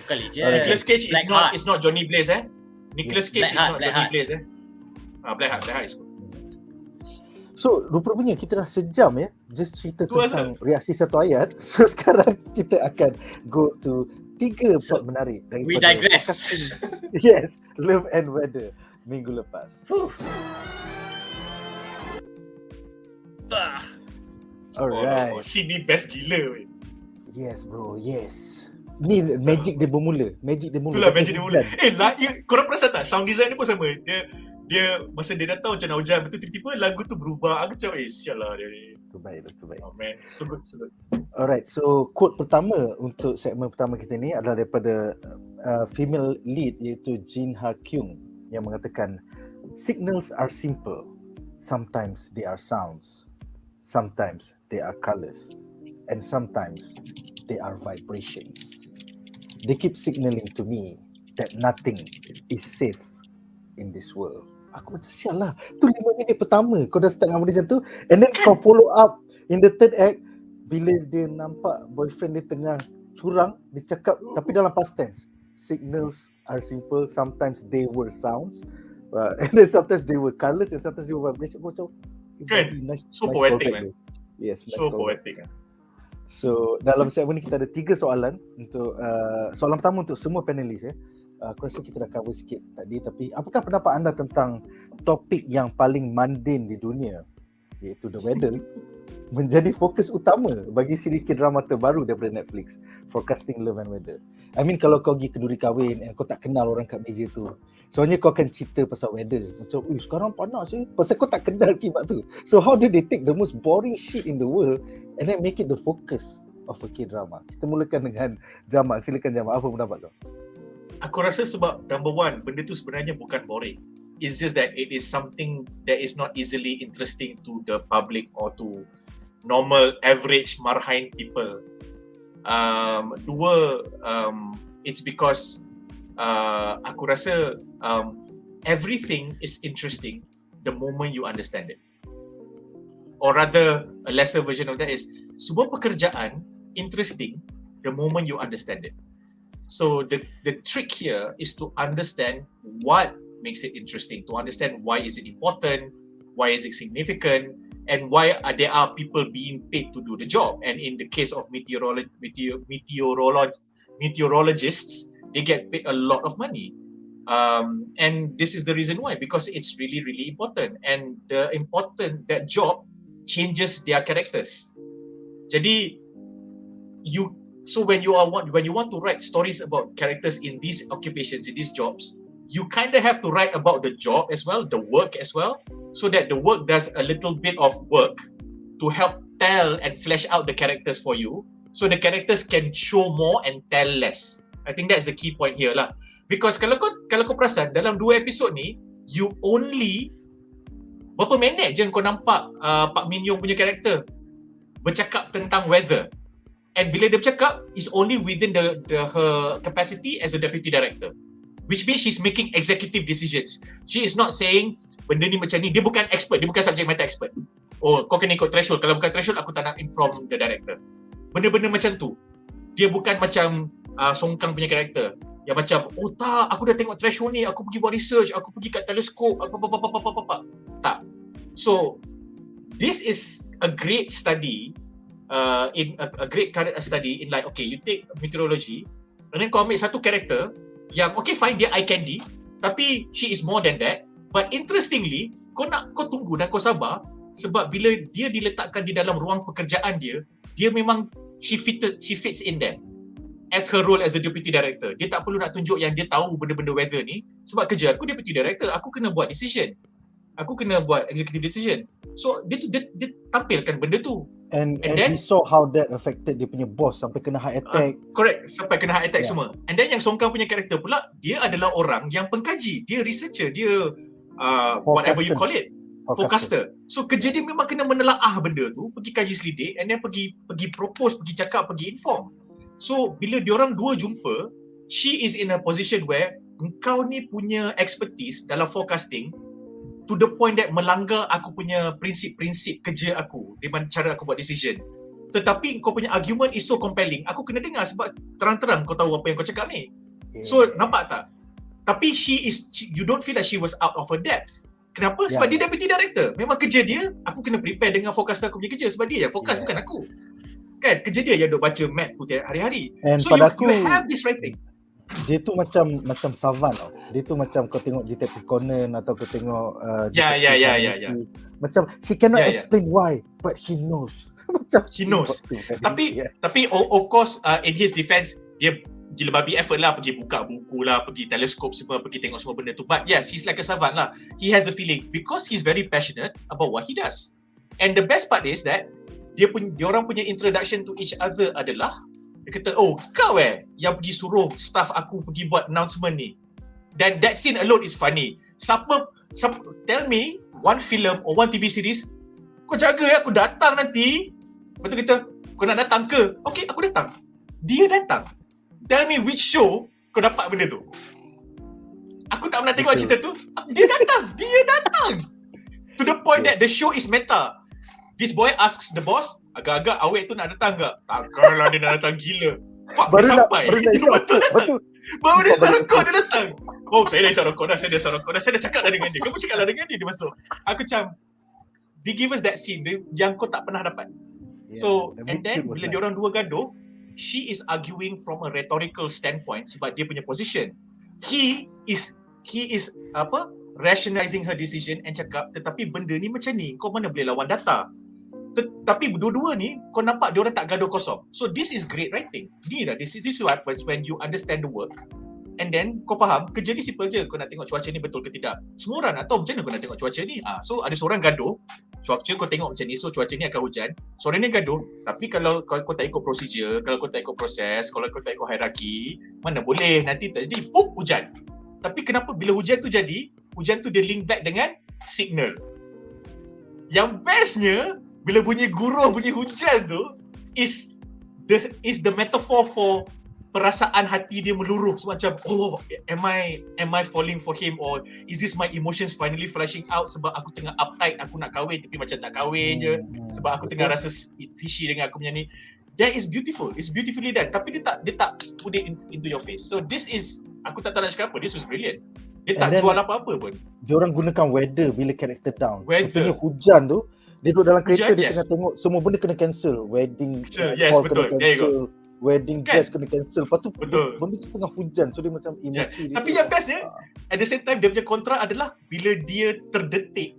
Bukan legend. Nicolas Cage Blackheart. is not Johnny Blaze Nicolas Cage is not Johnny Blaze Blackheart is good. So, rupa-rupanya kita dah sejam ya, just cerita Tu tentang reaksi satu ayat. So, sekarang kita akan go to 3 part menarik daripada We digress. Yes, Love and Weather minggu lepas. Alright. Sini best gila weh. Yes bro, yes. Ni magic dia bermula. Itulah magic dia mula. Korang perasan tak? Sound design dia pun sama. Dia masa dia dah tahu macam nak hujan, betul tiba-tiba lagu tu berubah. Aku macam sialah dia ni. Tu baik. Oh man, so good. Alright, so quote pertama untuk segmen pertama kita ni adalah daripada female lead iaitu Jin Ha-kyung yang mengatakan, signals are simple. Sometimes they are sounds. Sometimes they are colors. And sometimes they are vibrations. They keep signaling to me that nothing is safe in this world. Aku macam sial lah. Tu 5 minit pertama kau dah start dengan benda macam tu, and then kau follow up in the third act bila dia nampak boyfriend dia tengah curang, dia cakap tapi dalam past tense. Signals are simple, sometimes they were sounds, and then sometimes they were colors, and sometimes they were vibrations. Aku macam Kan? So poetic man. Yes, So poetic kan. So dalam segmen ni kita ada 3 soalan untuk soalan pertama untuk semua panelis ya. Aku rasa kita dah cover sikit tadi, tapi apakah pendapat anda tentang topik yang paling mundane di dunia, iaitu the weather, menjadi fokus utama bagi siri K-drama terbaru daripada Netflix, Forecasting Love and Weather. I mean, kalau kau pergi kenduri kahwin and kau tak kenal orang kat meja tu, soalnya kau akan cerita pasal weather. Macam, sekarang panas pasal kau tak kenal kibat tu. So how do they take the most boring shit in the world and then make it the focus of a K-drama? Kita mulakan dengan Jamal. Silakan Jamal, apa pendapat kau? Aku rasa sebab number one, benda tu sebenarnya bukan boring. It's just that it is something that is not easily interesting to the public or to normal average marhain people. It's because aku rasa everything is interesting the moment you understand it. Or rather, a lesser version of that is sebuah pekerjaan interesting the moment you understand it. So the trick here is to understand what makes it interesting, to understand why is it important, why is it significant, and why there are people being paid to do the job. And in the case of meteorologists, they get paid a lot of money. And this is the reason why, because it's really, really important. And that job changes their characters. Jadi, when you want to write stories about characters in these occupations, in these jobs, you kind of have to write about the job as well, the work as well, so that the work does a little bit of work to help tell and flesh out the characters for you, so the characters can show more and tell less. I think that's the key point here lah. Because kalau kau perasan dalam 2 episod ni, you only berapa minit je kau nampak Pak Min Young punya karakter bercakap tentang weather. And bila dia bercakap, is only within her capacity as a deputy director, which means she's making executive decisions. She is not saying benda ni macam ni. Dia bukan expert, dia bukan subject matter expert. Oh, kau kena ikut threshold. Kalau bukan threshold, aku tak nak inform the director. Benda-benda macam tu. Dia bukan macam Song Kang punya karakter yang macam, oh tak, aku dah tengok threshold ni, aku pergi buat research, aku pergi kat teleskop, apa. Tak. So this is a great study. In a great study in like, okay, you take meteorology and then kau ambil satu karakter yang okay fine, dia eye candy, tapi she is more than that. But interestingly, kau tunggu dan kau sabar, sebab bila dia diletakkan di dalam ruang pekerjaan dia memang she fits in there as her role as a deputy director. Dia tak perlu nak tunjuk yang dia tahu benda-benda weather ni, sebab kerja aku deputy director, aku kena buat decision. aku kena buat executive decision. So dia tampilkan benda tu. And then we saw how that affected dia punya boss sampai kena heart attack. Correct, sampai kena heart attack semua. And then yang Songkang punya karakter pula, dia adalah orang yang pengkaji, dia researcher, dia whatever you call it, forecaster. So kerja dia memang kena menelaah benda tu, pergi kaji selidik, and then pergi propose, pergi cakap, pergi inform. So bila diorang dua jumpa, she is in a position where engkau ni punya expertise dalam forecasting to the point that melanggar aku punya prinsip-prinsip kerja aku di mana cara aku buat decision. Tetapi kau punya argument is so compelling, aku kena dengar sebab terang-terang kau tahu apa yang kau cakap ni. So nampak tak? Tapi you don't feel like she was out of her depth. Kenapa? Sebab dia deputy director. Memang kerja dia, aku kena prepare dengan forecast aku punya kerja sebab dia yang forecast, bukan aku. Kan? Kerja dia yang duk baca map tu hari-hari. And so pada you have this writing. Dia tu macam savant tau. Dia tu macam kau tengok Detective Conan atau kau tengok Ya. Macam he cannot explain why, but he knows. Macam he knows. Tapi of course in his defense, dia gila babi effort lah, pergi buka buku lah, pergi teleskop semua, pergi tengok semua benda tu. But yes, he's like a savant lah. He has a feeling because he's very passionate about what he does. And the best part is that diorang punya introduction to each other adalah dia kata, oh kau yang pergi suruh staff aku pergi buat announcement ni. Dan that scene alone is funny. Siapa tell me one film or one TV series, kau jaga aku datang nanti. Lepas tu kata, kau nak datang ke? Okay, aku datang. Dia datang. Tell me which show kau dapat benda tu. Aku tak pernah tengok cerita tu. Dia datang. To the point that the show is meta. This boy asks the boss, agak-agak awet tu nak datang tak? Takkanlah dia nak datang, gila. Fuck, dia sampai. Baru dia isap rokok, dia datang. Oh, saya dah isap rokok dah, saya dah cakap dah dengan dia. Kamu cakap lah dengan dia masuk. Aku macam, they give us that scene yang kau tak pernah dapat. So, and then bila diorang dua gaduh, she is arguing from a rhetorical standpoint sebab dia punya position. He is rationalizing her decision and cakap, tetapi benda ni macam ni, kau mana boleh lawan data. Tapi dua-dua ni kau nampak dia orang tak gaduh kosong. So this is great writing. This is what happens when you understand the work. And then kau faham kerja ni simple je. Kau nak tengok cuaca ni betul ke tidak. Semua orang nak tahu macam mana kau nak tengok cuaca ni. So ada seorang gaduh, cuaca kau tengok macam ni, so cuaca ni akan hujan. Seorang ni gaduh, tapi kalau kau tak ikut prosedur, kalau kau tak ikut proses, kalau kau tak ikut hierarki, mana boleh nanti terjadi hujan. Tapi kenapa bila hujan tu jadi, hujan tu dia link back dengan signal. Yang bestnya bila bunyi guruh, bunyi hujan tu is the metaphor for perasaan hati dia meluruh. So, macam, oh, am I falling for him, or is this my emotions finally flashing out sebab aku tengah uptight, aku nak kahwin tapi macam tak kahwin je, sebab aku tengah rasa fishy dengan aku punya ni. That is beautiful. It's beautifully done. Tapi dia tak put it into your face. So this is, aku tak tahu nak cakap apa. This was brilliant. Dia tak jual apa-apa pun. Dia orang gunakan weather bila character down. Weather. Hujan tu, dia duduk dalam kereta, hujan, dia tengah tengok semua benda kena cancel. Wedding yes, betul. kena cancel. Wedding dress kena cancel. Lepas tu benda tu tengah hujan. So dia macam emosi. Tapi yang bestnya, at the same time dia punya kontra adalah bila dia terdetik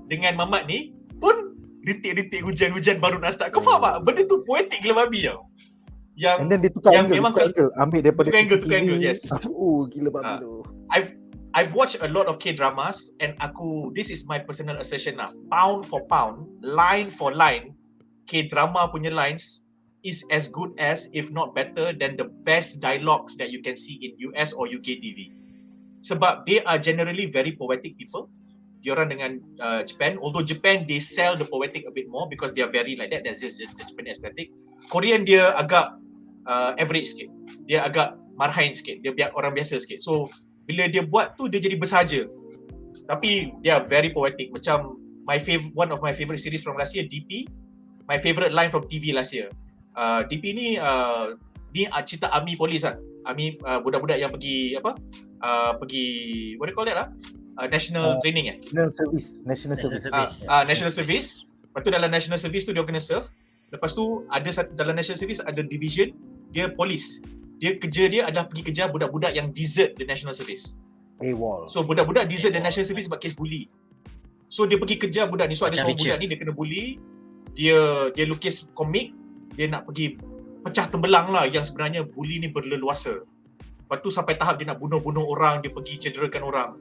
dengan Mamat ni pun rintik-rintik hujan-hujan baru nak start. Kau faham tak? Benda tu poetik gila babi tau. And then dia tukar angle, ambil daripada tukar angle, yes. Oh, gila babi tu. I've watched a lot of K-dramas and this is my personal assertion lah. Pound for pound, line for line, K-drama punya lines is as good as, if not better than the best dialogues that you can see in US or UK TV. Sebab they are generally very poetic people. Diorang dengan Japan, although Japan they sell the poetic a bit more because they are very like that. That's just the Japanese aesthetic. Korean dia agak average sikit. Dia agak marhain sikit. Dia orang biasa sikit. So bila dia buat tu dia jadi bersahaja. Tapi they are very poetic. Macam one of my favorite series from last year, DP. My favorite line from TV last year. DP ni cerita army police lah. Army budak-budak yang pergi pergi what do you call that lah? National training National Service. Lepas tu dalam National Service tu dia kena serve. Lepas tu dalam National Service ada division, dia polis. Dia kerja dia adalah pergi kejar budak-budak yang desert the National Service. AWOL. So budak-budak desert the National Service sebab kes bully. So dia pergi kejar budak ni. So ada seorang budak ni dia kena bully. Dia lukis komik, dia nak pergi pecah tembelang lah yang sebenarnya bully ni berleluasa. Lepas tu sampai tahap dia nak bunuh-bunuh orang, dia pergi cederakan orang.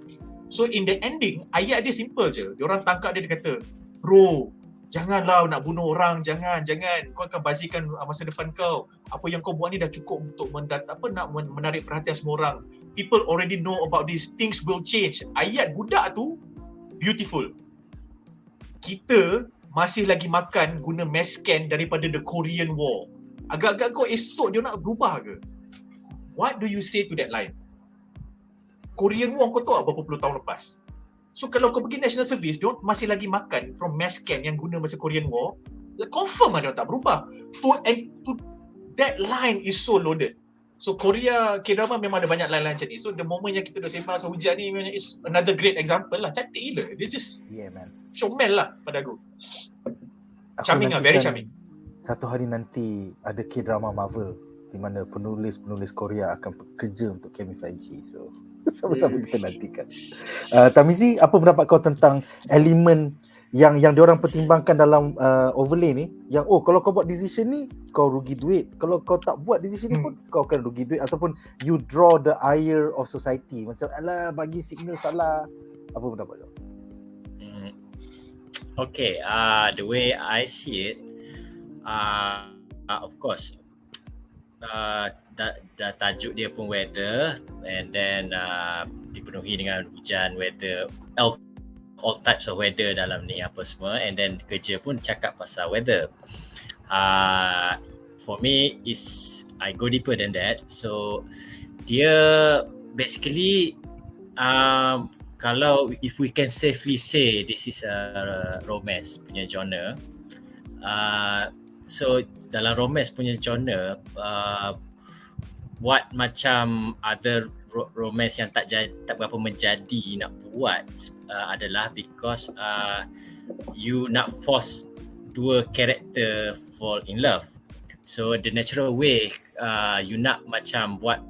So in the ending, ayat dia simple je. Diorang tangkap dia kata, bro, janganlah nak bunuh orang, jangan. Kau akan bazirkan masa depan kau. Apa yang kau buat ni dah cukup untuk menarik perhatian semua orang. People already know about these things will change. Ayat budak tu beautiful. Kita masih lagi makan guna mass scan daripada the Korean War. Agak-agak kau esok dia nak berubah ke? What do you say to that line? Korean War kau tahu berapa puluh tahun lepas. So kalau kau pergi National Service, dia masih lagi makan from mass scan yang guna masa Korean War, confirm dia tak berubah. That line is so loaded. So Korea K-drama memang ada banyak line-line macam ni. So the moment yang kita dah sembang masa hujan ni is another great example lah. Cantik gila. Dia just comel lah pada aku. Charming lah, very charming. Satu hari nanti ada K-drama Marvel di mana penulis-penulis Korea akan bekerja untuk Kemi 5G. So sama-sama kita nantikan. Tarmizi, apa pendapat kau tentang elemen yang diorang pertimbangkan dalam overlay ni, yang kalau kau buat decision ni kau rugi duit, kalau kau tak buat decision ni pun kau akan rugi duit, ataupun you draw the ire of society, macam alah bagi signal salah. Apa pendapat kau? Okay, the way I see it, of course, tajuk dia pun weather, and then dipenuhi dengan hujan, weather, all types of weather dalam ni apa semua, and then kerja pun cakap pasal weather. For me is I go deeper than that. So dia basically kalau if we can safely say this is a romance punya genre, so dalam romance punya genre, what macam other romance yang tak berapa menjadi nak buat adalah because you nak force dua karakter fall in love. So the natural way you nak macam buat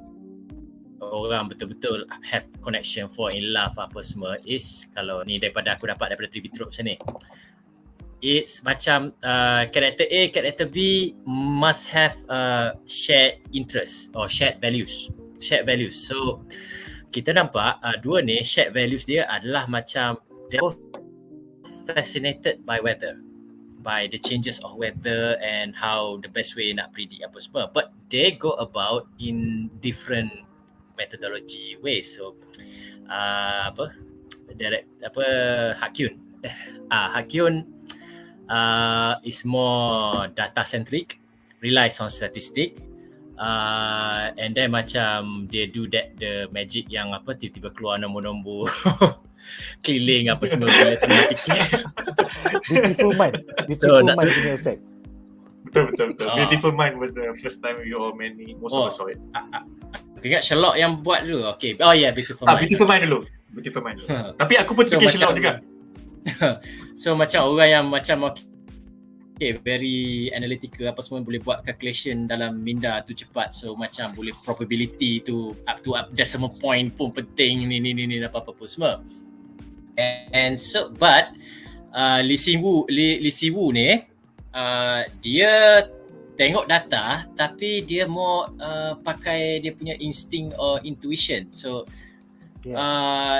orang betul-betul have connection, fall in love apa semua is, kalau ni daripada aku dapat daripada TV Tropes ni, it's macam karakter A, karakter B must have shared interest or shared values. So kita nampak dua ni shared values dia adalah macam they're both fascinated by weather, by the changes of weather and how the best way nak predict apa semua, but they go about in different methodology ways. So Ha-kyun is more data centric, relies on statistics, and then macam dia do that the magic yang apa tiba-tiba keluar nombor-nombor keliling apa semua bila tengah fikir. Beautiful Mind punya effect. Betul. Beautiful Mind was the first time we all most of us saw it. Aku ingat Sherlock yang buat dulu. Okay. Oh yeah, Beautiful Mind. Beautiful Mind dulu. Tapi aku pun fikir Sherlock juga. So macam orang yang macam very analytical apa semua, boleh buat calculation dalam minda tu cepat, so macam boleh probability tu up decimal point pun penting, ni apa-apa pun semua. And so but Lee Si-woo ni dia tengok data tapi dia more pakai dia punya instinct or intuition. So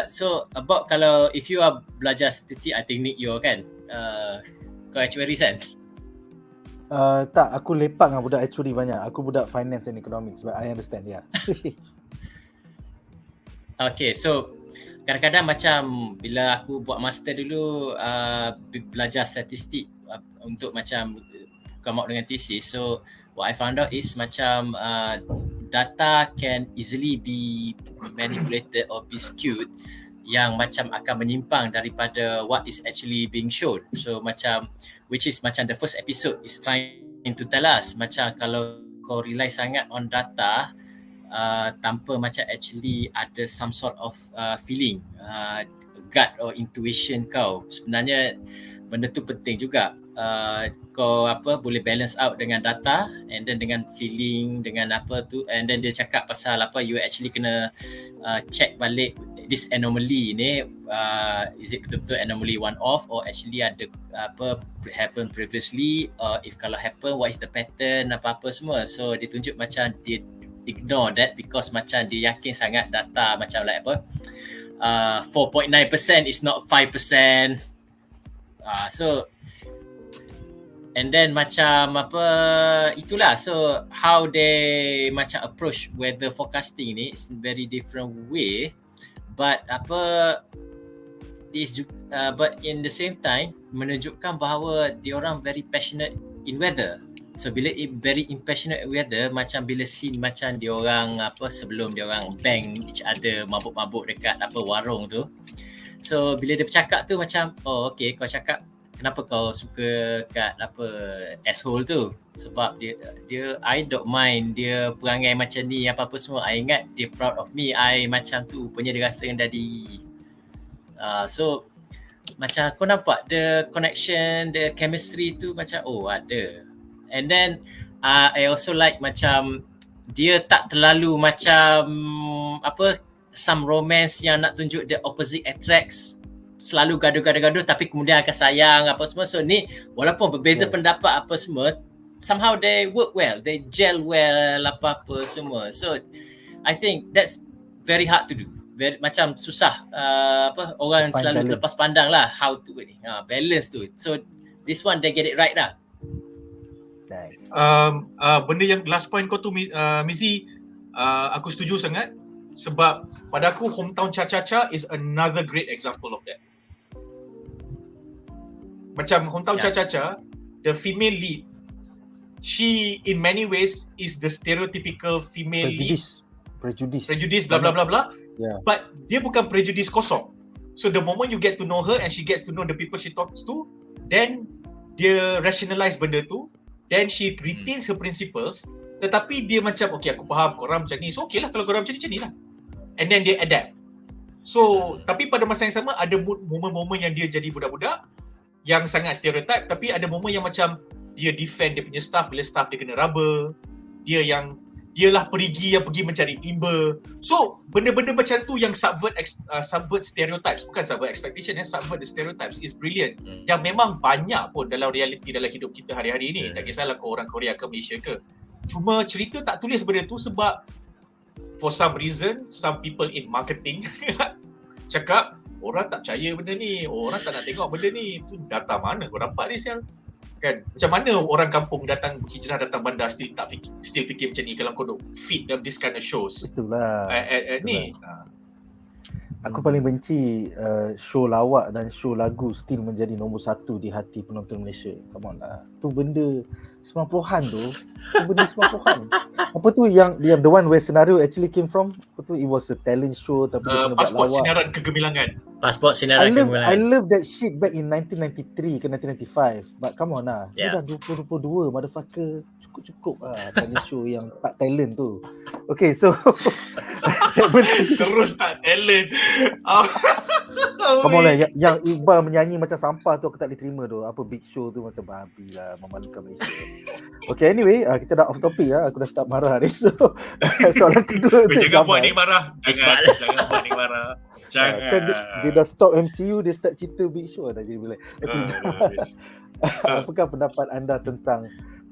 so about kalau if you are belajar statistik, I think Nick you kan kau actuary kan? Tak, aku lepak dengan budak actuary banyak. Aku budak finance and economics, but I understand, yeah. Okay, so kadang-kadang macam bila aku buat master dulu belajar statistik untuk macam come out dengan thesis, so what I found out is macam data can easily be manipulated or be skewed, yang macam akan menyimpang daripada what is actually being shown. So macam which is macam the first episode is trying to tell us macam kalau kau rely sangat on data tanpa macam actually ada some sort of feeling, gut or intuition kau, sebenarnya benda tu penting juga. Kau boleh balance out dengan data and then dengan feeling, dengan apa tu, and then dia cakap pasal you actually kena check balik this anomaly ni, is it betul-betul anomaly one off or actually ada happen previously, if kalau happen what is the pattern, apa-apa semua. So dia tunjuk macam dia ignore that because macam dia yakin sangat data macam 4.9% is not 5%. So and then macam apa itulah, so how they macam approach weather forecasting ni is very different way, but but in the same time menunjukkan bahawa diorang very passionate in weather. So bila very passionate weather, macam bila scene macam diorang sebelum diorang bang each other, mabuk-mabuk dekat warung tu. So bila dia bercakap tu macam, oh okay, kau cakap kenapa kau suka kat asshole tu? Sebab dia I don't mind dia perangai macam ni apa-apa semua. I ingat dia proud of me. I macam tu punya dia rasa rendah diri. So macam kau nampak the connection, the chemistry tu macam ada. And then I also like macam dia tak terlalu macam some romance yang nak tunjuk the opposite attracts, selalu gaduh-gaduh tapi kemudian akan sayang apa semua. So ni walaupun berbeza pendapat apa semua, somehow they work well, they gel well apa-apa semua. So I think that's very hard to do. Macam susah orang Find selalu balance. terlepas pandang lah how to balance tu. So this one they get it right lah. Nice. Benda yang last point kau tu Mizi, aku setuju sangat, sebab pada aku Hometown Cha-Cha-Cha is another great example of that. Macam Hometown Cha-Cha-Cha, the female lead, she in many ways is the stereotypical female prejudice blah blah blah blah. Yeah. But dia bukan prejudice kosong. So the moment you get to know her and she gets to know the people she talks to, then dia rationalize benda tu, then she retains her principles, tetapi dia macam okay, aku faham korang macam ni, so okay lah kalau korang macam ni lah, and then dia adapt. So tapi pada masa yang sama ada momen-momen yang dia jadi budak-budak yang sangat stereotype, tapi ada momen yang macam dia defend dia punya staff bila staff dia kena raba, dialah perigi yang pergi mencari timba. So benda-benda macam tu yang subvert stereotypes, bukan subvert expectation, subvert the stereotypes is brilliant. Yang memang banyak pun dalam realiti dalam hidup kita hari-hari ni. Tak kisahlah kau orang Korea ke Malaysia ke, cuma cerita tak tulis benda tu sebab for some reason some people in marketing cakap orang tak percaya benda ni, orang tak nak tengok benda ni. Tu data mana kau dapat ni sial? Kan, macam mana orang kampung hijrah datang bandar still fikir macam ni kalau kau duk feed them this kind of shows. Betul lah. Ni aku paling benci show lawak dan show lagu still menjadi nombor satu di hati penonton Malaysia. Come on lah. Tu benda 90-an tu. Tu benda 90-an. Apa tu yang the one where scenario actually came from? Apa tu, it was a talent show tapi dia kena buat Pasport lawak. Sinaran Kegemilangan. Pasport Sinaran Kegemilangan. I love that shit back in 1993 ke 1995. But come on lah. Ni dah 2022 motherfucker. Cukup lah talent show yang tak talent tu. Okay, so terus tak talent. Come on lah, yang Iqbal menyanyi macam sampah tu aku tak boleh terima tu. Apa Big Show tu macam babi lah, memalukan Malaysia. Okay, anyway, kita dah off topic lah. Aku dah start marah ni. So soalan kedua tu, jangan buat ni marah. Jangan buat ni marah. Jangan. Kan dia dah stop MCU, dia start cerita Big Show dah jadi boleh. Okay, apakah pendapat anda tentang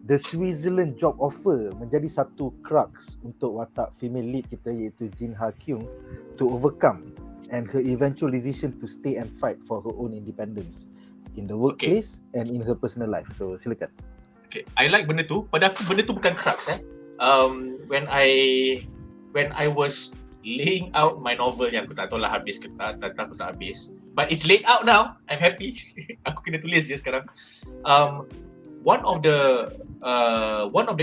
The Switzerland job offer menjadi satu crux untuk watak female lead kita iaitu Jin Ha-kyung to overcome and her eventual decision to stay and fight for her own independence in the workplace and in her personal life. So silakan. Okay, I like benda tu. Pada aku benda tu bukan crux when I was laying out my novel yang aku tak tahu lah habis ke tak habis, but it's laid out now. I'm happy. Aku kena tulis je sekarang. One of the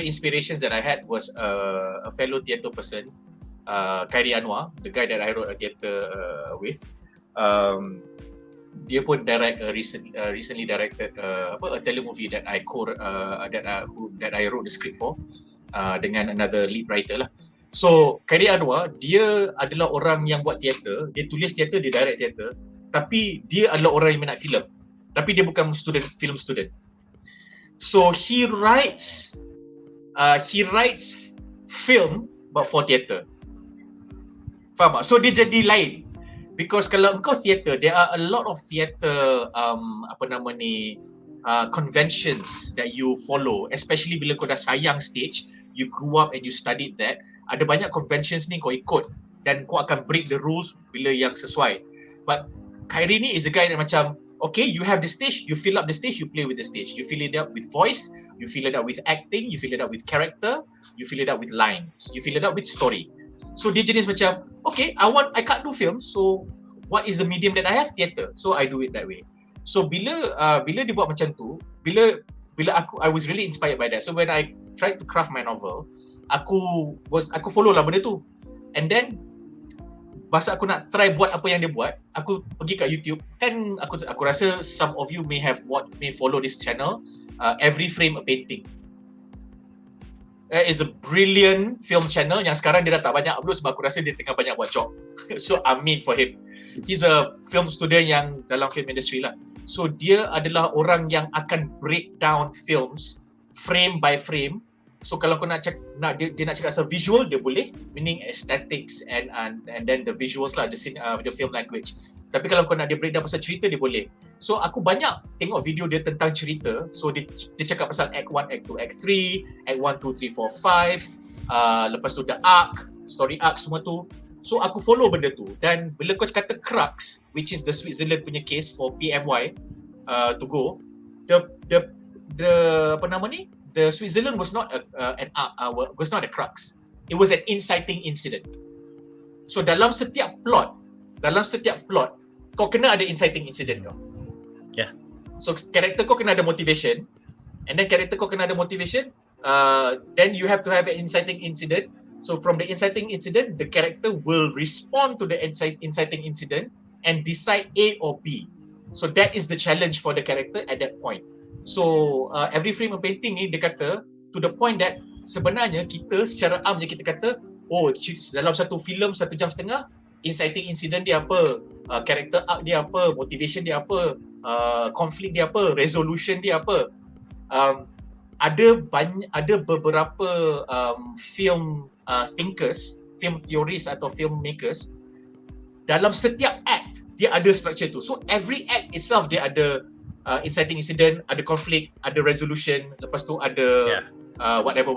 inspirations that I had was a fellow theatre person, Khairi Anwar, the guy that I wrote a theatre with. Dia pun recently directed a telemovie that I wrote the script for dengan another lead writer lah. So Khairi Anwar, dia adalah orang yang buat teater, dia tulis teater, dia direct teater, tapi dia adalah orang yang minat filem, tapi dia bukan film student. So he writes film but for theater. Faham tak? So dia jadi lain. Because kalau engkau theater, there are a lot of theater conventions that you follow, especially bila kau dah sayang stage, you grew up and you studied that. Ada banyak conventions ni kau ikut. dan kau akan break the rules bila yang sesuai. But Khairi ni is a guy yang macam, okay, you have the stage, you fill up the stage, you play with the stage. You fill it up with voice, you fill it up with acting, you fill it up with character, you fill it up with lines, you fill it up with story. So dia jenis macam, okay, I can't do film, so what is the medium that I have? Theatre. So I do it that way. So bila dia buat macam tu, bila I was really inspired by that. So when I tried to craft my novel, aku follow lah benda tu. And then masa aku nak try buat apa yang dia buat, aku pergi kat YouTube. Kan aku rasa some of you may follow this channel, Every Frame a Painting. Is a brilliant film channel yang sekarang dia dah tak banyak upload sebab aku rasa dia tengah banyak buat job. So amin for him. He's a film student yang dalam film industry lah. So dia adalah orang yang akan break down films frame by frame. So kalau kau dia nak cakap asal visual, dia boleh, meaning aesthetics and then the visuals lah, the film language. Tapi kalau kau nak dia breakdown pasal cerita, dia boleh. So aku banyak tengok video dia tentang cerita. So dia cakap pasal act 1, act 2, act 3, act 1, 2, 3, 4, 5, lepas tu the arc, story arc semua tu. So aku follow benda tu. Dan bila kau kata crux, which is the Switzerland punya case for PMY to go, the apa nama ni? The Switzerland was not a crux. It was an inciting incident. So dalam setiap plot, kau kena ada inciting incident kau. Yeah. So karakter kau kena ada motivation, and then karakter kau kena ada motivation, then you have to have an inciting incident. So from the inciting incident, the character will respond to the inciting incident and decide A or B. So that is the challenge for the character at that point. So Every Frame a Painting ni dia kata to the point that sebenarnya kita secara amnya kita kata, oh dalam satu filem 1 jam setengah, inciting incident dia apa, character arc dia apa, motivation dia apa, konflik dia apa, resolution dia apa. Ada beberapa film thinkers, film theorists atau filmmakers, dalam setiap act dia ada structure tu. So every act itself dia ada inciting incident, ada konflik, ada resolution, lepas tu ada whatever,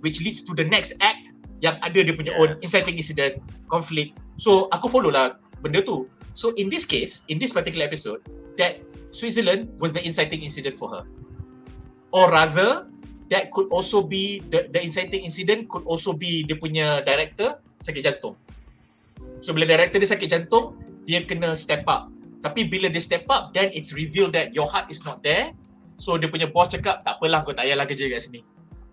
which leads to the next act yang ada dia punya own inciting incident, konflik. So aku follow lah benda tu. So in this case, in this particular episode, that Switzerland was the inciting incident for her. Or rather, that could also be the inciting incident could also be dia punya director sakit jantung. So bila director dia sakit jantung, dia kena step up. Tapi bila dia step up, then it's revealed that your heart is not there. So dia punya boss cakap, tak apalah, kau tak payahlah kerja kat sini.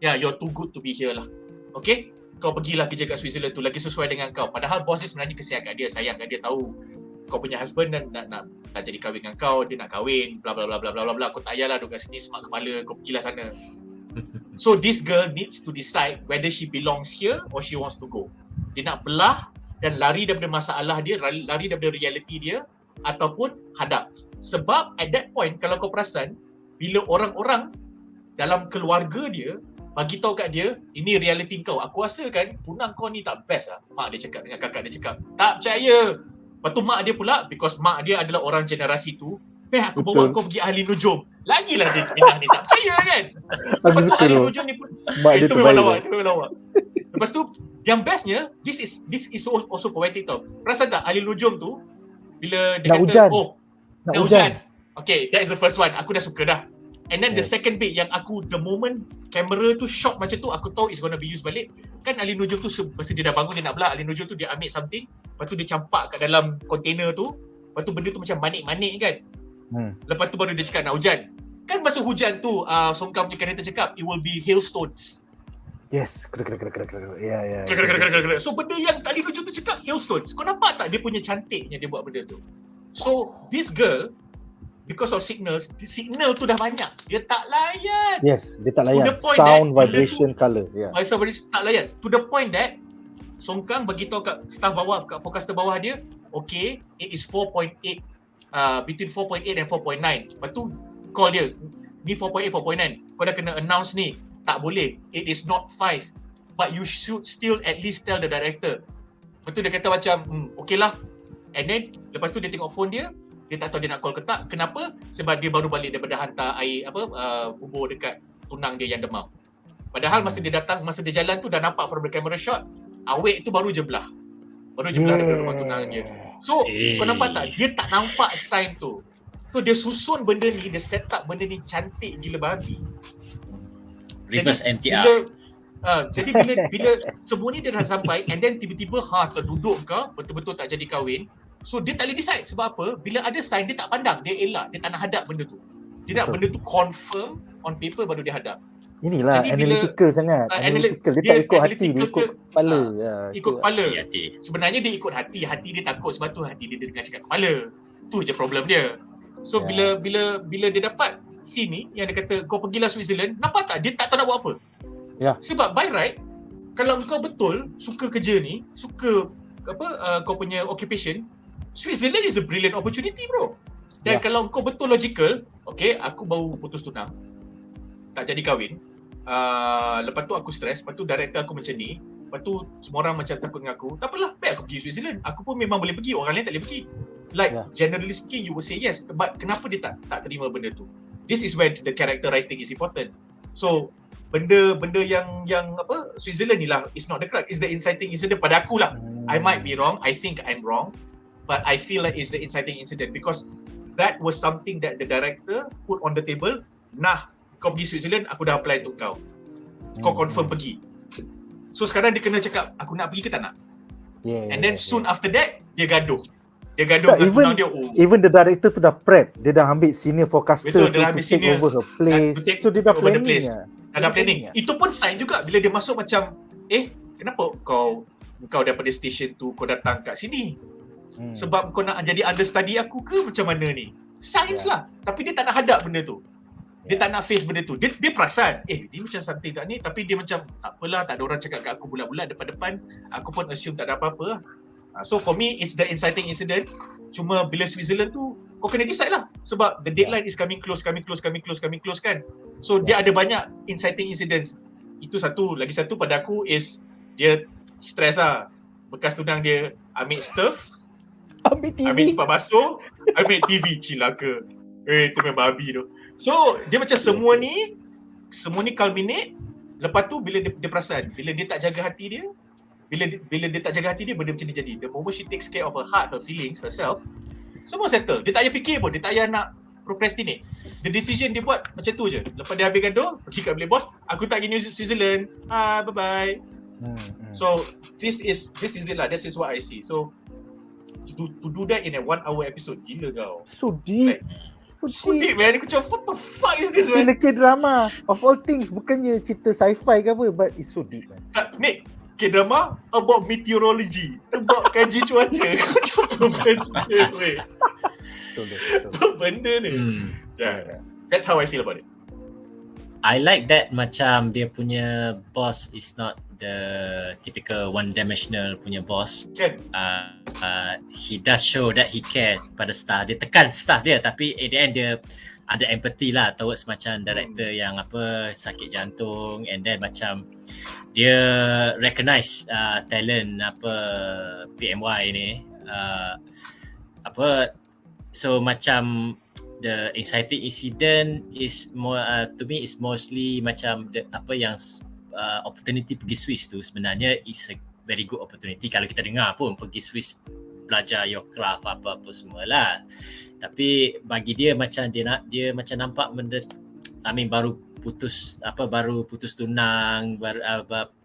Yeah, you're too good to be here lah. Okay? Kau pergilah kerja kat Switzerland tu, lagi sesuai dengan kau. Padahal boss dia sebenarnya kesian kat dia, sayang kat dia, tahu kau punya husband dan nak tak jadi kahwin dengan kau, dia nak kahwin, bla bla bla bla bla bla. Kau tak payahlah duduk kat sini semak kepala, kau pergilah sana. So this girl needs to decide whether she belongs here or she wants to go. Dia nak belah dan lari daripada masalah dia, lari daripada reality dia, ataupun hadap. Sebab at that point, kalau kau perasan, bila orang-orang dalam keluarga dia bagi tahu kat dia, ini reality kau, aku rasa kan tunang kau ni tak best lah. Mak dia cakap dengan kakak dia cakap, tak percaya. Lepas tu mak dia pula, because mak dia adalah orang generasi tu, aku bawa kau pergi ahli nujum. Lagilah dia tengah ni tak percaya kan. Lepas tu ahli nujum ni pun itu memang lawak. Lepas tu yang bestnya, this is also poetic tau. Perasan tak ahli nujum tu bila dia nak kata hujan. nak hujan. Okay, that is the first one. Aku dah suka dah. And then the second bit yang aku, the moment kamera tu shot macam tu, aku tahu it's gonna be used balik. Kan ahli nujum tu masa dia dah bangun, dia nak belah, ahli nujum tu dia ambil something, lepas tu dia campak kat dalam container tu, lepas tu benda tu macam manik-manik kan. Lepas tu baru dia cakap nak hujan. Kan masa hujan tu, Songkang punya karakter cakap, it will be hailstones. Yes, ya. So benda yang ahli nujum tu cakap, hailstones. Kau nampak tak dia punya cantiknya dia buat benda tu. So this girl, because of signal tu dah banyak, dia tak layan. Yes, dia tak layan. Sound, vibration, colour. Yeah. Vibration tak layan. To the point that Songkang bagi tahu kat staff bawah, kat forecaster bawah dia, okay, it is 4.8, between 4.8 and 4.9. Lepas tu call dia, ni 4.8, 4.9. Kau dah kena announce ni. Tak boleh. It is not 5. But you should still at least tell the director. Lepas tu dia kata macam, okay lah. And then, lepas tu dia tengok phone dia tak tahu dia nak call ke tak. Kenapa? Sebab dia baru balik daripada hantar air bubur dekat tunang dia yang demam. Padahal masa dia datang, masa dia jalan tu dah nampak from the camera shot, awek tu baru je belah. baru je belah daripada rumah tunang dia. So kau nampak tak, dia tak nampak sign tu. So dia susun benda ni, dia set up benda ni cantik gila babi. Reverse NTR. Jadi bila semua ni dia dah sampai and then tiba-tiba terduduk kau betul-betul tak jadi kahwin. So dia tak boleh decide sebab apa? Bila ada sign dia tak pandang, dia elak, dia tak nak hadap benda tu. Dia nak benda tu confirm on paper baru dia hadap. Inilah Jadi analytical sangat. Analytical. Dia tak ikut hati, dia ikut kepala. Ikut kepala. Hati. Sebenarnya dia ikut hati dia takut sebab tu hati dia dengar cakap kepala. Tu je problem dia. So bila dia dapat scene ni yang dia kata kau pergilah Switzerland, nampak tak dia tak tahu nak buat apa. Sebab by right kalau kau betul suka kerja ni, suka kau punya occupation, Switzerland is a brilliant opportunity bro. Dan kalau kau betul logical, okay, aku baru putus tunang, tak jadi kahwin, lepas tu aku stres, lepas tu director aku macam ni, lepas tu semua orang macam takut dengan aku, tak apalah, baik aku pergi Switzerland, aku pun memang boleh pergi, orang lain tak boleh pergi. Like generally speaking you will say yes, but kenapa dia tak terima benda tu? This is where the character writing is important. So benda yang Switzerland ni lah is not the crux, is the inciting incident pada aku lah. I might be wrong, I think I'm wrong, but I feel like it's the inciting incident because that was something that the director put on the table. Nah, kau pergi Switzerland, aku dah apply untuk kau. Kau confirm pergi. So sekarang dia kena cakap, aku nak pergi ke tak nak? And then soon after that, dia gaduh. Dia gaduh dengan tunang dia. Even the director tu dah prep. Dia dah ambil senior forecaster to take over her place. So dia dah planning. Dah planning. Itu pun sign juga bila dia masuk macam, kenapa kau daripada station tu kau datang kat sini? Sebab kau nak jadi understudy aku ke macam mana ni? Science lah. Tapi dia tak nak hadap benda tu. Dia tak nak face benda tu. Dia perasan, ni macam something tak ni, tapi dia macam tak apalah, tak ada orang cakap kat aku bulat-bulat depan-depan. Aku pun assume tak ada apa-apa lah. So for me, it's the inciting incident. Cuma bila Switzerland tu, kau kena decide lah. Sebab the deadline is coming close kan. So dia ada banyak inciting incidents. Itu satu. Lagi satu pada aku is dia stress lah. Bekas tunang dia ambil stuff, ambil TV, ambil tempat basuh, ambil TV, cilaka. Itu memang babi tu. So dia macam semua ni culminate. Lepas tu bila dia perasan, bila dia tak jaga hati dia, bila dia tak jaga hati dia, benda macam ni jadi. The moment she takes care of her heart, her feelings, herself, semua settle. Dia tak payah fikir pun, dia tak payah nak procrastinate. The decision dia buat macam tu je. Lepas dia habis gaduh, pergi kat bilik bos, aku tak pergi Switzerland. Bye bye. So this is it lah. This is what I see. So to do that in a 1 hour episode, gila kau. So deep. So deep man. Aku macam what the fuck is this man? In a K-drama of all things, bukannya cerita sci-fi ke apa, but it's so deep man. Nick, K-drama about meteorology, about kaji cuaca. Macam apa benda weh? Apa benda ni? That's how I feel about it. I like that macam dia punya boss is not the typical one-dimensional punya boss. He does show that he cares pada staff. Dia tekan staff dia, tapi at the end dia ada empathy lah towards macam director yang sakit jantung, and then macam dia recognize talent PMY ni so macam the inciting incident is more to me is mostly macam opportunity pergi Swiss tu sebenarnya is a very good opportunity kalau kita dengar pun pergi Swiss belajar your craft apa-apa semualah. Tapi bagi dia macam dia macam nampak benda baru putus tunang, baru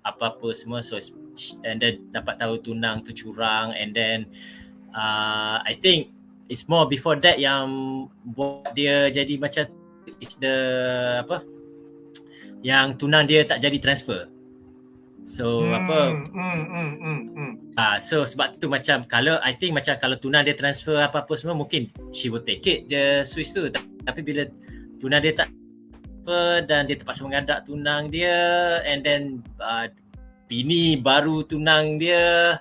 apa-apa semua, so and then dapat tahu tunang tu curang, and then I think it's more before that yang buat dia jadi macam is the yang tunang dia tak jadi transfer. So so sebab tu macam kalau I think macam kalau tunang dia transfer apa-apa semua, mungkin she will take it the Swiss tu, tapi bila tunang dia tak dan dia terpaksa mengadak tunang dia, and then bini baru tunang dia,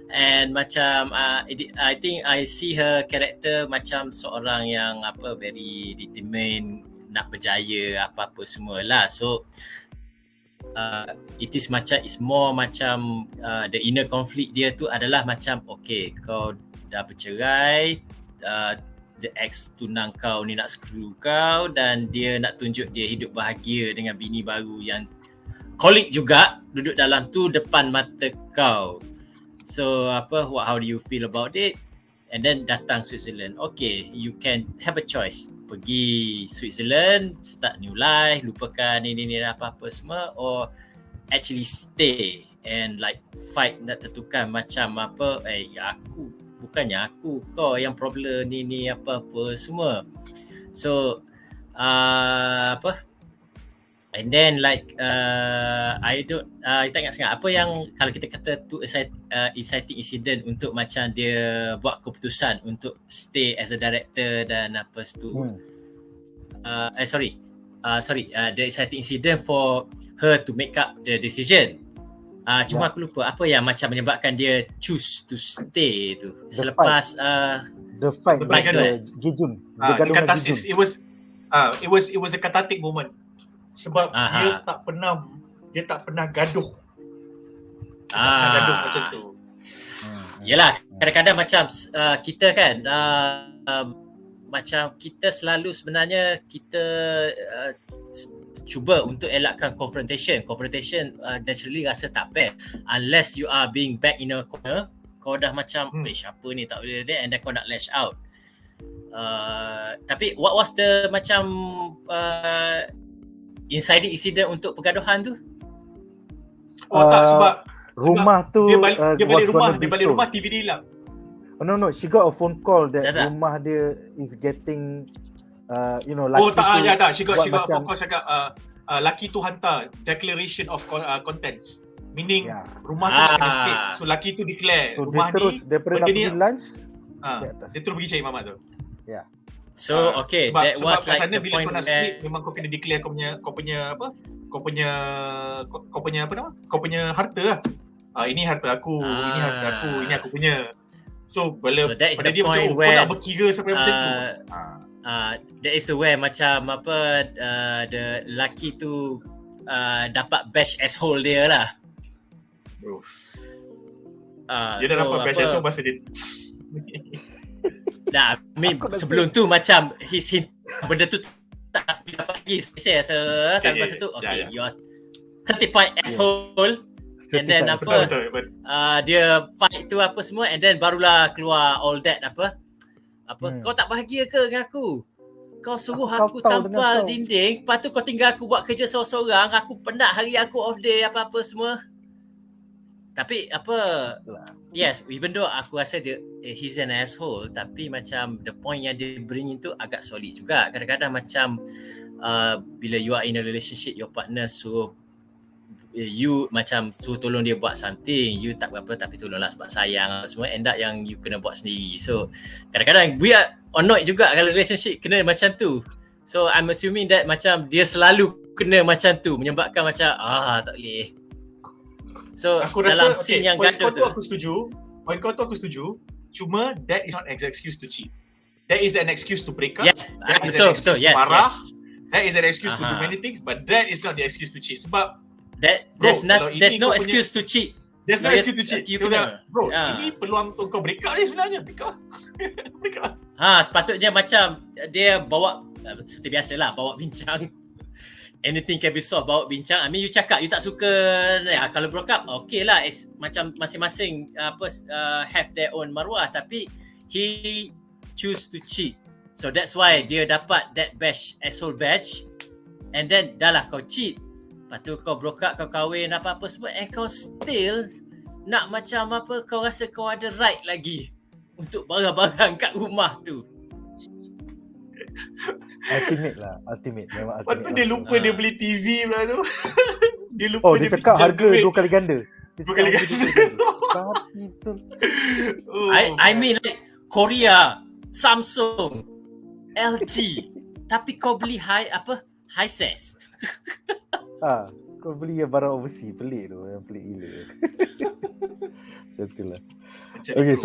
and macam I think I see her character macam seorang yang very determined nak berjaya apa-apa semualah. So it is macam it's more macam the inner conflict dia tu adalah macam okay, kau dah bercerai, the ex tunang kau ni nak screw kau, dan dia nak tunjuk dia hidup bahagia dengan bini baru yang kolik juga duduk dalam tu depan mata kau. So how do you feel about it? And then datang Switzerland. Okay, you can have a choice. Pergi Switzerland, start new life, lupakan ini apa-apa semua, or actually stay and like fight nak tentukan macam bukannya aku, kau yang problem ni apa-apa semua. So and then like I tak ingat sangat apa yang kalau kita kata tu exciting incident untuk macam dia buat keputusan untuk stay as a director dan apa tu. The exciting incident for her to make up the decision. Cuma aku lupa apa yang macam menyebabkan dia choose to stay tu. Selepas the fight dengan Ki-joon. The catharsis. It was a cathartic moment. Sebab dia tak pernah gaduh. Gaduh macam tu. Yalah, kadang-kadang macam kita kan macam kita selalu sebenarnya kita cuba untuk elakkan confrontation naturally rasa tak best unless you are being back in a corner. Kau dah macam siapa ni tak boleh and then kau nak lash out. Tapi what was the macam inciting incident untuk pergaduhan tu? Tak, sebab rumah tu dia balik rumah TV dia hilang. No, she got a phone call that rumah dia is getting laki tak. She got a phone call cakap laki tu hantar declaration of contents. Meaning rumah tu nak kena split. So laki tu declare rumah ni daripada nak pergi lunch dia terus pergi cari mamat tu. So okay, sebab, that was kat like sana the bila point kau nak split memang kau kena declare kau punya harta lah. Ini harta aku, ini aku punya. So pada dia macam kau nak berkira sampai macam tu. That is the way macam the lelaki tu dapat bash asshole dia lah. Dia dah dapat bash asshole masa dia sebelum tu macam his hint benda tu tak dapat lagi saya rasa masa tu you are certified asshole. And then betul. Dia fight tu apa semua and then barulah keluar all that kau tak bahagia ke dengan aku? Kau suruh aku tampal dinding, lepas tu kau tinggal aku buat kerja seorang-seorang, aku penat hari aku off day apa-apa semua. Tapi yes, even though aku rasa he's an asshole, tapi macam the point yang dia bring tu agak solid juga. Kadang-kadang macam bila you are in a relationship, your partner suruh you macam suruh tolong dia buat something, you tak apa tapi tolonglah sebab sayang semua, end up yang you kena buat sendiri. So kadang-kadang we are annoyed juga kalau relationship kena macam tu. So I'm assuming that macam dia selalu kena macam tu, menyebabkan macam tak boleh. So aku dalam rasa scene yang gaduh tu aku setuju. Point kau tu aku setuju. Cuma that is not an excuse to cheat. That is an excuse to break up. Yes, that is an excuse to marah. Yes. That is an excuse to do many things, but that is not the excuse to cheat. Sebab there's no excuse to cheat. There's no excuse to cheat. Bro, ini peluang untuk kau break up ni sebenarnya. Break up. Sepatutnya macam dia bawa seperti biasalah, bawa bincang. Anything can be solved, bawa bincang. I mean you cakap you tak suka kalau broke up, okay lah, macam masing-masing have their own maruah, tapi he choose to cheat. So that's why dia dapat that asshole badge. And then dah lah kau cheat, lepas tu kau broke up, kau kahwin apa-apa semua, and kau still nak macam kau rasa kau ada right lagi untuk barang-barang kat rumah tu. Ultimate memang ultimate. Lepas tu dia lupa dia beli TV pula tu. Dia lupa dia cakap harga duit. 2 kali ganda. I mean like Korea, Samsung, LG, tapi kau beli Hisense. Kau beli yang barang overseas, pelik tu, yang pelik gila. Macam itulah. Okay,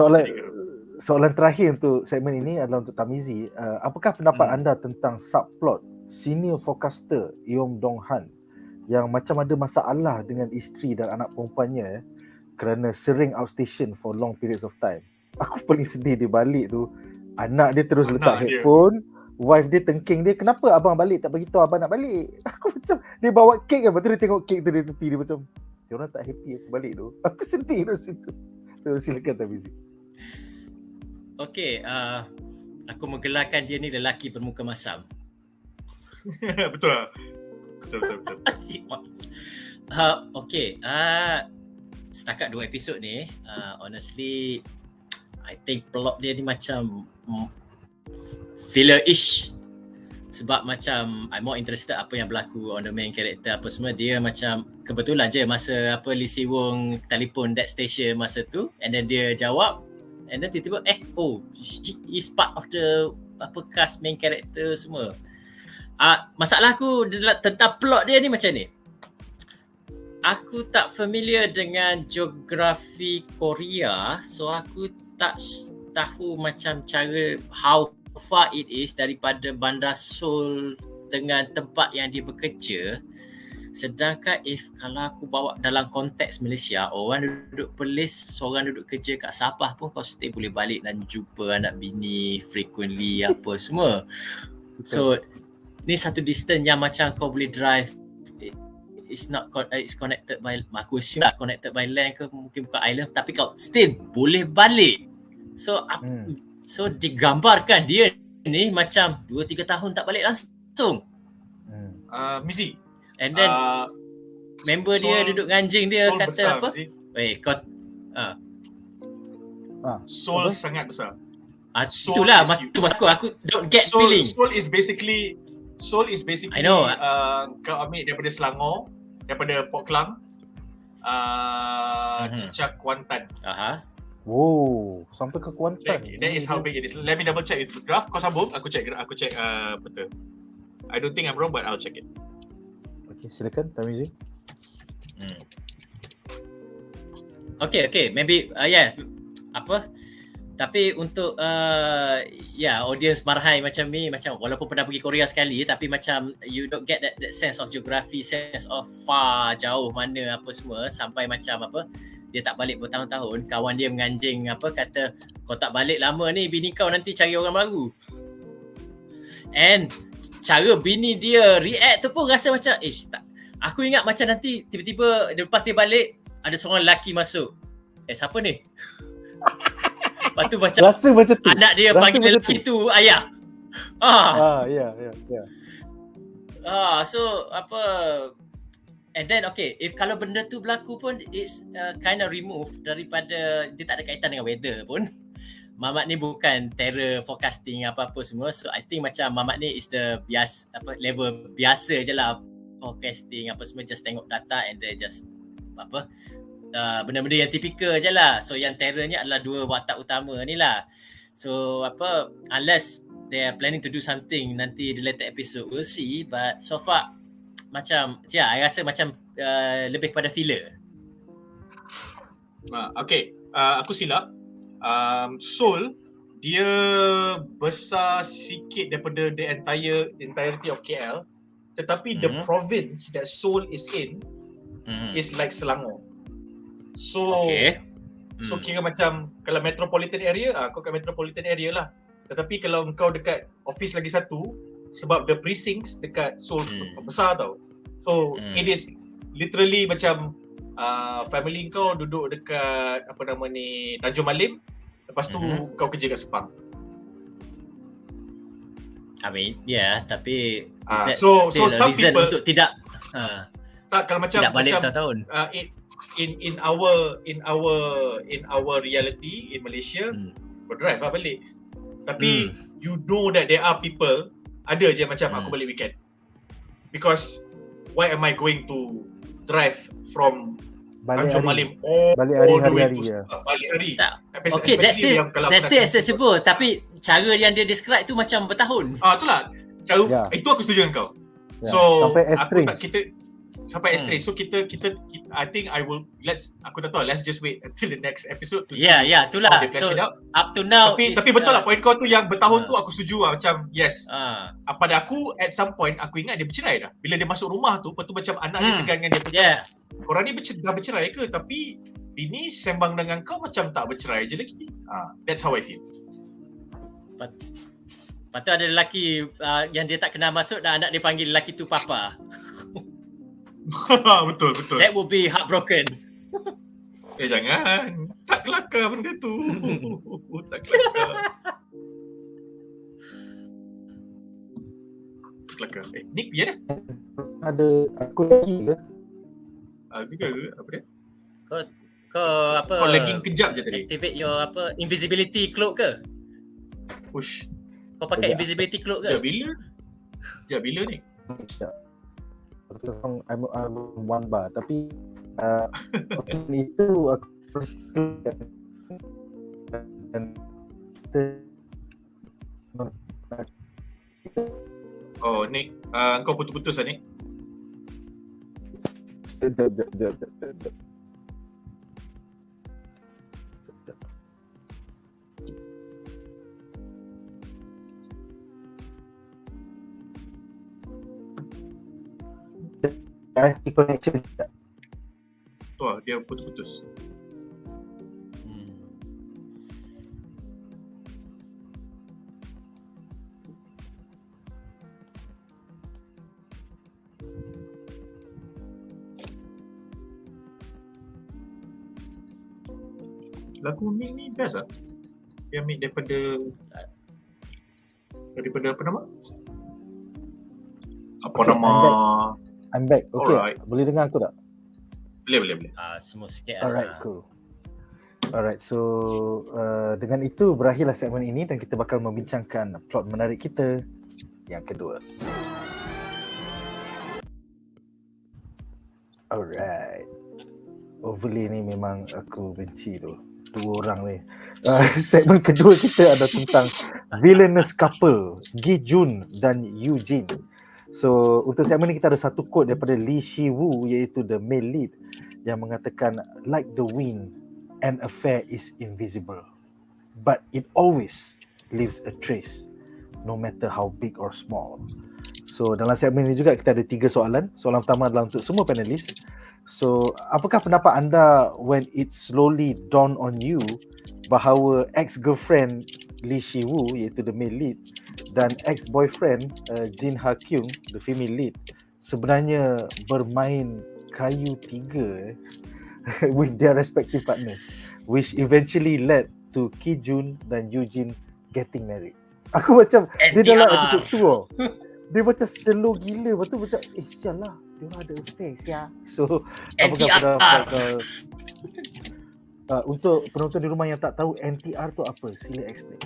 soalan terakhir untuk segmen ini adalah untuk Tarmizi. Apakah pendapat anda tentang subplot senior forecaster Yeom Dong-han yang macam ada masalah dengan isteri dan anak perempuannya kerana sering outstation for long periods of time? Aku paling sedih dia balik tu, anak dia terus letak headphone, wife dia tengking dia, kenapa abang balik tak beritahu abang nak balik? Aku macam, dia bawa kek kan, lepas tu dia tengok kek tu di tepi, dia macam, dia orang tak happy aku balik tu. Aku sedih tu situ. So silakan Tarmizi. Okay, aku menggelarkan dia ni lelaki bermuka masam. Betul lah. Betul. Okay, setakat 2 episod ni, honestly, I think plot dia ni macam filler-ish. Sebab macam I'm more interested apa yang berlaku on the main character apa semua. Dia macam kebetulan je masa Lee Si Wong telefon that station masa tu, and then dia jawab, and then tiba-tiba he's part of the cast main character semua. Masalah aku tentang plot dia ni macam ni. Aku tak familiar dengan geografi Korea, so aku tak tahu macam cara how far it is daripada bandar Seoul dengan tempat yang dia bekerja. Sedangkan kalau aku bawa dalam konteks Malaysia, orang duduk Perlis, seorang duduk kerja kat Sabah pun kau stay boleh balik dan jumpa anak bini frequently apa semua. So ni satu distance yang macam kau boleh drive. It's connected by, aku assume connected by land ke mungkin bukan island, tapi kau still boleh balik. So digambarkan dia ni macam 2-3 tahun tak balik langsung. Mizi. And then member dia duduk nganjing dia kata besar, apa? Kau Soul sangat besar. Itulah maksud aku don't get feeling. Soul is basically I know. Kau ambil daripada Selangor, daripada Port Klang, Cicak, Kuantan. Wow, sampai ke Kuantan. That is how big it is. Let me double check with the graph. Kau sambung, aku check betul. I don't think I'm wrong, but I'll check it. Okay, silakan Tarmizi. Okay, maybe tapi untuk audience marhai macam ni, macam walaupun pernah pergi Korea sekali, tapi macam you don't get that sense of geography, sense of far, jauh mana apa semua, sampai macam dia tak balik bertahun-tahun. Kawan dia menganjing kata kau tak balik lama ni, bini kau nanti cari orang baru. And cara bini dia react tu pun rasa macam tak. Aku ingat macam nanti tiba-tiba lepas dia balik ada seorang lelaki masuk. Siapa ni? Lepas tu macam rasa macam tu. Anak dia panggil lelaki tu ayah. Ya. So and then if kalau benda tu berlaku pun it's kind of removed daripada, dia tak ada kaitan dengan weather pun. Mamat ni bukan terror forecasting apa-apa semua. So I think macam Mamat ni is the level biasa je lah forecasting apa semua, just tengok data and then just benda-benda yang tipikal je lah. So yang terrornya adalah 2 watak utama ni lah. So unless they are planning to do something nanti the later episode, we'll see. But so far macam I rasa macam lebih kepada filler. Aku silap. Seoul dia besar sikit daripada the entirety of KL, tetapi the province that Seoul is in is like Selangor. So kira macam kalau metropolitan area, kau kat metropolitan area lah. Tetapi kalau kau dekat office lagi satu, sebab the precincts dekat Seoul besar tau. So it is literally macam family kau duduk dekat Tanjung Malim, lepas tu kau kerja kat Sepang. I mean, tapi so some people untuk tidak tak, kalau macam tidak balik bertahun. In our reality in Malaysia, kau drive lah balik. Tapi you know that there are people, ada je macam aku balik weekend. Because why am I going to drive from Tanjung Malim balik hari-hari ya. Balik hari. Okay, that's still accessible, tapi cara yang dia describe tu macam bertahun. Itulah. Itu aku setuju dengan kau. So sampai S3. Sampai S3. So kita I think aku dah tahu, let's just wait until the next episode to see. Itulah. So up to now tapi betul lah point kau tu yang bertahun tu aku setuju lah, macam yes. Pada aku at some point aku ingat dia bercerai dah. Bila dia masuk rumah tu, lepas tu macam anak dia segan dengan dia macam korang ni dah bercerai ke? Tapi bini sembang dengan kau macam tak bercerai je lagi. That's how I feel. Lepas tu ada lelaki yang dia tak kenal masuk dan anak dia panggil lelaki tu papa. Betul. That would be heartbroken. Jangan. Tak kelakar benda tu. Tak kelakar. Kelakar. Nick biar dah. Ada aku lagi ke? Apa dia? Kau apa? Kau lagging kejap je tadi. Activate your apa invisibility cloak ke? Push. Kau pakai invisibility cloak ke? Sejak bila ni? Sekejap. I'm one bar tapi itu aku Oh, Nick, kau putus-putus lah, Nick. Connection. Tu lah, dia putus-putus. Lagu Nick ni best lah. Dia ambil daripada apa nama? I'm back. Okay. Alright. Boleh dengar aku tak? Boleh. Semua sikit. Alright, cool. Alright, so dengan itu berakhirlah segmen ini dan kita bakal membincangkan plot menarik kita yang kedua. Alright. Overlay ni memang aku benci tu. Dua orang ni. Segmen kedua kita ada tentang villainous couple, Ki-joon dan Yoo-jin. So untuk segmen ni kita ada satu quote daripada Lee Si-woo iaitu the male lead yang mengatakan, like the wind, an affair is invisible but it always leaves a trace no matter how big or small. So dalam segmen ini juga kita ada 3 soalan. Soalan pertama adalah untuk semua panelis. So apakah pendapat anda when it slowly dawn on you bahawa ex-girlfriend Lee Si-woo iaitu the male lead dan ex-boyfriend Jin Ha-kyung the female lead sebenarnya bermain kayu tiga with their respective partners, which eventually led to Ki-joon dan Yoo-jin getting married. Aku macam dia dalam episod 2 tau. Dia macam slow gila. Lepas tu macam sial lah, dia orang ada affair sial. So apakah pendapat untuk penonton di rumah yang tak tahu NTR tu apa, sila explain.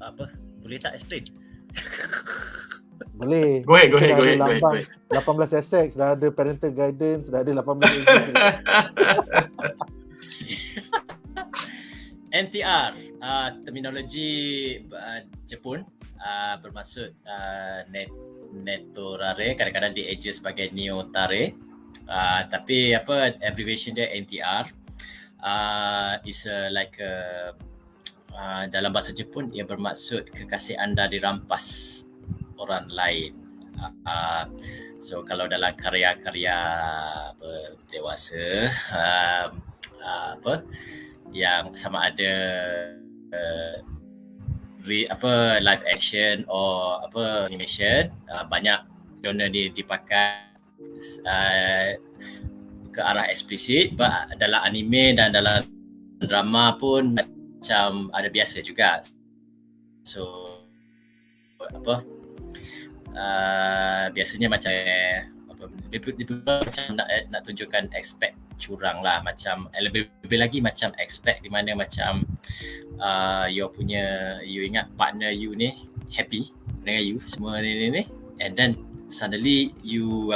Apa? Boleh tak explain? Boleh. Go ahead. 18SX, dah ada parental guidance, dah ada 18 agency. NTR, terminologi Jepun, bermaksud netorare, kadang-kadang di adjust sebagai neotare. Tapi apa abbreviation dia NTR is like dalam bahasa Jepun ia bermaksud kekasih anda dirampas orang lain. So kalau dalam karya-karya dewasa yang sama ada live action or animation, banyak genre ni dipakai ke arah eksplisit. Dalam anime dan dalam drama pun macam ada biasa juga. So biasanya macam macam nak tunjukkan aspek curang lah, macam lebih lagi macam aspek di mana macam you ingat partner you ni happy dengan you semua ni and then suddenly you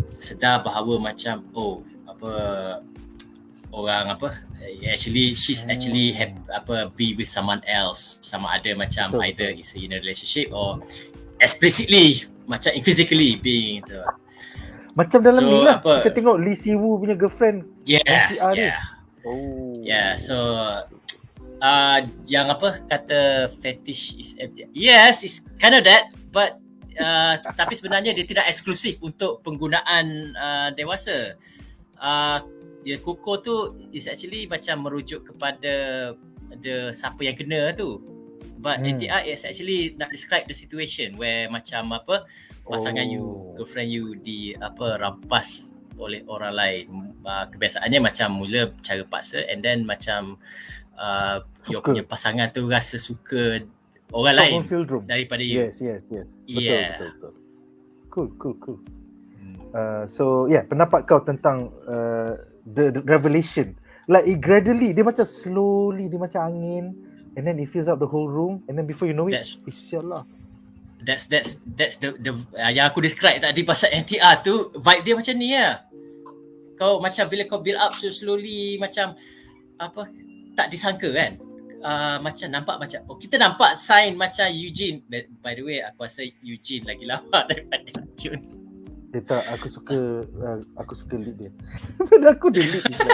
sedar bahawa macam she's actually be with someone else, sama ada macam either is in a relationship or explicitly macam physically being tu. Macam dalam ni lah kita tengok Lee Si-woo punya girlfriend. So yang kata fetish is yes, it's kind of that, but tapi sebenarnya dia tidak eksklusif untuk penggunaan dewasa. Kuko tu is actually macam merujuk kepada siapa yang kena tu. But NTR is actually nak describe the situation where macam pasangan you, girlfriend you rampas oleh orang lain. Kebiasaannya macam mula cara paksa and then macam your punya pasangan tu rasa suka orang lain daripada you. Yes. Betul. Cool. So pendapat kau tentang the revelation, like it gradually, dia macam slowly, dia macam angin, and then it fills up the whole room, and then before you know it, insyaAllah. That's the yang aku describe tadi pasal NTR tu, vibe dia macam ni lah. Kau macam bila kau build up so slowly, macam tak disangka kan. Macam nampak macam kita nampak sign macam Yoo-jin. By the way, aku rasa Yoo-jin lagi lawak daripada Ki-joon. Tak, aku suka lead dia. Pada aku dia lead dia.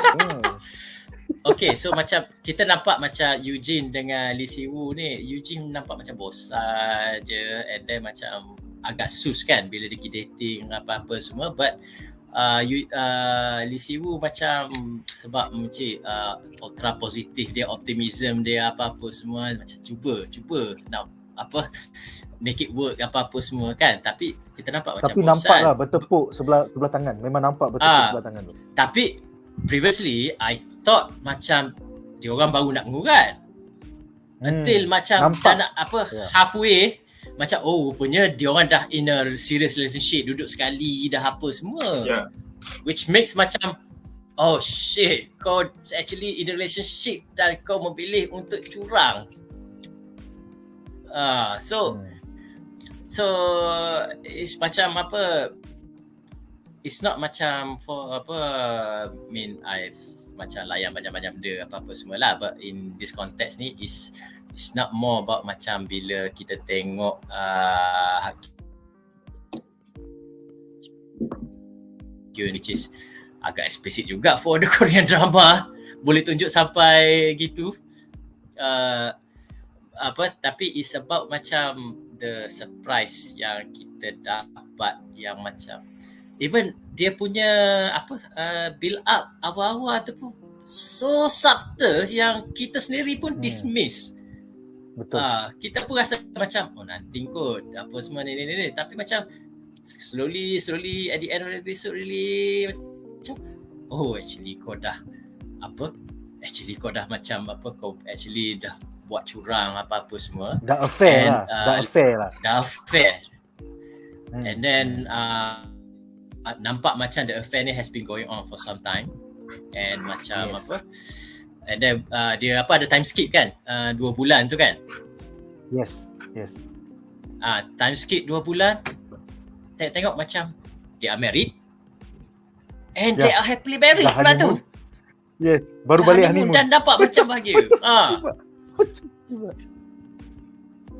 Okay, so macam kita nampak macam Yoo-jin dengan Lee Si-woo ni, Yoo-jin nampak macam bosan je, and then macam agak sus kan bila dia pergi dating apa-apa semua, but Lee Si-woo macam sebab ultra positif dia, optimism dia, apa-apa semua macam cuba nak make it work apa-apa semua kan, tapi kita nampak macam tapi bosan. Nampak lah bertepuk sebelah tangan, memang nampak bertepuk sebelah tangan tu. Tapi previously I thought macam dia orang baru nak mengurat until macam dah nak halfway, macam rupanya dia orang dah in a serious relationship, duduk sekali dah apa semua, which makes macam oh shit, kau actually in a relationship dan kau memilih untuk curang. So it's macam it's not macam for I've macam layan banyak-banyak benda apa-apa semua lah, but in this context ni it's not more about macam bila kita tengok which is agak explicit juga for the Korean drama, boleh tunjuk sampai gitu, tapi it's about macam the surprise yang kita dapat, yang macam even dia punya build up awal-awal tu pun so subtle yang kita sendiri pun dismiss. Betul. Kita pun rasa macam nanti kot apa semua ni, tapi macam slowly at the end of the episode really macam actually kau dah kau actually dah buat curang apa-apa semua. Dah affair lah. And then nampak macam the affair ni has been going on for some time, and macam and then dia ada time skip kan, 2 bulan tu kan. Yes. Time skip 2 bulan, tengok macam they are married and they are happily married pula tu. Yes, baru balik honeymoon dan dapat macam bahagia.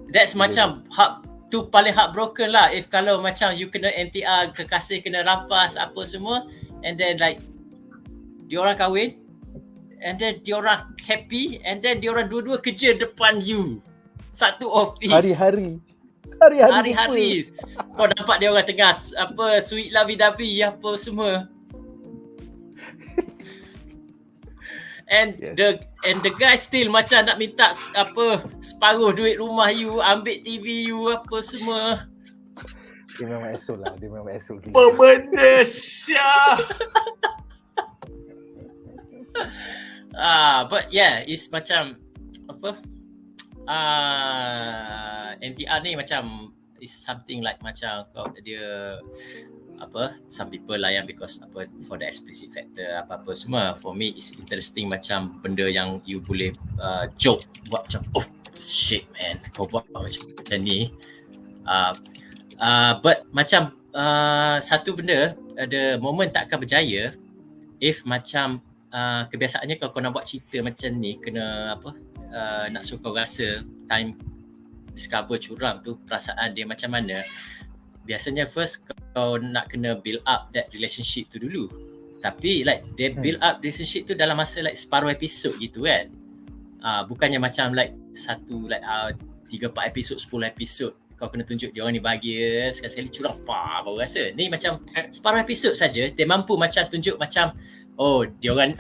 That's macam tu paling heartbroken lah, if kalau macam you kena NTR, kekasih kena rampas apa semua, and then like diorang kahwin, and then diorang happy, and then diorang dua-dua kerja depan you, satu office hari-hari. Kau nampak diorang tengah sweet lovey-dovey apa semua, and the guy still macam nak minta separuh duit rumah you, ambil TV you apa semua. Dia memang esok gila. Pemenes ya. But yeah, it's macam NTR ni macam is something like macam dia some people layan because for the explicit factor apa-apa semua. For me it's interesting macam benda yang you boleh joke buat macam shit man, kau buat macam ni. But macam satu benda, ada moment tak akan berjaya if macam kebiasaannya kalau kau nak buat cerita macam ni, kena nak suka rasa time discover curang tu perasaan dia macam mana. Biasanya first kau nak kena build up that relationship tu dulu. Tapi like they build up relationship tu dalam masa like separuh episod gitu kan. Bukannya macam like 3-4 episod, 10 episod kau kena tunjuk dia orang ni bahagia, sekali-sekali curang baru rasa. Ni macam separuh episod saja dia mampu macam tunjuk macam dia orang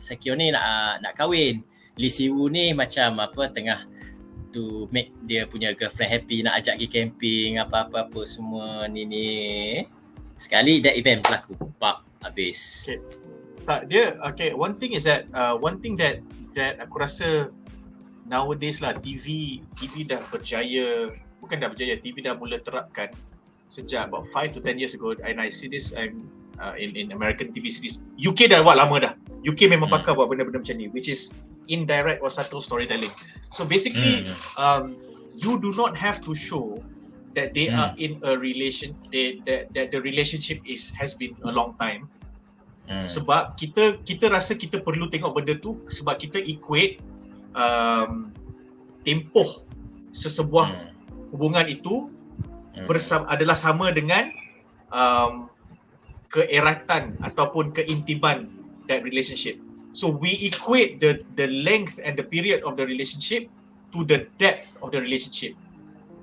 Sekio ni nak kahwin. Lee Si-woo ni macam tengah to make dia punya girlfriend happy, nak ajak pergi camping, apa-apa semua ni. Sekali that event berlaku. Bak, habis. Okay. Tak, dia okay, one thing that aku rasa nowadays lah, TV dah berjaya, bukan dah berjaya, TV dah mula terapkan sejak about 5 to 10 years ago, and I see this in American TV series. UK dah buat lama dah. UK memang pakar buat benda-benda macam ni, which is indirect or subtle storytelling. So basically, you do not have to show that they are in a relation, that the relationship has been a long time. Sebab kita rasa kita perlu tengok benda tu sebab kita equate tempoh sesebuah hubungan itu adalah sama dengan keeratan ataupun keintiman that relationship. So we equate the length and the period of the relationship to the depth of the relationship.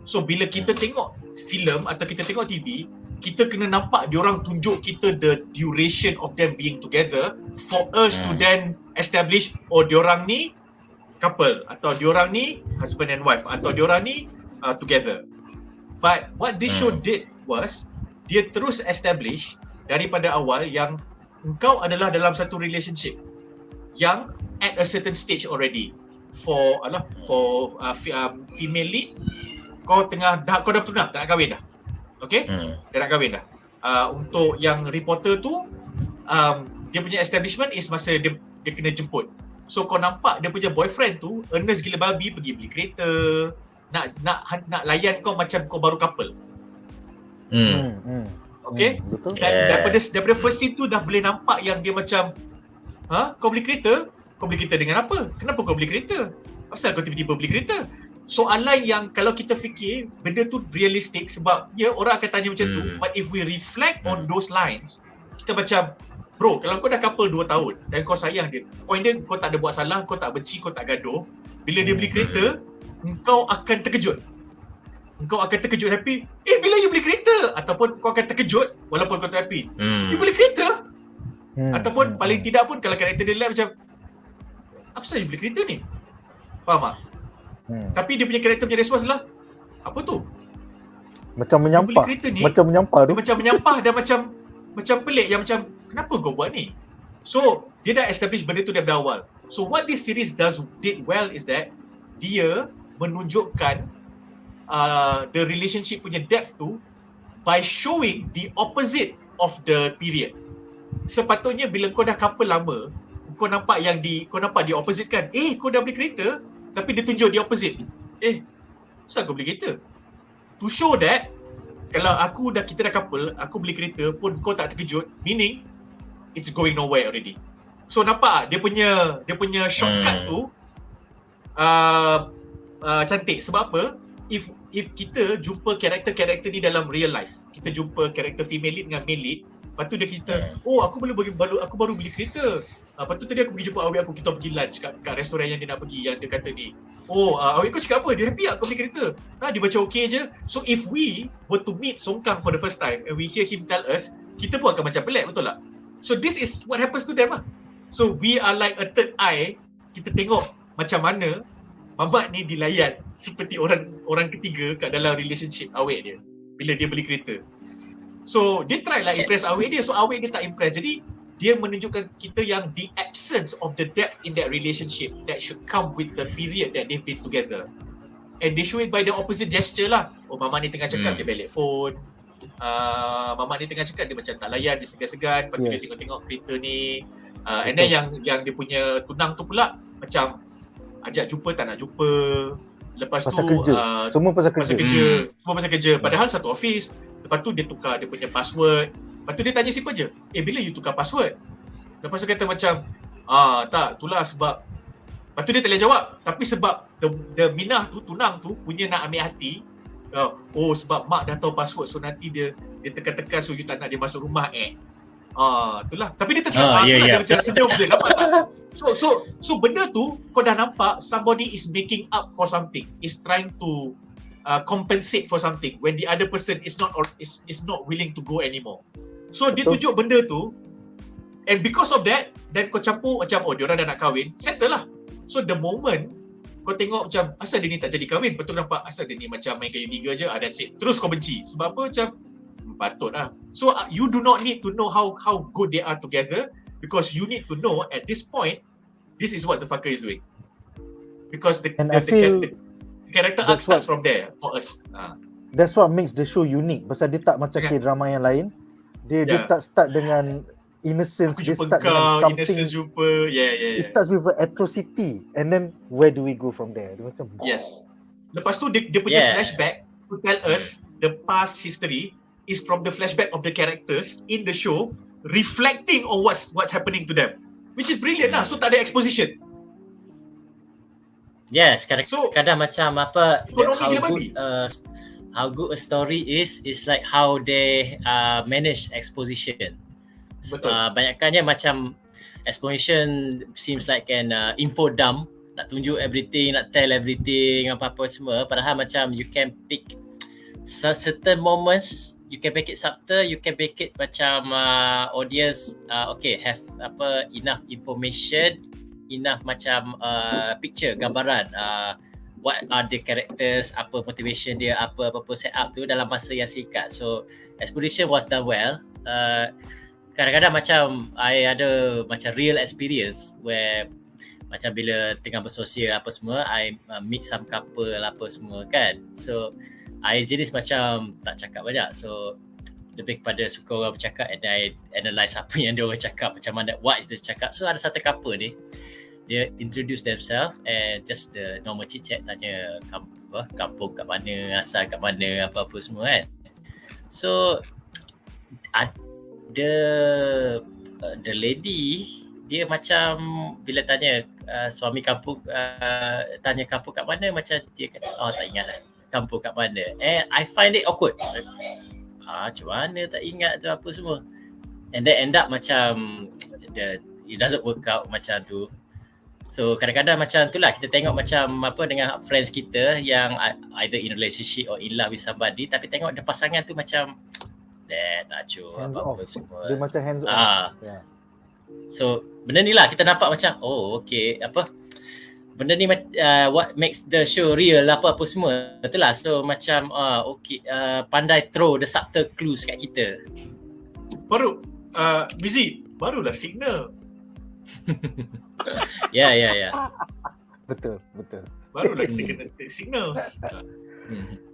So bila kita tengok filem atau kita tengok TV, kita kena nampak diorang tunjuk kita the duration of them being together for us to then establish, oh diorang ni couple, atau diorang ni husband and wife, atau diorang ni together. But what this show did was, dia terus establish daripada awal yang engkau adalah dalam satu relationship yang at a certain stage already. For female lead, kau dah bertunang, tak nak kahwin dah. Okay? Dia nak kahwin dah. Untuk yang reporter tu, dia punya establishment is masa dia kena jemput. So kau nampak dia punya boyfriend tu earnest gila babi, pergi beli kereta, nak layan kau macam kau baru couple. Okay? Betul. Dan daripada first scene tu dah boleh nampak yang dia macam, kau beli kereta? Kau beli kereta dengan apa? Kenapa kau beli kereta? Asal kau tiba-tiba beli kereta? Soalan yang kalau kita fikir benda tu realistik, sebab orang akan tanya macam tu, but if we reflect on those lines, kita macam, bro, kalau kau dah couple 2 tahun dan kau sayang dia, point dia kau tak ada buat salah, kau tak benci, kau tak gaduh, bila dia beli kereta, engkau akan terkejut. Engkau akan terkejut happy, bila you beli kereta? Ataupun kau akan terkejut walaupun kau tak happy, you beli kereta? Ataupun paling tidak pun kalau karakter dia lain macam, apa sebab you beli kereta ni? Faham tak? Tapi dia punya karakter punya respons adalah, apa tu? Macam menyampah. Macam menyampah tu. Dia macam menyampah dan macam pelik, yang macam kenapa kau buat ni? So dia dah establish benda tu daripada awal. So what this series did well is that dia menunjukkan the relationship punya depth tu by showing the opposite of the period. Sepatutnya bila kau dah couple lama, kau nampak kau nampak the opposite kan? Kau dah beli kereta, tapi dia tunjuk the opposite. Kenapa kau beli kereta? To show that kalau kita dah couple, aku beli kereta pun kau tak terkejut, meaning it's going nowhere already. So nampak dia punya shortcut tu cantik. Sebab apa? If kita jumpa karakter-karakter ni dalam real life, kita jumpa karakter female lead dengan male lead, lepas tu aku baru beli kereta. Lepas tu tadi aku pergi jumpa awet aku, kita pergi lunch kat restoran yang dia nak pergi, yang dia kata ni, awet kau cakap apa? Dia happy tak kau beli kereta? Dia macam okay je. So if we were to meet Songkang for the first time and we hear him tell us, kita pun akan macam pelik, betul tak? So this is what happens to them lah. So we are like a third eye, kita tengok macam mana mamat ni dilayan seperti orang ketiga kat dalam relationship awet dia bila dia beli kereta. So dia try lah impress awet dia, so awet dia tak impress. Jadi dia menunjukkan kita yang the absence of the depth in that relationship that should come with the period that they've been together. And they show it by the opposite gesture lah. Mama ni tengah cakap, dia balik phone. Mama ni tengah cakap, dia macam tak layan, dia segan-segan. Lepas tu dia tengok-tengok kereta ni. And then yang dia punya tunang tu pula macam ajak jumpa, tak nak jumpa. Lepas pasal tu kerja. Semua pasal kerja. Semua pasal kerja. Padahal satu office. Lepas tu dia tukar dia punya password. Lepas tu dia tanya simple je, bila you tukar password? Lepas tu kata macam, tak, itulah sebab. Lepas tu dia tak boleh jawab. Tapi sebab the Minah tu, tunang tu punya nak ambil hati, sebab mak dah tahu password, so nanti dia tekan-tekan so you tak nak dia masuk rumah. Itulah. Tapi dia tak cakap, dia macam senyum je, nampak tak? So benda tu, kau dah nampak somebody is making up for something, is trying to compensate for something when the other person is not willing to go anymore. So dia tunjuk benda tu, and because of that, then kau campur macam diorang dah nak kahwin, settle lah. So the moment kau tengok macam asal dia ni tak jadi kahwin, lepas tu nampak asal dia ni macam main kayu tiga je, that's it. Terus kau benci. Sebab apa? Macam patut lah. So you do not need to know how good they are together, because you need to know at this point, this is what the fucker is doing. Because the character arc starts from there for us. That's what makes the show unique. Pasal dia tak macam K-drama yang lain. Dia tak start dengan innocence, dia start dengan something. Innocence jumpa. It starts with atrocity, and then where do we go from there? Dia macam yes. Lepas tu dia punya flashback to tell us the past history is from the flashback of the characters in the show, reflecting on what's happening to them, which is brilliant lah. So tak ada exposition. Yes, kadang-kadang macam apa, how good a story is like how they manage exposition. Betul. Banyakkannya macam exposition seems like an info dump, nak tunjuk everything, nak tell everything, apa-apa semua. Padahal macam you can pick certain moments, you can make it subtle, you can make it macam audience have enough information, enough macam picture, gambaran, what are the characters, apa motivation dia, apa-apa set up tu dalam masa yang singkat. So exposition was done well. Kadang-kadang macam I ada macam real experience where macam bila tengah bersosial apa semua, I meet some couple apa semua kan. So I jenis macam tak cakap banyak. So lebih kepada suka orang bercakap, and I analyse apa yang dia orang cakap, macam mana, what is the cakap. So ada satu couple ni, dia introduce themselves and just the normal chit chat, tanya kampung kat mana, asal kat mana, apa-apa semua kan. So the lady dia macam bila tanya suami kampung, tanya kampung kat mana, macam dia kata tak ingat lah kampung kat mana, and I find it awkward. Macam mana tak ingat tu apa semua, and then end up macam it doesn't work out macam tu. So kadang-kadang macam tu lah, kita tengok macam apa dengan friends kita yang either in relationship or in love with somebody, tapi tengok the pasangan tu macam tak acuh apa-apa semua. Dia macam hands off. So benda ni lah kita nampak macam benda ni what makes the show real apa-apa semua. Betul lah. So macam pandai throw the subtle clues kat kita. Baru busy, barulah signal. Ya. Betul. Barulah kita kena take signals.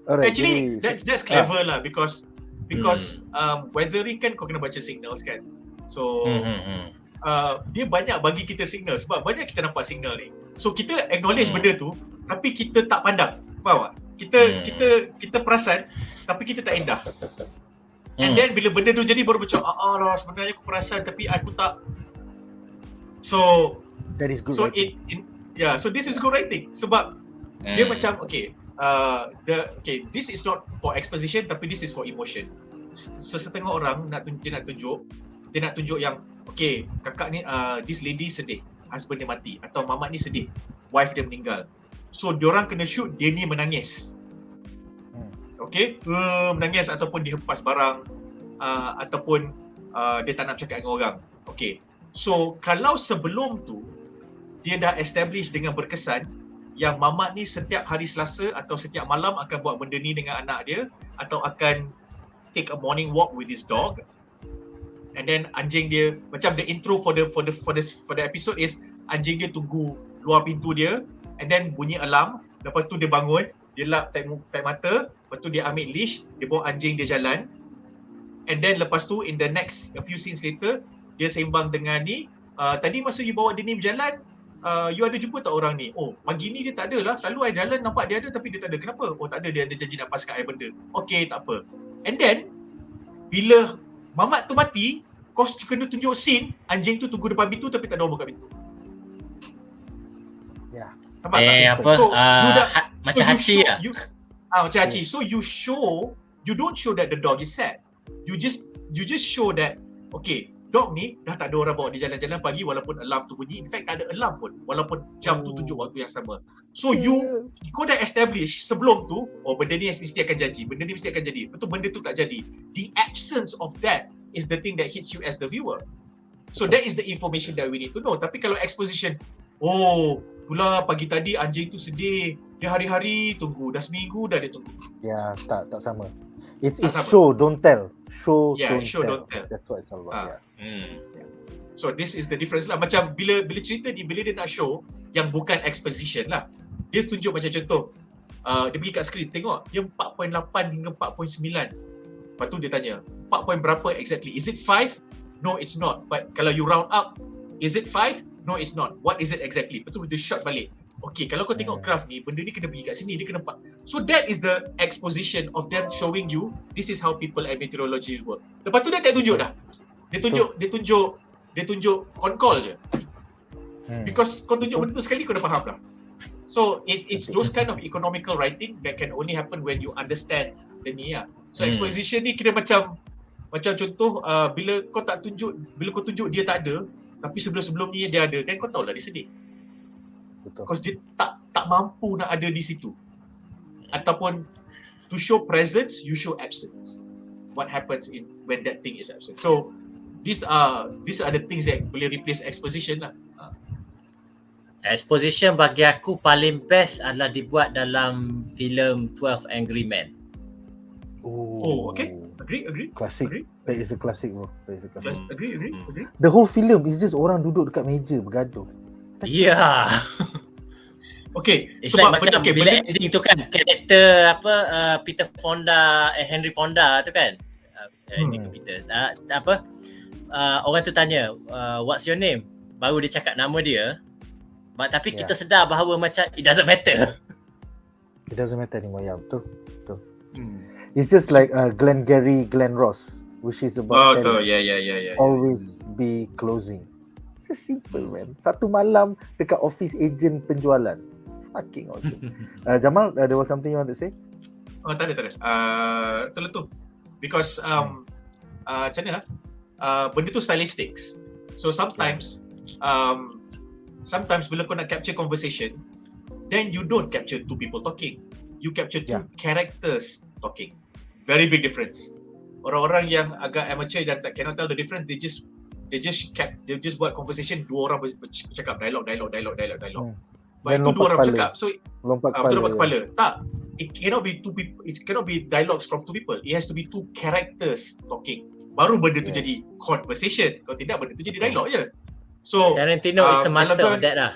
Alright, actually that's clever lah, because weathering kan kau kena baca signals kan. So dia banyak bagi kita signal, sebab banyak kita nampak signal ni. So kita acknowledge benda tu, tapi kita tak pandang. Faham tak? Kita perasan, tapi kita tak endah. And then bila benda tu jadi baru macam sebenarnya aku perasan tapi aku tak. So that is good. So so this is good writing, sebab dia macam this is not for exposition, tapi this is for emotion. Sesetengah orang dia nak tunjuk yang kakak ni, this lady sedih, husband dia mati, atau mamat ni sedih, wife dia meninggal. So diorang kena shoot dia ni menangis. Menangis ataupun dihempas barang, ataupun dia tak nak cakap dengan orang. So kalau sebelum tu dia dah establish dengan berkesan yang mamat ni setiap hari Selasa atau setiap malam akan buat benda ni dengan anak dia, atau akan take a morning walk with his dog, and then anjing dia, macam the intro for the episode is anjing dia tunggu luar pintu dia, and then bunyi alarm, lepas tu dia bangun, dia lap taik mata, lepas tu dia ambil leash, dia bawa anjing dia jalan, and then lepas tu in the next a few scenes later dia sembang dengan ni, tadi masa you bawa dia ni berjalan, you ada jumpa tak orang ni? Pagi ni dia tak ada lah, selalu I jalan nampak dia ada tapi dia tak ada. Kenapa? Tak ada, dia ada janji nak paskan I benda. Tak apa. And then bila mamat tu mati, kau kena tunjuk scene anjing tu tunggu depan pintu tapi tak ada orang buka pintu. Nampak tak? So macam Hachi lah. Macam Hachi. So you don't show that the dog is sad. You just show that dog ni dah tak ada orang bawa dia jalan-jalan pagi walaupun alarm tu bunyi. In fact tak ada alarm pun walaupun jam tu tunjuk waktu yang sama. So kau dah establish sebelum tu, benda ni mesti akan jadi, benda ni mesti akan jadi. Betul, benda tu tak jadi. The absence of that is the thing that hits you as the viewer. So that is the information that we need to know. Tapi kalau exposition, Pula pagi tadi anjing tu sedih. Dia hari-hari tunggu. Dah seminggu dah dia tunggu. Ya, tak sama. It's sama. show, don't tell. Show, Yeah, don't, show, tell. don't tell. That's what it's all about. So this is the difference lah. Macam bila cerita ni, bila dia nak show yang bukan exposition lah. Dia tunjuk macam contoh, dia pergi kat skrin, tengok dia 4.8 hingga 4.9. Lepas tu dia tanya, 4 point berapa exactly? Is it 5? No, it's not. But kalau you round up, is it 5? No, it's not. What is it exactly? Lepas tu dia shot balik. Okay, kalau kau tengok graph ni, benda ni kena pergi kat sini, dia kena 4. So that is the exposition of them showing you, this is how people and meteorology work. Lepas tu dia tak tunjuk dah. Dia tunjuk on-call je. Because kau tunjuk benda tu sekali, kau dah faham dah. So it's those kind of economical writing that can only happen when you understand the ni lah. So exposition ni kira macam contoh, bila kau tunjuk dia tak ada, tapi sebelum ni dia ada, then kau tahulah dia sedih. Betul. Because dia tak mampu nak ada di situ. Ataupun to show presence, you show absence. What happens when that thing is absent. So these are the things that boleh replace exposition lah. Exposition bagi aku paling best adalah dibuat dalam filem 12 Angry Men. Oh, okay. Agree. Classic. Agree. That is a classic bro. Agree. The whole film is just orang duduk dekat meja bergaduh. Ya. Okay. It's like macam bila ending tu kan, karakter Peter Fonda, Henry Fonda tu kan. Peter. Orang tu tanya, what's your name? Baru dia cakap nama dia. Tapi kita sedar bahawa macam it doesn't matter. It doesn't matter anymore. Ya, betul. It's just like Glenn Ross, which is about always be closing. It's just simple, man. Satu malam dekat office agent penjualan. Fucking awesome. Jamal, there was something you want to say? Tak ada. Betul tu. Because macam mana benda tu stylistics. So sometimes bila kau nak capture conversation, then you don't capture two people talking. You capture two characters talking. Very big difference. Orang-orang yang agak amateur dan cannot tell the difference, they just buat conversation, dua orang bercakap dialog. But itu dua orang bercakap. So lompat kepala. Tak. It cannot be two people. It cannot be dialogues from two people. It has to be two characters talking. Baru benda tu jadi conversation. Kalau tidak, benda tu jadi dialog je. So Tarantino is a master of that lah.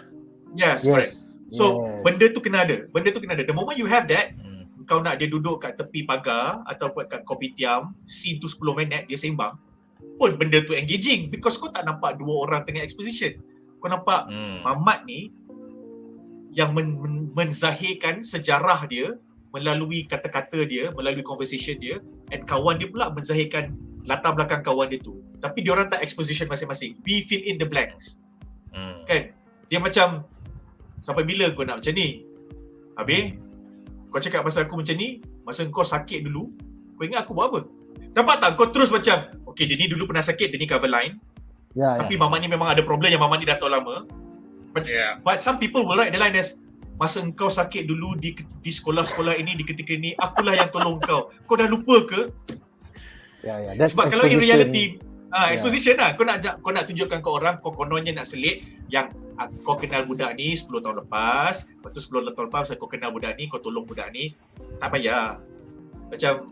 Yes, correct. So benda tu kena ada. The moment you have that, kau nak dia duduk kat tepi pagar ataupun kat kopitiam, scene tu 10 minit dia sembang, pun benda tu engaging because kau tak nampak dua orang tengah exposition. Kau nampak Mamat ni yang menzahirkan sejarah dia melalui kata-kata dia, melalui conversation dia, and kawan dia pula menzahirkan latar belakang kawan dia tu. Tapi diorang tak exposition masing-masing. We fill in the blanks. Kan? Dia macam, sampai bila kau nak macam ni? Habis, kau cakap pasal aku macam ni, masa kau sakit dulu, kau ingat aku buat apa? Nampak tak? Kau terus macam, okay, dia ni dulu pernah sakit, dia ni cover line. Tapi Mamat ni memang ada problem yang Mamat ni dah tahu lama. But some people will write the line as, masa kau sakit dulu di sekolah-sekolah ini, di ketika ni, akulah yang tolong kau. Kau dah lupa ke? Sebab kalau in reality, exposition lah. Kau nak tunjukkan ke orang, kau kononnya nak selit yang kau kenal budak ni 10 tahun lepas, lepas tu 10 tahun lepas kau kenal budak ni, kau tolong budak ni. Tak payah. Macam,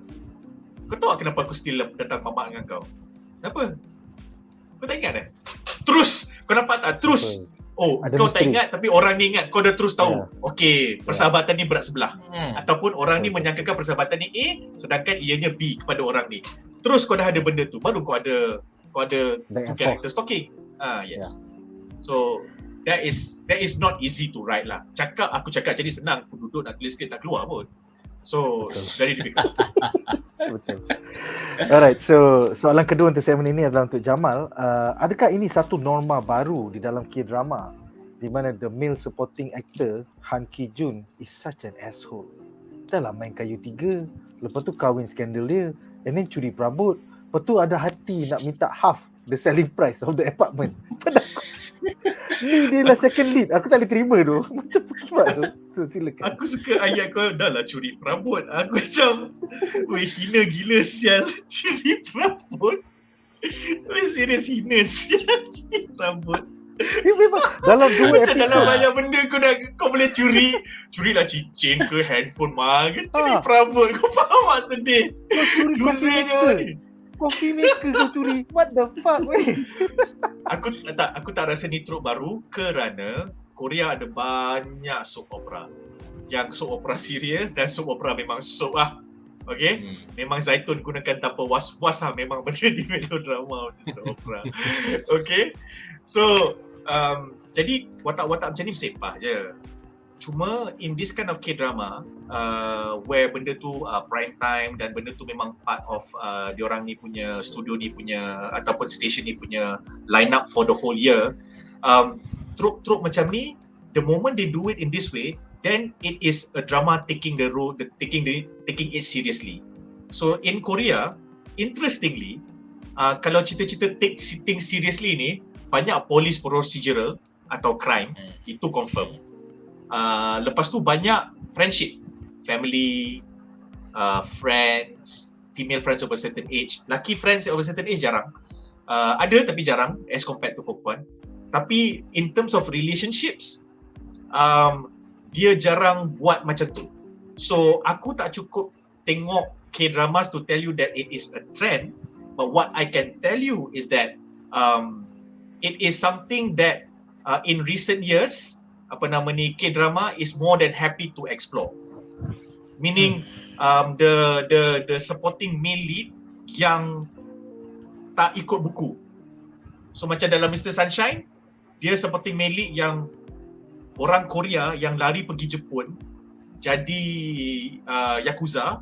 kau tahu kenapa aku still datang Mamat dengan kau? Kenapa? Kau tak ingat dah? Terus! Kau nampak tak? Terus! Kau tak ingat tapi orang ni ingat, kau dah terus tahu. Okay, persahabatan ni berat sebelah. Ataupun orang ni menyangkakan persahabatan ni A, sedangkan ianya B kepada orang ni. Terus kau dah ada benda tu, baru kau ada two characters talking. Yes. So that is not easy to write lah. Aku cakap jadi senang, aku duduk nak tulis skrip tak keluar pun. So very difficult. Betul. Alright, so soalan kedua untuk segmen ini adalah untuk Jamal. Adakah ini satu norma baru di dalam K-drama di mana the male supporting actor Ki-joon is such an asshole? Dah lah main Kayu 3, lepas tu kahwin skandal dia, and then curi perabot, lepas tu ada hati nak minta half the selling price of the apartment. Ni dia lah second lead. Aku tak boleh terima tu. Macam sebab tu. So silakan. Aku suka ayat kau, dah lah curi perabot. Aku macam, weh hina gila sial. Curi perabot. Weh serius hina sial curi perabot. Dia memang dalam 2 Macam dalam episod. banyak benda kau boleh curilah cincin ke handphone curi Ha. perabot. Kau faham tak sedih? Kau curi Loser coffee je maker. ni. Coffee maker kau curi. What the fuck weh? Aku tak rasa ni trope baru kerana Korea ada banyak soap opera. Yang soap opera serius dan soap opera memang soap lah. Okay? Memang Zaitun gunakan tanpa was-was lah. Memang benda di melodrama soap opera. Okay? So, jadi watak-watak macam ni bersepah je. Cuma in this kind of K-drama where benda tu prime time dan benda tu memang part of diorang ni punya studio ni punya ataupun station ni punya line up for the whole year, trope macam ni, the moment they do it in this way, then it is a drama taking it seriously. So in Korea, interestingly, kalau cerita-cerita take things seriously ni, banyak police procedural atau crime, itu confirm. Lepas tu banyak friendship, family, friends, female friends of a certain age. Laki friends of a certain age jarang. Ada tapi jarang as compared to perempuan. Tapi in terms of relationships, dia jarang buat macam tu. So aku tak cukup tengok K-dramas to tell you that it is a trend, but what I can tell you is that it is something that in recent years, K-drama is more than happy to explore. Meaning the supporting male lead yang tak ikut buku. So macam dalam Mr. Sunshine, dia supporting male lead yang orang Korea yang lari pergi Jepun, jadi Yakuza,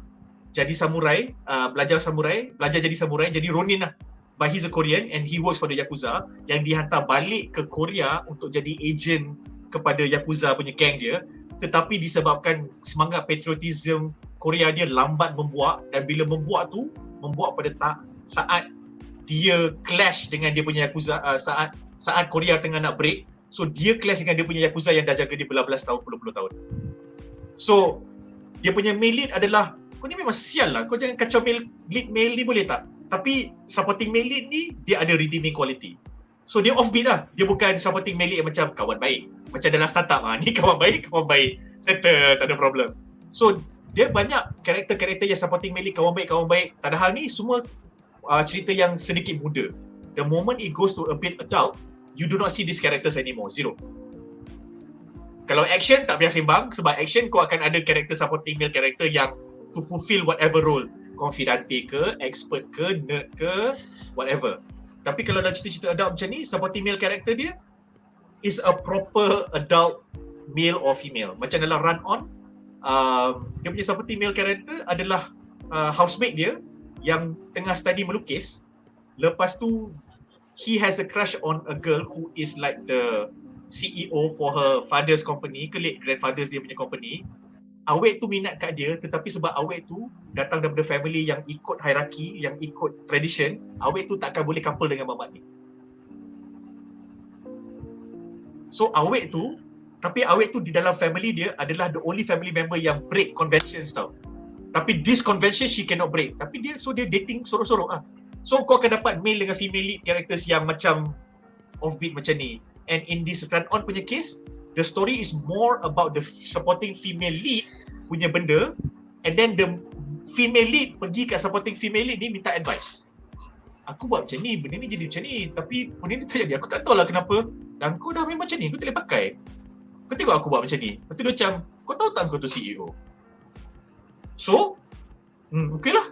jadi samurai, belajar jadi samurai, jadi Ronin lah. But he's a Korean and he works for the Yakuza, yang dihantar balik ke Korea untuk jadi agent kepada Yakuza punya gang dia, tetapi disebabkan semangat patriotism Korea dia lambat membuak, dan bila membuak pada saat dia clash dengan dia punya Yakuza, saat Korea tengah nak break, so dia clash dengan dia punya Yakuza yang dah jaga dia berbelas tahun, puluh tahun. So dia punya male lead adalah, kau ni memang sial lah, kau jangan kacau male lead ni boleh tak? Tapi supporting male lead ni dia ada redeeming quality. So dia offbeat lah, dia bukan supporting male lead yang macam kawan baik. Macam dalam startup ni kawan baik, settle, tak ada problem. So dia banyak karakter-karakter yang supporting male lead, kawan baik. Padahal ni semua cerita yang sedikit muda. The moment it goes to a bit adult, you do not see these characters anymore, zero. Kalau action tak biar sembang, sebab action kau akan ada karakter supporting male karakter yang to fulfill whatever role, confidante ke, expert ke, nerd ke, whatever. Tapi kalau dalam cerita-cerita adult macam ni, supporting male karakter dia is a proper adult male or female. Macam dalam Run On, dia punya supporting male karakter adalah housemate dia yang tengah study melukis. Lepas tu he has a crush on a girl who is like the CEO for her father's company, ke late grandfather's dia punya company. Awek tu minat kat dia, tetapi sebab awek tu datang daripada family yang ikut hierarchy, yang ikut tradition, awek tu takkan boleh couple dengan mamat ni. So awek tu di dalam family dia adalah the only family member yang break conventions tau. Tapi this convention she cannot break. Tapi dia dating sorok-sorok lah. So kau akan dapat male dengan female lead characters yang macam offbeat macam ni. And in this Run On punya case, the story is more about the supporting female lead punya benda, and then the female lead pergi kat supporting female lead ni minta advice. Aku buat macam ni, benda ni jadi macam ni, tapi benda ni terjadi, aku tak tahu lah kenapa. Dan kau dah memang macam ni, kau tak boleh pakai. Kau tengok aku buat macam ni. Lepas tu dia macam, kau tahu tak kau tu CEO? So, okay lah.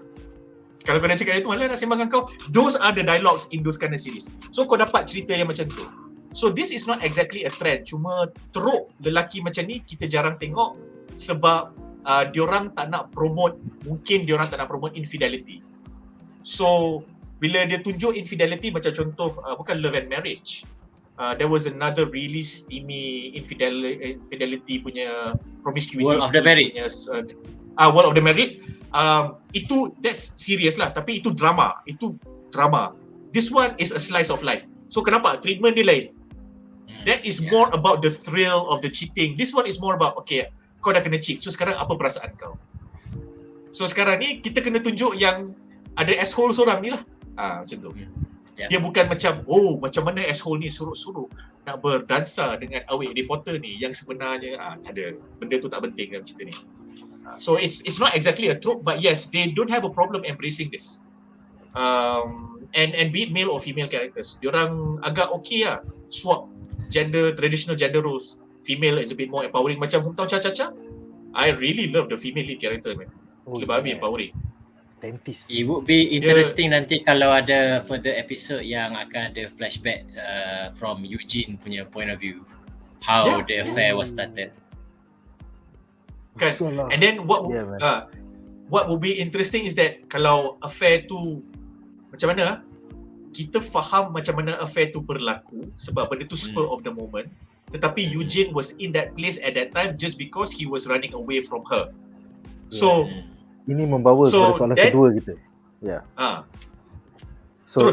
Kalau kau dah cakap itu, malah nak sembang dengan kau. Those are the dialogues in those kind of series. So kau dapat cerita yang macam tu. So this is not exactly a trend. Cuma trope lelaki macam ni kita jarang tengok sebab diorang tak nak promote, mungkin diorang tak nak promote infidelity. So bila dia tunjuk infidelity, macam contoh bukan Love and Marriage, there was another really steamy infidelity punya promiscuity. World of the Married. World of the Married. Itu that's serious lah, tapi itu drama. This one is a slice of life. So kenapa treatment dia lain? That is more about the thrill of the cheating. This one is more about, okay, kau dah kena cheat, so sekarang apa perasaan kau? So sekarang ni kita kena tunjuk yang ada asshole seorang ni lah. Macam tu. Dia bukan macam, oh macam mana asshole ni suruk-suruk. nak berdansa dengan awik reporter ni yang sebenarnya tak ada, benda tu tak penting dalam cerita ni. So it's not exactly a trope, but yes, they don't have a problem embracing this. And be it male or female characters, diorang agak okay lah swap traditional gender roles. Female is a bit more empowering, macam Hometown Cha-Cha-Cha. I really love the female lead character, man. Gila babi empowering. Dentist. It would be interesting nanti kalau ada further episode yang akan ada flashback from Yoo-jin punya point of view, how the affair was started. Kan? And then what would be interesting is that kalau affair tu macam mana, kita faham macam mana affair tu berlaku sebab benda tu spur of the moment, tetapi Yoo-jin was in that place at that time just because he was running away from her. So ini membawa kepada soalan kedua kita. So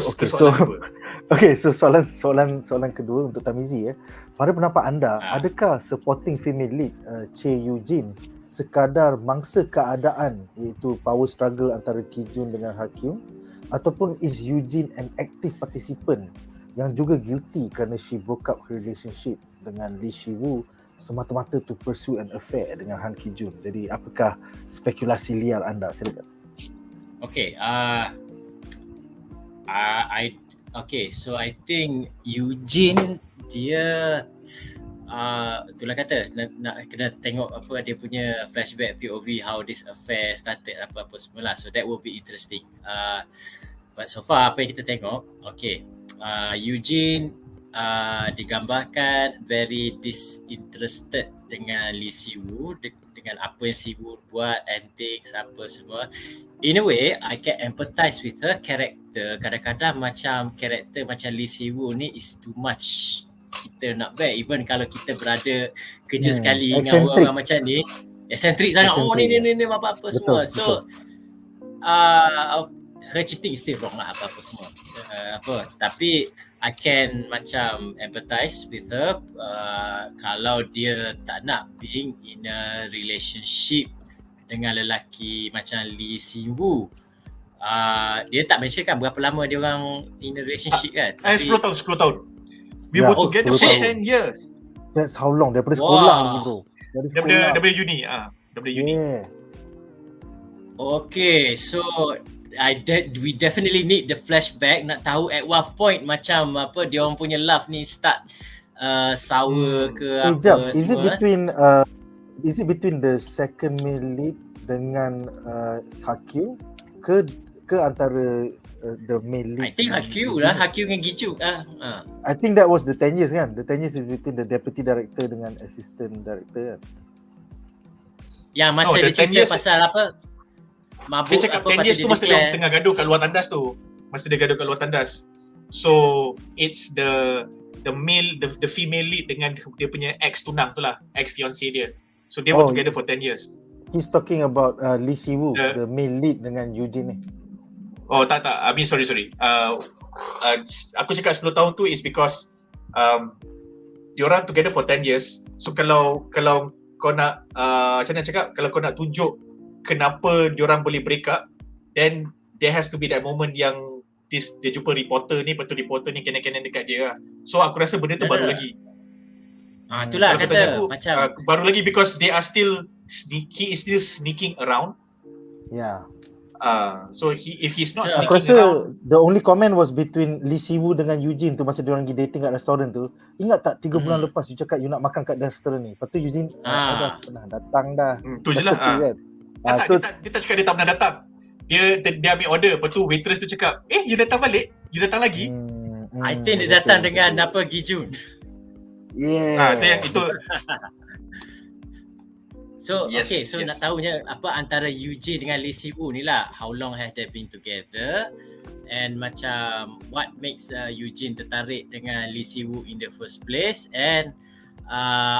soalan kedua untuk Tarmizi. Pada pendapat anda, adakah supporting female lead Yoo-jin sekadar mangsa keadaan, iaitu power struggle antara Ki-joon dengan Hakyung, ataupun is Yoo-jin an active participant yang juga guilty kerana she broke up her relationship dengan Lee Si-woo semata-mata to pursue an affair dengan Han Ki-joon? Jadi apakah spekulasi liar anda? Silakan. Okay, so I think Yoo-jin dia itulah kata nak kena tengok apa dia punya flashback POV, how this affair started, apa-apa semua lah. So that will be interesting. But so far apa yang kita tengok, Yoo-jin digambarkan very disinterested dengan Lee Si-woo, dengan apa yang Si-woo buat, antics apa semua. In a way, I can empathize with her character. Kadang-kadang macam karakter macam Lee Si-woo ni is too much. Kita nak bear, even kalau kita berada kerja sekali dengan orang macam ni, eccentric sangat. Ni apa-apa semua. So her cheating is still wrong lah, apa-apa semua. Tapi I can macam empathize with her kalau dia tak nak being in a relationship dengan lelaki macam Lee Si-woo. Dia tak mentionkan berapa lama dia orang in a relationship kan. 10 tahun. We were together for 10 years. That's how long? Daripada sekolah lagi bro. Daripada uni. Daripada uni. Okay, so we definitely need the flashback, nak tahu at what point macam apa dia orang punya love ni start sour ke apa semua. Is it between the second male lead dengan Hakyung ke antara the male lead? I think Hakyung dengan Ki-joon. I think that was the 10 years kan. The 10 years is between the deputy director dengan assistant director kan. Yang masa dia cerita pasal apa? Mabuk, dia cakap 10 years tu masa dia tengah gaduh kat luar tandas tu. Masa dia gaduh kat luar tandas. So it's the female lead dengan dia punya ex tunang tu lah, ex fiance dia. So they were together for 10 years. He's talking about Lee Si-woo, the male lead dengan Yoo-jin ni. Oh tak. I mean sorry. Aku cakap 10 tahun tu is because diorang together for 10 years. So kalau kau nak macam mana cakap, kalau kau nak tunjuk kenapa diorang boleh break up, then there has to be that moment yang dia jumpa reporter ni, lepas tu reporter ni kena-kena dekat dia lah. So aku rasa benda tu baru lagi. Itulah kata aku, macam baru lagi because he is still sneaking around. So if he's not sneaking aku rasa around, the only comment was between Lee Si-woo dengan Yoo-jin tu masa diorang pergi dating kat restoran tu. Ingat tak 3 bulan lepas you cakap you nak makan kat restoran ni, lepas tu Yoo-jin dah pernah datang dah. Tu je lah. Dia tak cakap dia tak pernah datang. Dia ambil order, lepas tu waitress tu cakap, you datang balik? You datang lagi? I think dia datang dengan apa, Ki-joon. Itu. So nak tahunya apa antara Yoo-jin dengan Lee Si-woo ni lah, how long have they been together, and macam what makes Yoo-jin tertarik dengan Lee Si-woo in the first place, and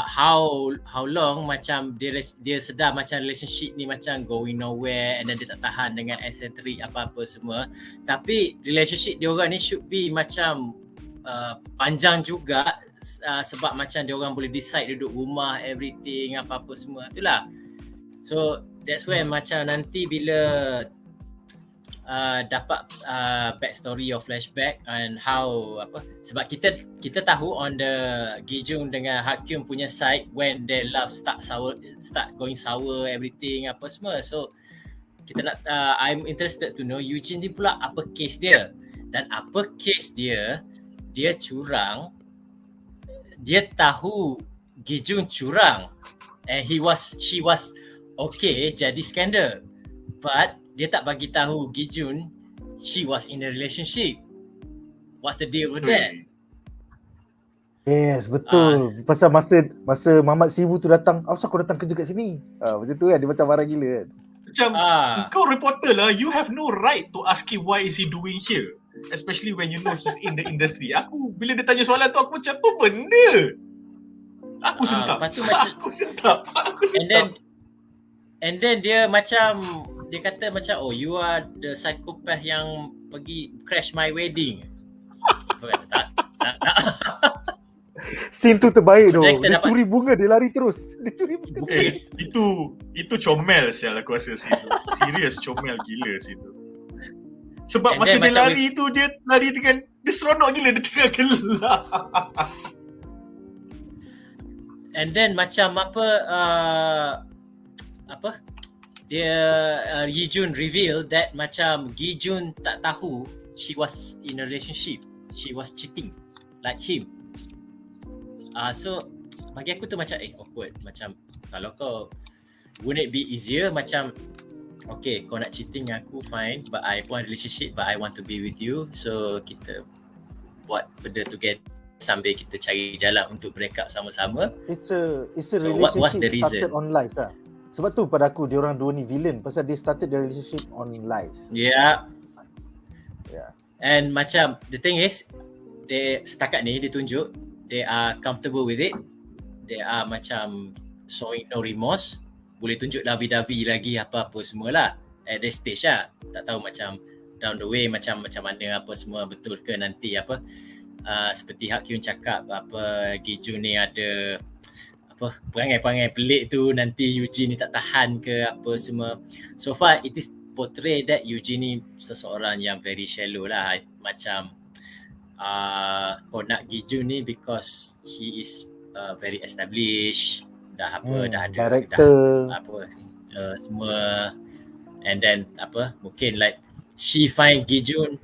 how long macam dia sedar macam relationship ni macam going nowhere, and then dia tak tahan dengan eccentric apa-apa semua. Tapi relationship dia orang ni should be macam panjang juga, sebab macam dia orang boleh decide duduk rumah, everything apa-apa semua itulah. So that's where macam nanti bila dapat backstory or flashback and how sebab kita tahu on the Ki-joon dengan Hakyun punya side when their love start going sour everything apa semua. So kita nak I'm interested to know Yoo-jin ni pula apa case dia, dan apa case dia curang, dia tahu Ki-joon curang and she was okay jadi skandal, but dia tak bagi tahu Ki-joon she was in a relationship. What's the deal with that? Yes, betul. Pasal masa Mamat Sibu tu datang, asal kau datang kerja kat sini? Macam tu kan, dia macam marah gila kan. Macam kau reporter lah, you have no right to ask him what is he doing here, especially when you know he's in the industry. Aku bila dia tanya soalan tu aku macam apa benda? Aku sentap. Aku sentap. And then dia macam dia kata macam you are the psychopath yang pergi crash my wedding. tak. Scene tu terbaik tu. Dia Dia curi bunga, dia lari terus. Dia curi bunga. Itu comel sial aku rasa situ. Serius comel gila situ. Sebab masa dia lari tu dia lari dengan dia seronok gila, dia tengah gelap. And then macam dia Ki-joon reveal that macam Ki-joon tak tahu she was in a relationship, she was cheating like him. So bagi aku tu macam awkward. Macam kalau kau, wouldn't it be easier macam okay kau nak cheating aku fine, but I pun relationship but I want to be with you, so kita buat benda together sambil kita cari jalan untuk break up sama-sama. It's a So what's relationship the reason? started on lies lah. Sebab tu pada aku diorang dua ni villain, pasal they started the relationship on lies. Yeah. Yeah. And macam the thing is, they setakat ni ditunjuk they are comfortable with it. They are macam showing no remorse. Boleh tunjuk davi-davi lagi apa-apa semualah at this stage lah. Tak tahu macam down the way macam mana apa semua betul ke nanti seperti Hakyun cakap Ki-joon ni ada perangai-perangai pelik tu, nanti Yoo-jin ni tak tahan ke apa semua. So far it is portrayed that Yoo-jin ni seseorang yang very shallow lah, macam kau nak Ki-joon ni because he is very established, dah ada director, semua, and then mungkin like she find Ki-joon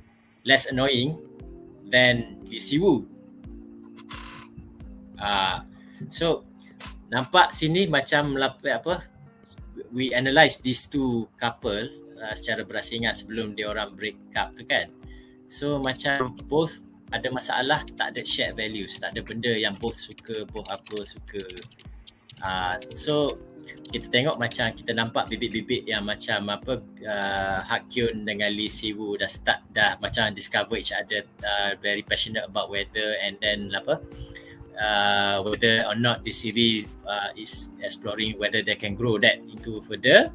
less annoying than Lee Si-woo. So nampak sini macam we analyse these two couple secara berasingan sebelum dia orang break up tu kan. So macam both ada masalah, tak ada shared values, tak ada benda yang both suka, both suka. So kita tengok macam kita nampak bibit-bibit yang macam Hakyun dengan Lee Si-woo dah macam discover each other, very passionate about weather, and then whether or not this series is exploring whether they can grow that into further.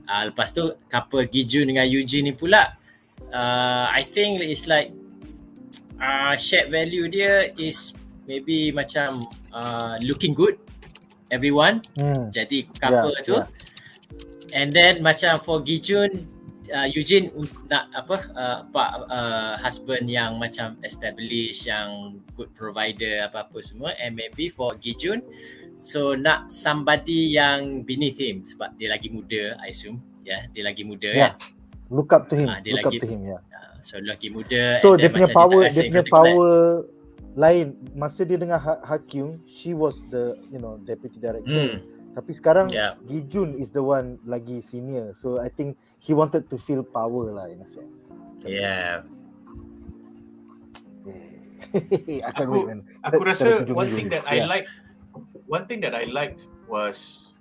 Lepas tu couple Ki-joon dengan Yoo-jin ni pula I think it's like shared value dia is maybe macam looking good everyone, jadi couple tu. And then macam for Ki-joon, Yoo-jin nak husband yang macam established, yang good provider apa-apa semua, and maybe for Ki-joon so nak somebody yang beneath him sebab dia lagi muda, I assume dia lagi muda kan. Look up to him. So lagi muda, so dia punya power lain. Masa dia dengan Hakyun, she was the deputy director. Tapi sekarang Ki-joon is the one lagi senior. So I think he wanted to feel power lah in a sense. Yeah. Aku rasa one thing that I liked was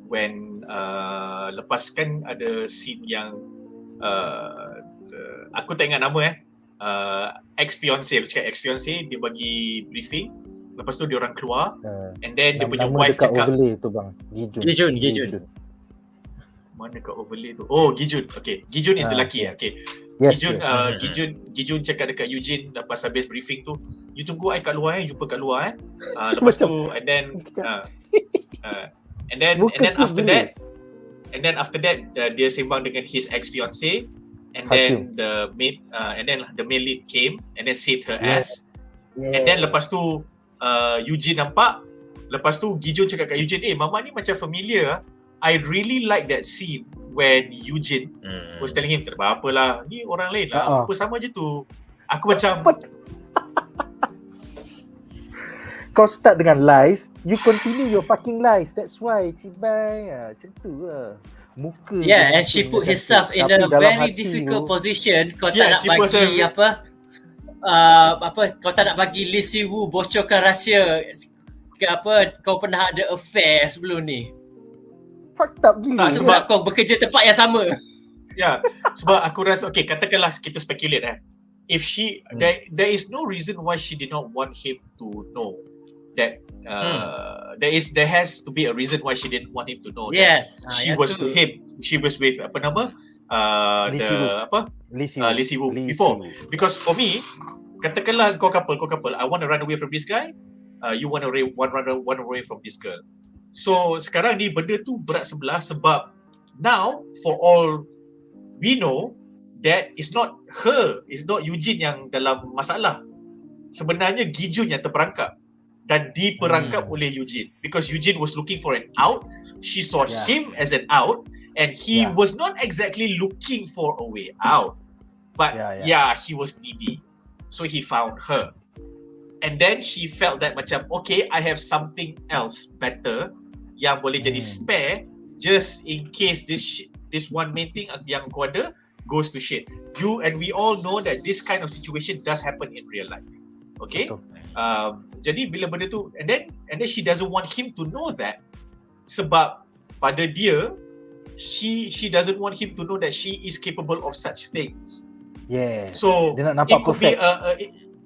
when lepas kan ada scene yang aku tak ingat nama ex-fiancé, aku cakap ex-fiancé, dia bagi briefing, lepas tu dia orang keluar and then dia punya wife cakap overlay tu bang, Ki-joon. Mana kat overlay tu? Oh, Ki-joon. Okay, Ki-joon is the lelaki. Okay. Yes, Ki-joon cakap dekat Yoo-jin lepas habis briefing tu, you tunggu I kat luar jumpa kat luar lepas tu and then after that and then after that dia sembang dengan his ex-fiancée, and Hakim. then the male lead came and then saved her Yeah. ass. And then lepas tu Yoo-jin nampak, lepas tu Ki-joon cakap kat Yoo-jin, mama ni macam familiar. I really like that scene when Yoo-jin was telling him, tak apa-apalah, ni orang lain lah, apa sama je tu. Aku macam kau start dengan lies, you continue your fucking lies. That's why cibai. Macam tu lah. Muka. Yeah, and she put herself in a very difficult position. Kau tak nak bagi kau tak nak bagi Lee Si-woo bocorkan rahsia kau pernah ada affair sebelum ni. Fucked up gila. Tak, sebab kau bekerja tempat yang sama. Ya, sebab aku rasa, okay, katakanlah kita speculate if she there is no reason why she did not want him to know that there has to be a reason why she didn't want him to know that she was with him, she was with Lee Si-woo before. Because for me, katakanlah kau couple, I want to run away from this guy, you want to run away from this girl. So sekarang ni benda tu berat sebelah, sebab now for all we know that it's not her, it's not Yoo-jin yang dalam masalah. Sebenarnya Ki-joon yang terperangkap dan diperangkap oleh Yoo-jin, because Yoo-jin was looking for an out. She saw him as an out, and he was not exactly looking for a way out, but he was needy, so he found her. And then she felt that macam, okay, I have something else better yang boleh jadi spare, just in case this one main thing yang kau ada goes to shit. You and we all know that this kind of situation does happen in real life. Okay? Jadi bila benda tu, and then she doesn't want him to know that, sebab pada dia, she doesn't want him to know that she is capable of such things. Yeah. So dia nak nampak perfect.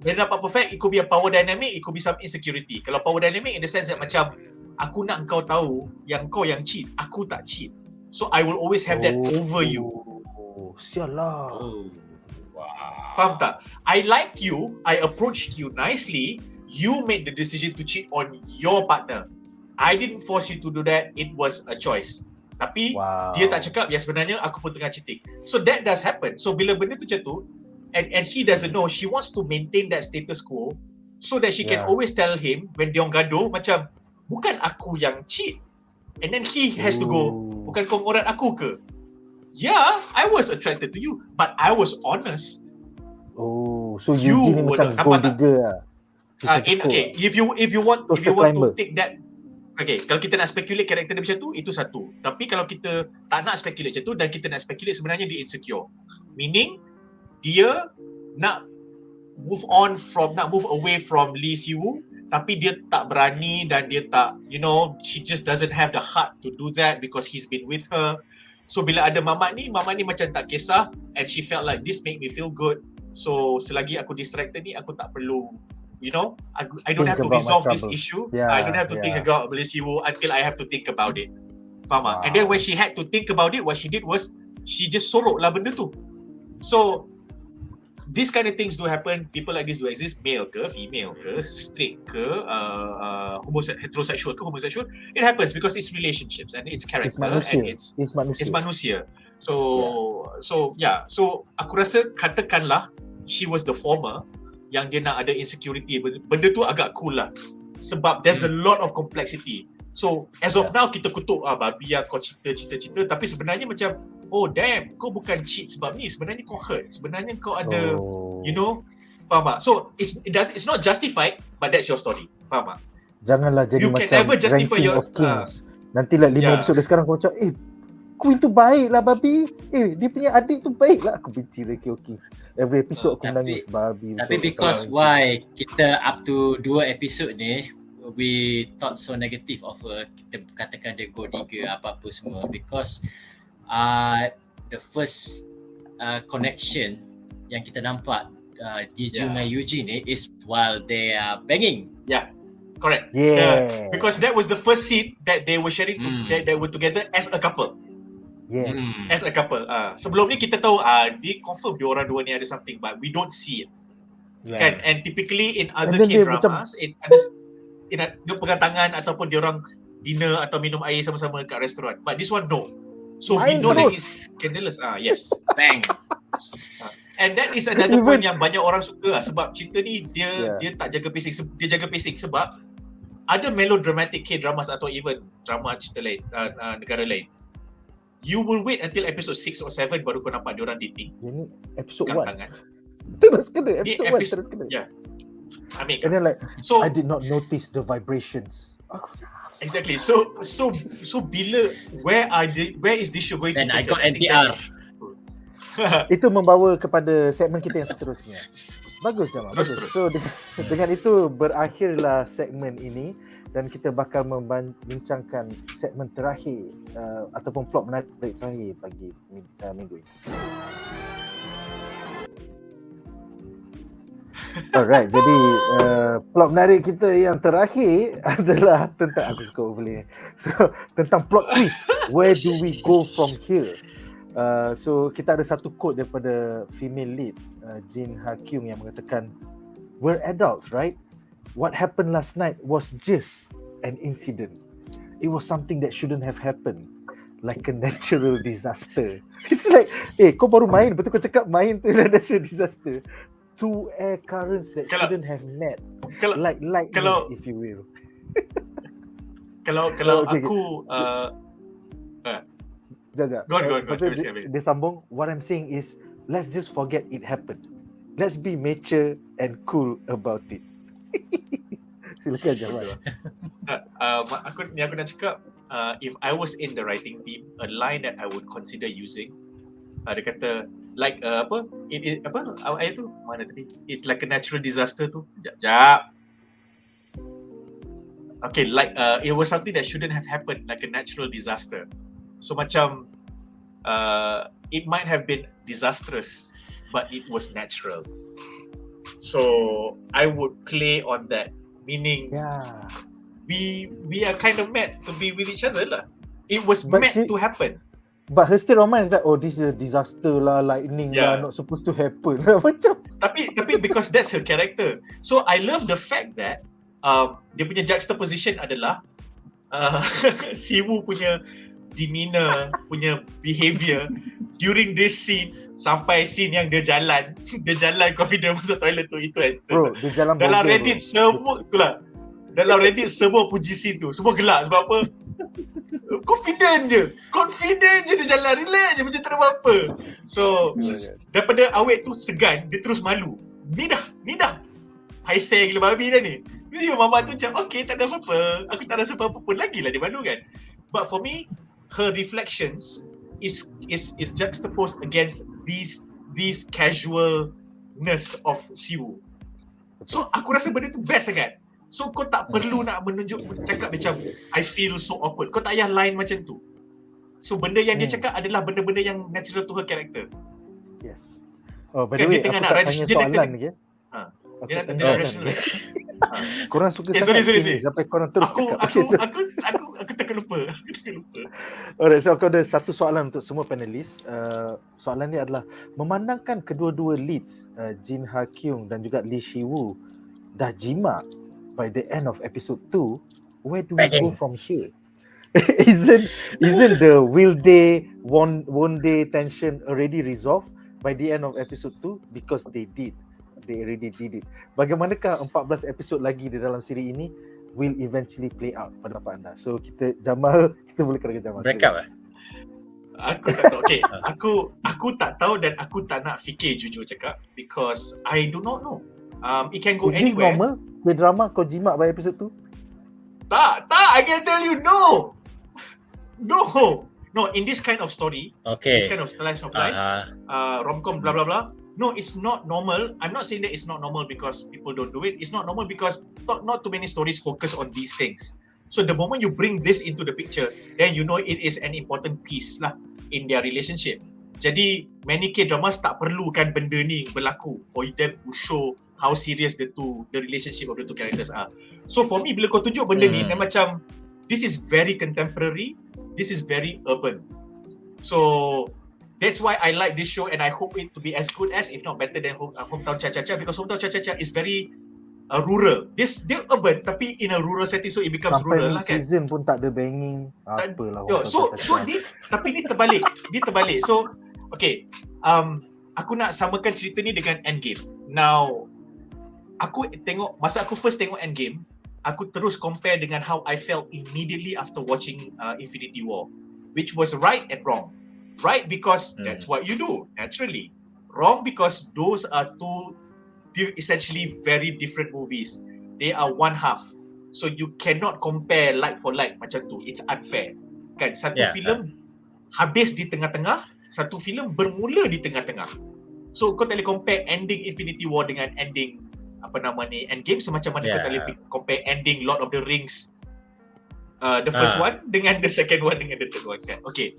Dia nampak perfect, it could be a power dynamic, it could be some insecurity. Kalau power dynamic in the sense that macam, aku nak kau tahu yang kau yang cheat, aku tak cheat. So I will always have that over you. Sialah. Faham tak? I like you, I approached you nicely, you made the decision to cheat on your partner. I didn't force you to do that, it was a choice. Tapi dia tak cakap, ya sebenarnya aku pun tengah cheating. So that does happen. So bila benda tu jatuh, and he doesn't know, she wants to maintain that status quo so that she can always tell him when dia orang gaduh, macam, bukan aku yang cheat. And then he has to go, bukan kau ngorat aku ke? Yeah, I was attracted to you, but I was honest. So you ni macam gold digger lah. Okay, if you want to take that, okay, kalau kita nak speculate karakter dia macam tu, itu satu. Tapi kalau kita tak nak speculate macam tu dan kita nak speculate sebenarnya dia insecure. Meaning dia nak move away from Lee Si-woo, tapi dia tak berani dan dia tak, she just doesn't have the heart to do that because he's been with her. So bila ada mamat ni macam tak kisah, and she felt like this make me feel good. So selagi aku distracted ni, aku tak perlu, I don't have to resolve this issue. I don't have to think about Lee Si-woo until I have to think about it. Faham tak? And then when she had to think about it, what she did was she just sorok lah benda tu. So this kind of things do happen. People like this do exist, male ke, female ke, straight ke, heterosexual ke, homosexual. It happens because it's relationships and it's character and it's manusia. So aku rasa katakanlah she was the former, yang dia nak ada insecurity, benda tu agak cool lah, sebab there's a lot of complexity. So as of now kita kutuk babi kau cerita, tapi sebenarnya macam, oh damn, kau bukan cheat sebab ni, sebenarnya kau hurt, sebenarnya kau ada faham tak? So it's not justified, but that's your story. Faham tak? Janganlah jadi you macam can never justify ranking your of kings. Nanti lah 5 episod dah sekarang kau macam, Queen tu baik lah babi, dia punya adik tu baik lah. Aku benci ranking of kings. Every episode aku nangis babi. Tapi because why kita up to 2 episod ni, we thought so negative of kita katakan dia gold digger apa-apa semua, because the first connection yang kita nampak Ki-joon dan Yoo-jin ni is while they are banging. Yeah, correct. Because that was the first scene that they were sharing that they were together as a couple. Yes. As a couple. Sebelum ni kita tahu dia confirm dia orang dua ni ada something, but we don't see it. Kan? And typically in other K-dramas, dia pegang tangan ataupun dia orang dinner atau minum air sama-sama kat restoran. But this one no. So Main we know that terus. it's scandalous. Yes. Bang. And that is another point yang banyak orang suka sebab cerita ni dia tak jaga pacing, dia jaga pacing sebab ada melodramatic K-dramas atau even drama cerita lain, negara lain. You will wait until episode 6 or 7 baru kau nampak diorang dating. Ini episode 1. Tangan. Terus kena episode 1 terus kena. Yeah. I mean, And then like, so I did not notice the vibrations. exactly. So bila where is this show going Then to I take got us? think NTR. that is- Itu membawa kepada segmen kita yang seterusnya. Bagus Jamal. Terus. So dengan itu berakhirlah segmen ini dan kita bakal membincangkan segmen terakhir ataupun plot menarik terakhir bagi minggu ini. Alright, jadi plot menarik kita yang terakhir adalah tentang, aku suka overlay ni. So tentang plot twist. Where do we go from here? So kita ada satu quote daripada female lead Jin Ha-kyung yang mengatakan, "We're adults, right? What happened last night was just an incident. It was something that shouldn't have happened, like a natural disaster." It's like, kau baru main, betul kau cakap main tu adalah natural disaster. Two air currents that shouldn't have met, like lightning, if you will. Kalau Okay, aku Jap. Go on. Dia sambung, what I'm saying is, let's just forget it happened. Let's be mature and cool about it. Silakan Jamal. Aku nak cakap, if I was in the writing team, a line that I would consider using, dia kata like ayat tu mana tadi, it's like a natural disaster tu. Jap. Okay, like it was something that shouldn't have happened, like a natural disaster. So macam it might have been disastrous, but it was natural. So I would play on that, meaning we are kind of meant to be with each other lah. It was meant to happen. But her state of mind is like, oh, this is a disaster lah, lightning lah, not supposed to happen lah, macam. Tapi because that's her character. So I love the fact that dia punya juxtaposition adalah Siwoo punya demeanor, punya behaviour during this scene sampai scene yang dia jalan confident masuk toilet tu, itu Bro, dia jalan dalam bogel, Reddit semua itulah. Dalam Reddit semua puji scene tu. Semua gelak sebab apa? Confident je dia jalan, relax je macam tak ada apa-apa. So daripada awet tu segan, dia terus malu. Ni dah paiseh gila babi dah ni. Mesti mama tu macam, okay, tak ada apa-apa, aku tak rasa apa-apa pun, lagi lah dia malu kan. But for me, her reflections is juxtaposed against these casualness of Siwoo. So aku rasa benda tu best sangat. So kau tak perlu nak menunjuk, cakap macam I feel so awkward. Kau tak payah line macam tu. So benda yang dia cakap adalah benda-benda yang natural to her character. Yes. Oh, by the way, aku tak tanya soalan lagi. Dia nak tanya rationalize. Korang suka sorry. sampai korang terus cakap. Aku terlupa. Alright, so aku ada satu soalan untuk semua panelis. Soalan ni adalah, memandangkan kedua-dua leads, Jin Ha-kyung dan juga Lee Si-woo, dah jimat by the end of episode 2, where do we go from here? Isn't the will day, won't day tension already resolved by the end of episode 2? Because they already did it. Bagaimanakah 14 episod lagi di dalam siri ini will eventually play out pada pendapat anda? So Jamal, kita boleh kena Jamal. Break up Aku tak tahu. Okay, aku tak tahu dan aku tak nak fikir, jujur cakap, because I do not know. It can go anywhere. Is this normal? The drama kau jimat by episode 2? Tak, I can tell you no, in this kind of story, this kind of slice of life, rom-com, blah blah blah. No, it's not normal. I'm not saying that it's not normal because people don't do it. It's not normal because not too many stories focus on these things. So the moment you bring this into the picture, then you know it is an important piece lah in their relationship. Jadi many K-dramas tak perlukan benda ni berlaku for them to show how serious the relationship of the two characters are. So for me, bila kau tunjuk benda ni, dan macam this is very contemporary, this is very urban. So that's why I like this show and I hope it to be as good as, if not better than Hometown Cha-Cha-Cha, because Hometown Cha-Cha-Cha is very rural. Dia urban tapi in a rural setting, so it becomes Sampai rural lah kan. mid-season pun tak ada banging. Apalah orang So kata. tapi ni terbalik. So okay, aku nak samakan cerita ni dengan Endgame. Now masa aku first tengok Endgame, aku terus compare dengan how I felt immediately after watching Infinity War, which was right and wrong. Right because that's what you do naturally. Wrong because those are two essentially very different movies. They are one half. So you cannot compare like for like macam tu. It's unfair. Kan satu filem habis di tengah-tengah, satu filem bermula di tengah-tengah. So kau tak boleh compare ending Infinity War dengan ending Endgame, semacam mana kau tak boleh compare ending Lord of the Rings the first one dengan the second one dengan the third one kan. Okay.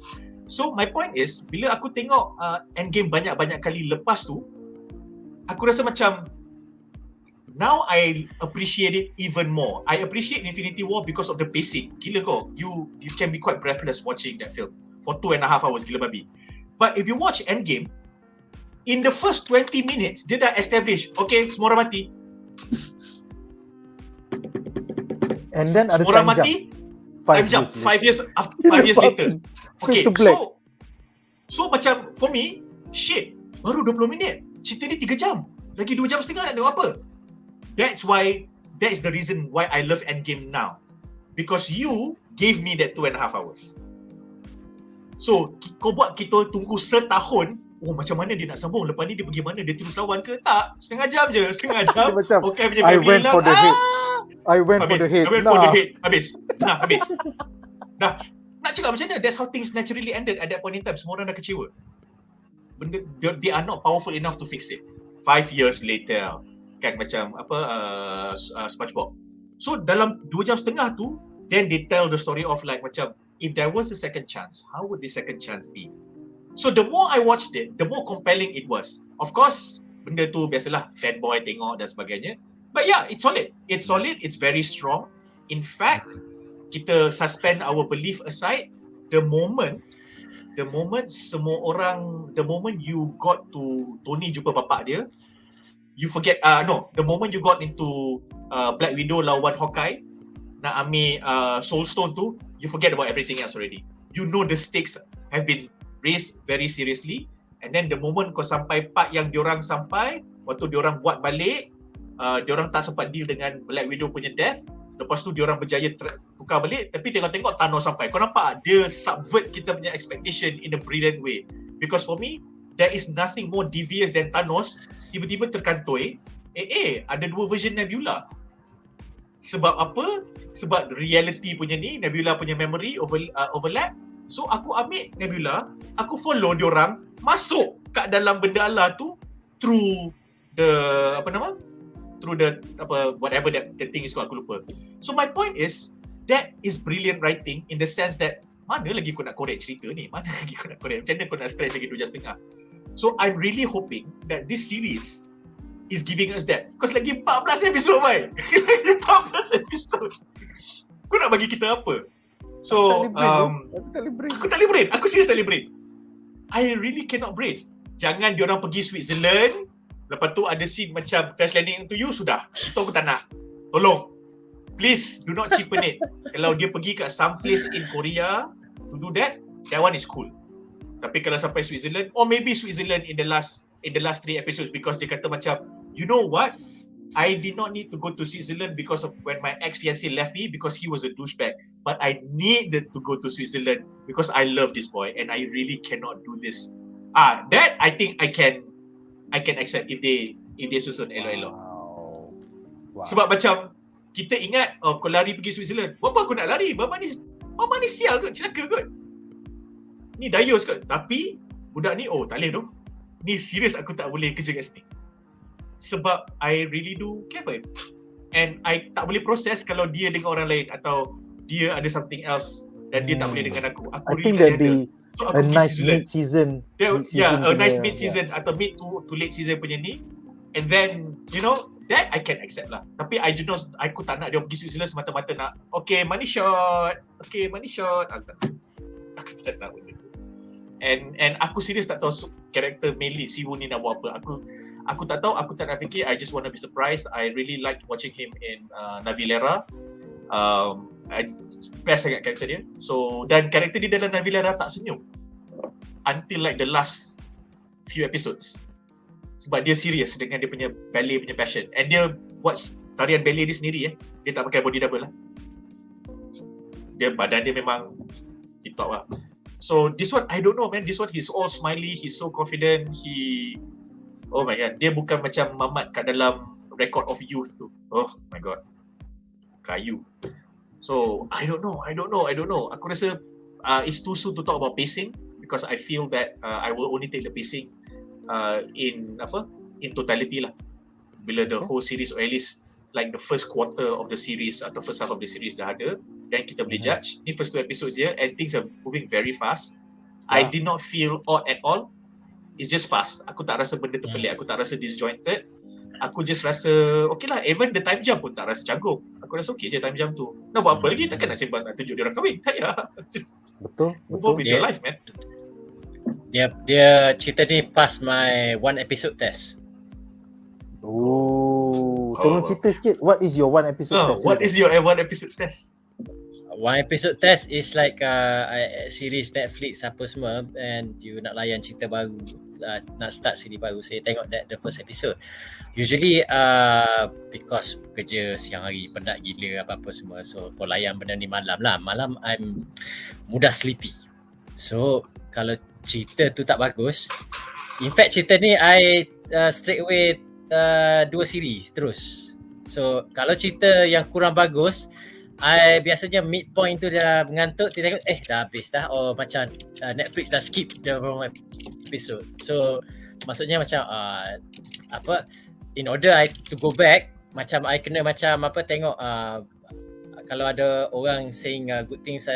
So my point is, bila aku tengok Endgame banyak-banyak kali lepas tu, aku rasa macam now I appreciate it even more. I appreciate Infinity War because of the pacing. Gila kau, you can be quite breathless watching that film for 2.5 hours, gila babi. But if you watch Endgame, in the first 20 minutes, dia dah establish, okay, semua orang mati. And then ada semua orang time mati, time jump 5 years later. Okay, so macam for me, shit, baru 20 minit. Cerita ni 3 jam. Lagi 2 jam setengah nak tengok apa? That is the reason why I love Endgame now. Because you gave me that 2.5 hours. So, kau buat kita tunggu setahun. Oh, macam mana dia nak sambung? Lepas ni dia pergi mana? Dia terus lawan ke? Tak. Setengah jam. Okay, punya family lah. I went for the head. Habis. Dah. Nak cakap macam mana? That's how things naturally ended at that point in time. Semua orang dah kecewa. They are not powerful enough to fix it. 5 years later, kan macam SpongeBob. So dalam 2 jam setengah tu, then they tell the story of like macam, if there was a second chance, how would the second chance be? So the more I watched it, the more compelling it was. Of course, benda tu biasalah fanboy tengok dan sebagainya. But yeah, it's solid. It's very strong. In fact, kita suspend our belief aside, the moment semua orang, the moment you got to Tony jumpa bapak dia, you forget, the moment you got into Black Widow lawan Hawkeye, nak ambil Soul Stone tu, you forget about everything else already. You know the stakes have been raised very seriously, and then the moment kau sampai part yang diorang sampai, waktu diorang buat balik, diorang tak sempat deal dengan Black Widow punya death. Lepas tu diorang berjaya tukar balik, tapi tengok-tengok Thanos sampai. Kau nampak dia subvert kita punya expectation in a brilliant way. Because for me, there is nothing more devious than Thanos tiba-tiba terkantoi, ada 2 version Nebula. Sebab apa? Sebab reality punya ni, Nebula punya memory overlap. So aku ambil Nebula, aku follow diorang masuk kat dalam benda Allah tu through the whatever that the thing is called, aku lupa. So my point is, that is brilliant writing in the sense that mana lagi kau nak korek cerita ni? Mana lagi kau nak korek? Macam mana kau nak stretch lagi 2 jam setengah? So I'm really hoping that this series is giving us that. Because lagi 14 episod, bhai. Lagi 14 episod. Kau nak bagi kita apa? So, aku tak boleh brain. Aku serius tak boleh brain. I really cannot brain. Jangan diorang pergi Switzerland, lepas tu ada scene macam crash landing to you, sudah. Itu aku tak nak. Tolong. Please, do not cheapen it. Kalau dia pergi kat some place in Korea to do that one is cool. Tapi kalau sampai Switzerland, or maybe Switzerland in the last 3 episodes, because dia kata macam, you know what? I did not need to go to Switzerland because of when my ex-fiancé left me because he was a douchebag. But I needed to go to Switzerland because I love this boy and I really cannot do this. That I think I can accept if they susun elok-elok. Wow. Sebab macam kita ingat, kau lari pergi Switzerland. Buat apa aku nak lari? Mama ni sial kot, celaka kot. Ni dayus kot. Tapi budak ni, tak boleh tu. Ni serius aku tak boleh kerja kat sini. Sebab I really do care for him. And I tak boleh proses kalau dia dengan orang lain atau dia ada something else dan dia tak boleh dengan aku. Aku really tak ada. So aku a nice mid-season. A nice mid-season atau mid to late season punya ni. And then, that I can accept lah. Tapi aku tak nak dia pergi Switzerland semata-mata nak, money shot. Aku tak nak benda tu. And aku serius tak tahu karakter Meli Siwoo ni nak buat apa. Aku tak tahu, aku tak nak fikir. I just want to be surprised. I really liked watching him in Navilera. Best sangat karakter dia. So, dan karakter dia dalam Navilera tak senyum until like the last few episodes. Sebab dia serius dengan dia punya ballet punya passion. And dia buat tarian ballet dia sendiri Dia tak pakai body double lah. Dia badan dia memang tip top lah. So this one, I don't know man. This one he's all smiley, he's so confident. Oh my god, dia bukan macam Mamat kat dalam Record of Youth tu. Oh my god, kayu. So I don't know. Aku rasa it's too soon to talk about pacing because I feel that I will only take the pacing in totality lah. Bila the whole series, or at least like the first quarter of the series atau first half of the series dah ada, then kita boleh judge. Ni first 2 episodes je and things are moving very fast. I did not feel odd at all. It's just fast. Aku tak rasa benda tu pelik. Aku tak rasa disjointed. Aku just rasa okay lah. Even the time jump pun tak rasa canggung. Aku rasa okay je time jump tu. Nak buat apa lagi? Takkan nak sembang nak tunjuk dia orang kahwin. Tak ya. Just move on with your life man. Dia cerita ni pass my 1 episode test. Tolong cerita sikit. What is your 1 episode test? What is your 1 episode test? 1 episode test is like series Netflix apa semua, and you nak layan cerita baru, nak start siri baru, saya tengok the first episode. Usually because kerja siang hari penat gila apa-apa semua, so kau layan benda ni malam I'm mudah sleepy. So kalau cerita tu tak bagus, in fact cerita ni I straight away 2 siri terus. So kalau cerita yang kurang bagus, I biasanya midpoint tu dah mengantuk, dia tengok dah habis dah, macam Netflix dah skip the wrong episode. So maksudnya macam in order I to go back, macam I kena macam tengok kalau ada orang saying good things,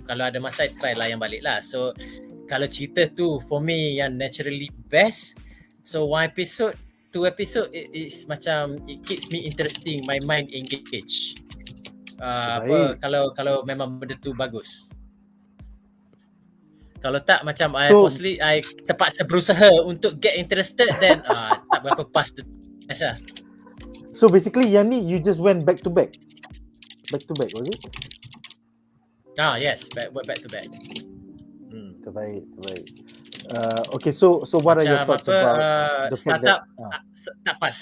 kalau ada masa I try layan balik lah. So kalau cerita tu for me yang naturally best, so 1 episode 2 episode it is macam it keeps me interesting, my mind engaged. Kalau memang benda tu bagus. Kalau tak macam I firstly I terpaksa berusaha untuk get interested, then tak berapa pas biasa. So basically yang ni you just went back to back was it? Yes, back to back. Terbaik. Okay, so what are your thoughts about the fact that tak pas.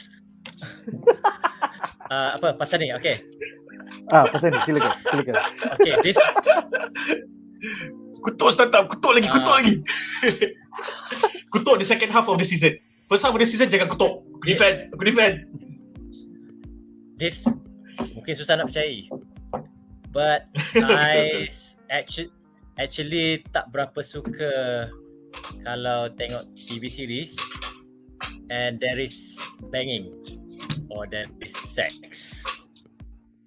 Pasal ni? Okay. Pasal ni, silakan. Okay, this kutuk startup, kutuk lagi. Kutuk the second half of the season. First half of the season jangan kutuk. Aku defend. This mungkin susah nak percayai, but I actually tak berapa suka kalau tengok TV series and there is banging or there is sex.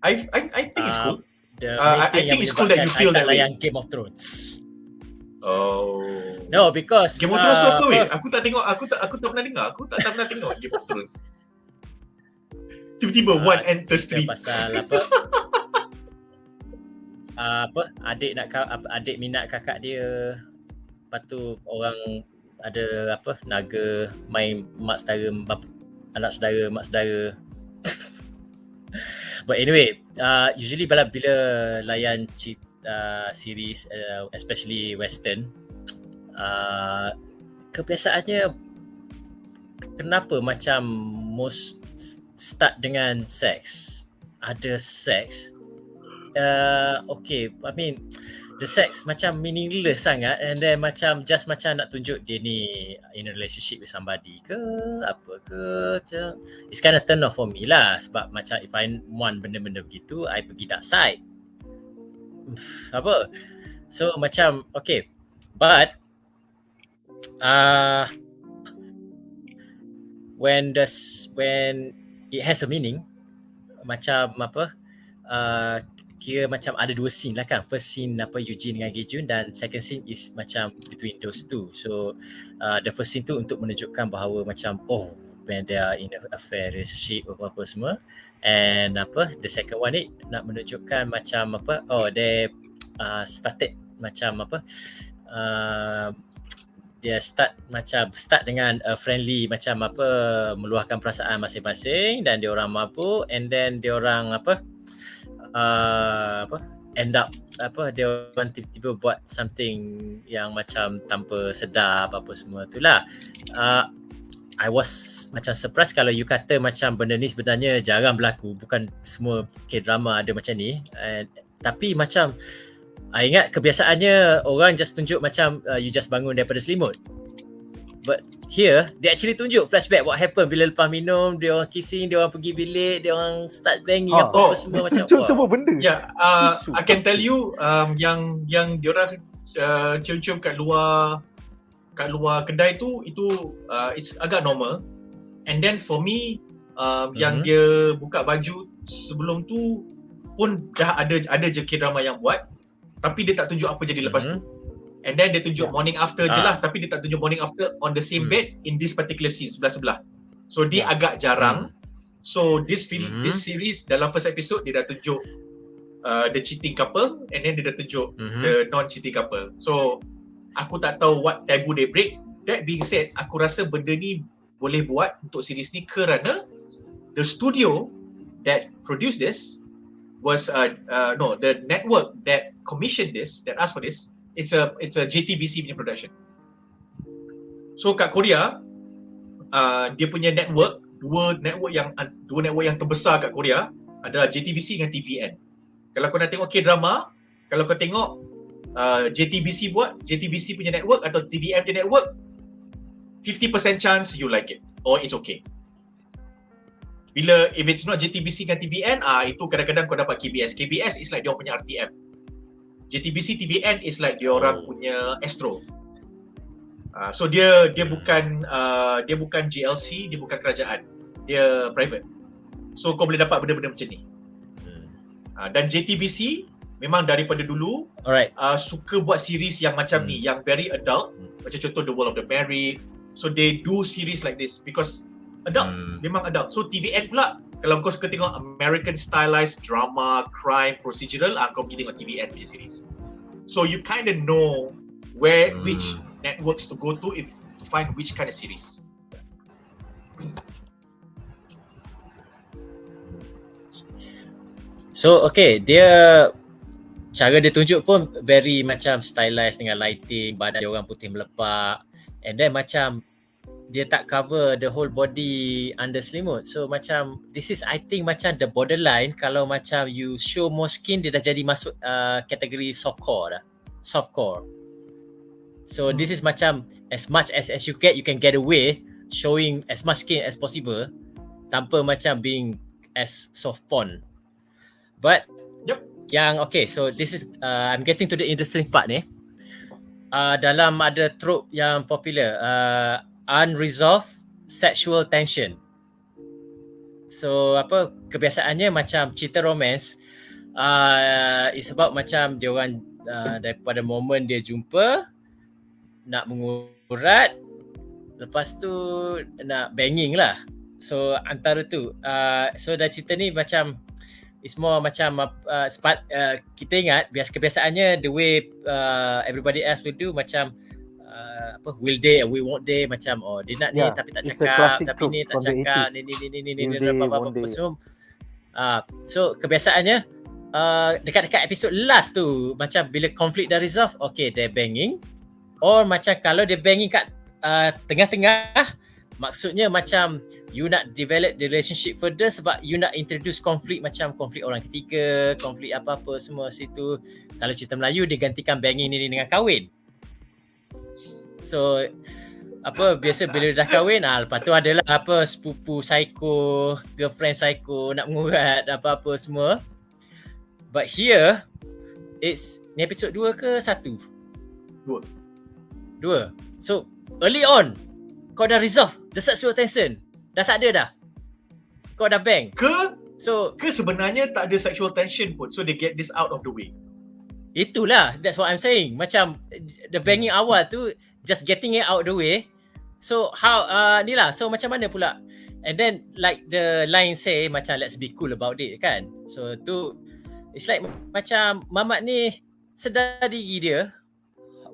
I think it's cool. I think it's cool that you feel that way. Yang Game of Thrones. No, because Game of Thrones tu apa weh? Aku tak tengok, aku tak pernah dengar. Aku tak pernah tengok Game of Thrones. Tiba-tiba one enters stream. Pasal adik minat kakak dia. Lepas tu orang ada naga main mak saudara, anak saudara, mak saudara. But anyway, usually bila layan series, especially western, kebiasaannya kenapa macam most start dengan seks. Ada seks. Okay, I mean the sex macam meaningless sangat, and then macam just macam nak tunjuk dia ni in a relationship with somebody ke apa ke, macam it's kind of turn off for me lah. Sebab macam if I want benda-benda begitu, I pergi dark side so macam okay, but when it has a meaning, macam kira macam ada 2 scene lah kan. First scene Yoo-jin dengan Ki-joon, dan second scene is macam between those two. So the first scene tu untuk menunjukkan bahawa macam when they are in a affair relationship apa semua, and the second one ni nak menunjukkan macam they started macam dia start dengan friendly macam apa, meluahkan perasaan masing-masing dan dia orang mabuk, and then dia orang end up dia orang tiba-tiba buat something yang macam tanpa sedar apa semua itulah. I was macam surprised kalau you kata macam benda ni sebenarnya jarang berlaku, bukan semua K-drama ada macam ni. Tapi macam I ingat kebiasaannya orang just tunjuk macam you just bangun daripada selimut. But here, they actually tunjuk flashback what happened bila lepas minum, dia orang kissing, dia orang pergi bilik, dia orang start banging apa semua macam. Tunjuk semua benda. Yeah, I can tell you yang dia orang cium-cium kat luar kedai tu itu it's agak normal. And then for me yang dia buka baju sebelum tu pun dah ada je K-drama yang buat, tapi dia tak tunjuk apa jadi lepas tu. And then dia tunjuk morning after je lah, tapi dia tak tunjuk morning after on the same bed in this particular scene sebelah-sebelah. So dia agak jarang. So this series dalam first episode dia dah tunjuk the cheating couple, and then dia dah tunjuk the non-cheating couple. So aku tak tahu what taboo they break. That being said, aku rasa benda ni boleh buat untuk series ni kerana the studio that produced this was the network that commissioned this, that asked for this. It's a JTBC punya production. So kat Korea, dia punya network, dua network yang terbesar kat Korea adalah JTBC dengan TVN. Kalau kau nak tengok K-drama, kalau kau tengok JTBC buat, JTBC punya network atau TVN punya network, 50% chance you like it or it's okay. Bila if it's not JTBC dengan TVN, itu kadang-kadang kau dapat KBS. KBS is like dia punya RTM. JTBC TVN is like dia orang punya Astro. So dia bukan GLC, dia bukan kerajaan. Dia private. So kau boleh dapat benda-benda macam ni. Dan JTBC memang daripada dulu suka buat series yang macam ni, yang very adult, macam contoh The World of the Married. So they do series like this because adult, memang adult. So TVN pula, kalau kau suka tengok American stylized drama, crime, procedural, kau pergi tengok TVN punya series. So you kind of know which networks to go to to find which kind of series. So okay, cara dia tunjuk pun very macam stylized dengan lighting, badan dia orang putih melepak, and then macam dia tak cover the whole body under selimut. So macam this is I think macam the borderline, kalau macam you show more skin, dia dah jadi masuk kategori softcore dah. Softcore. So this is macam as much as you can get away showing as much skin as possible tanpa macam being as soft porn. But yang okay, so this is I'm getting to the interesting part ni. Dalam ada trope yang popular, unresolved sexual tension. So kebiasaannya macam cerita romance is about macam dia orang daripada momen dia jumpa nak mengurat, lepas tu nak banging lah. So antara tu so dah cerita ni macam it's more macam kita ingat kebiasaannya the way everybody else will do macam will they or we won't they, macam dia nak ni tapi tak cakap, tapi ni tak cakap, ni apa semua. So kebiasaannya dekat-dekat episod last tu macam bila konflik dah resolve, okay they're banging, or macam kalau dia banging kat tengah-tengah, maksudnya macam you nak develop the relationship further sebab you nak introduce konflik, macam konflik orang ketiga, konflik apa-apa semua situ. Kalau cerita Melayu dia gantikan banging ni dengan kahwin. So biasa bila dah kahwin, lepas tu adalah sepupu psycho, girlfriend psycho nak mengurat apa-apa semua. But here ni episod 2 ke 1? 2. So early on kau dah resolve the sexual tension, dah tak ada dah, kau dah bang ke sebenarnya tak ada sexual tension pun, so they get this out of the way. Itulah, that's what I'm saying. Macam the banging awal tu just getting it out the way. So how ni lah, so macam mana pula, and then like the line say macam let's be cool about it kan. So tu it's like macam mamat ni sedar diri dia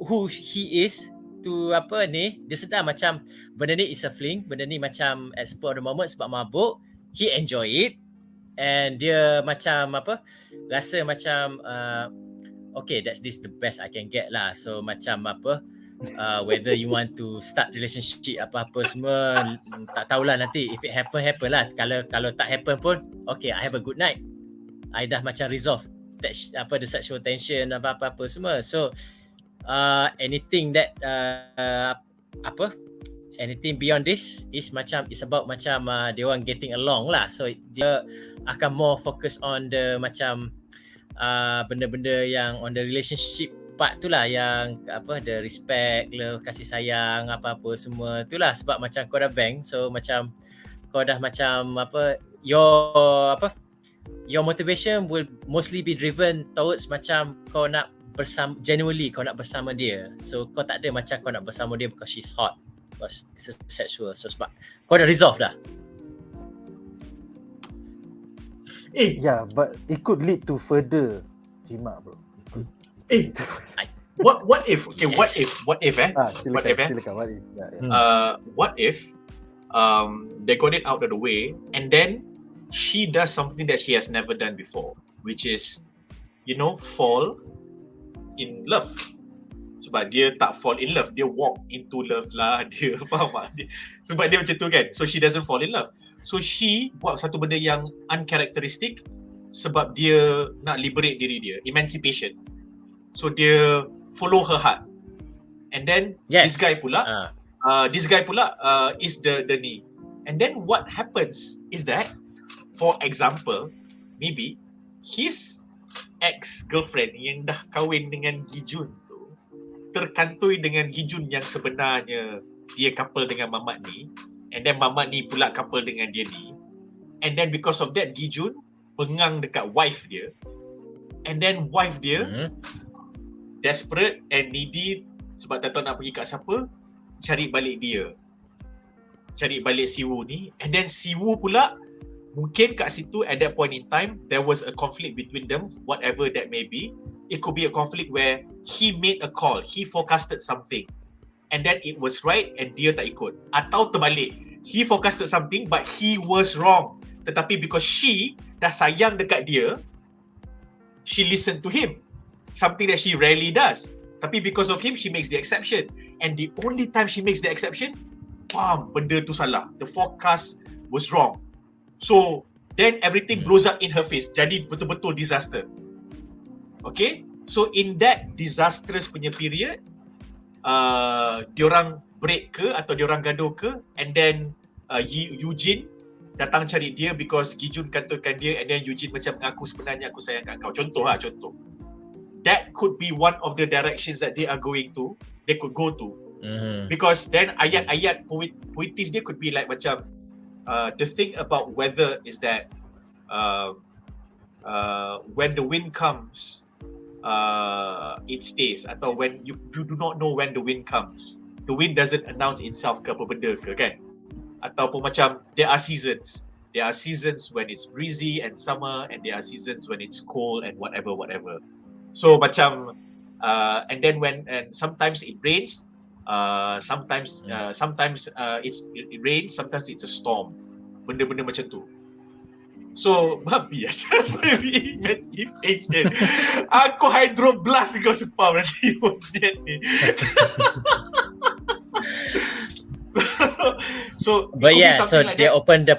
who he is to apa ni, dia sedar macam benda ni is a fling, benda ni macam at spur of the moment sebab mabuk, he enjoy it and dia macam apa, rasa macam okay, this the best I can get lah. So macam apa, whether you want to start relationship apa-apa semua, tak tahulah nanti, if it happen lah. Kalau tak happen pun okay, I have a good night, I dah macam resolve the sexual tension apa-apa semua. So anything that anything beyond this is macam, it's about macam dia orang getting along lah. So dia akan more focus on the macam benda-benda yang on the relationship part tu lah, yang apa, the respect, love, kasih sayang apa-apa semua tu lah. Sebab macam kau dah bang, so macam kau dah macam apa, your motivation will mostly be driven towards macam kau nak bersama, genuinely kau nak bersama dia. So kau tak ada macam kau nak bersama dia because she's hot, because it's sexual. So sebab kau dah resolve dah. Yeah, but it could lead to further jimat, bro. What if what if What if? what if they got it out of the way and then she does something that she has never done before, which is, you know, fall in love. Sebab dia tak fall in love, dia walk into love lah, dia faham tak? Sebab dia macam tu kan, so she doesn't fall in love. So she buat satu benda yang uncharacteristic sebab dia nak liberate diri dia, emancipation. So dia follow her heart. And then this guy pula is the knee. And then what happens is that, for example, maybe his ex-girlfriend yang dah kahwin dengan Ki-joon tu terkantoi dengan Ki-joon yang sebenarnya dia couple dengan mamat ni, and then mamat ni pula couple dengan dia ni, and then because of that Ki-joon pengang dekat wife dia, and then wife dia desperate and needy sebab tak tahu nak pergi kat siapa, cari balik dia, cari balik Siwoo ni. And then Siwoo pula mungkin kat situ at that point in time there was a conflict between them, whatever that may be. It could be a conflict where he made a call, he forecasted something and then it was right and dia tak ikut, atau terbalik, he forecasted something but he was wrong, tetapi because she dah sayang dekat dia, she listened to him, something that she rarely does, tapi because of him she makes the exception, and the only time she makes the exception, benda tu salah, the forecast was wrong. So then everything blows up in her face, jadi betul-betul disaster. Okay, so in that disastrous punya period, diorang break ke atau diorang gaduh ke, and then Yoo-jin datang cari dia because Ki-joon kantorkan dia, and then Yoo-jin macam mengaku sebenarnya aku sayang kat kau. Contoh. That could be one of the directions that they could go to. Because then ayat-ayat puitis dia could be like macam, the thing about weather is that when the wind comes, it stays, atau when you do not know when the wind comes, the wind doesn't announce itself ke apa benda ke kan, ataupun macam there are seasons when it's breezy and summer, and there are seasons when it's cold and whatever. So macam and then sometimes it rains, sometimes it rains, sometimes it's a storm, benda-benda macam tu. So babi asas babi emancipation. Aku hydroblast kau sepam nanti dia ni. So but yeah, so like they open the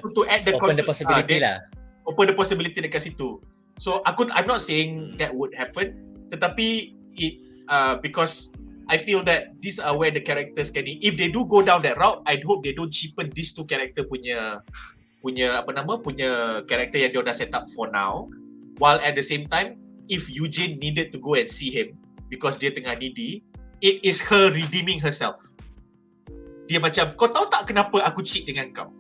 possibility lah. Open the possibility dekat situ. So I'm not saying that would happen, tetapi it because I feel that these are where the characters can, if they do go down that route, I hope they don't cheapen these two character punya character yang dia dah set up for now, while at the same time if Yoo-jin needed to go and see him because dia tengah needy, it is her redeeming herself. Dia macam, kau tahu tak kenapa aku cheat dengan kau?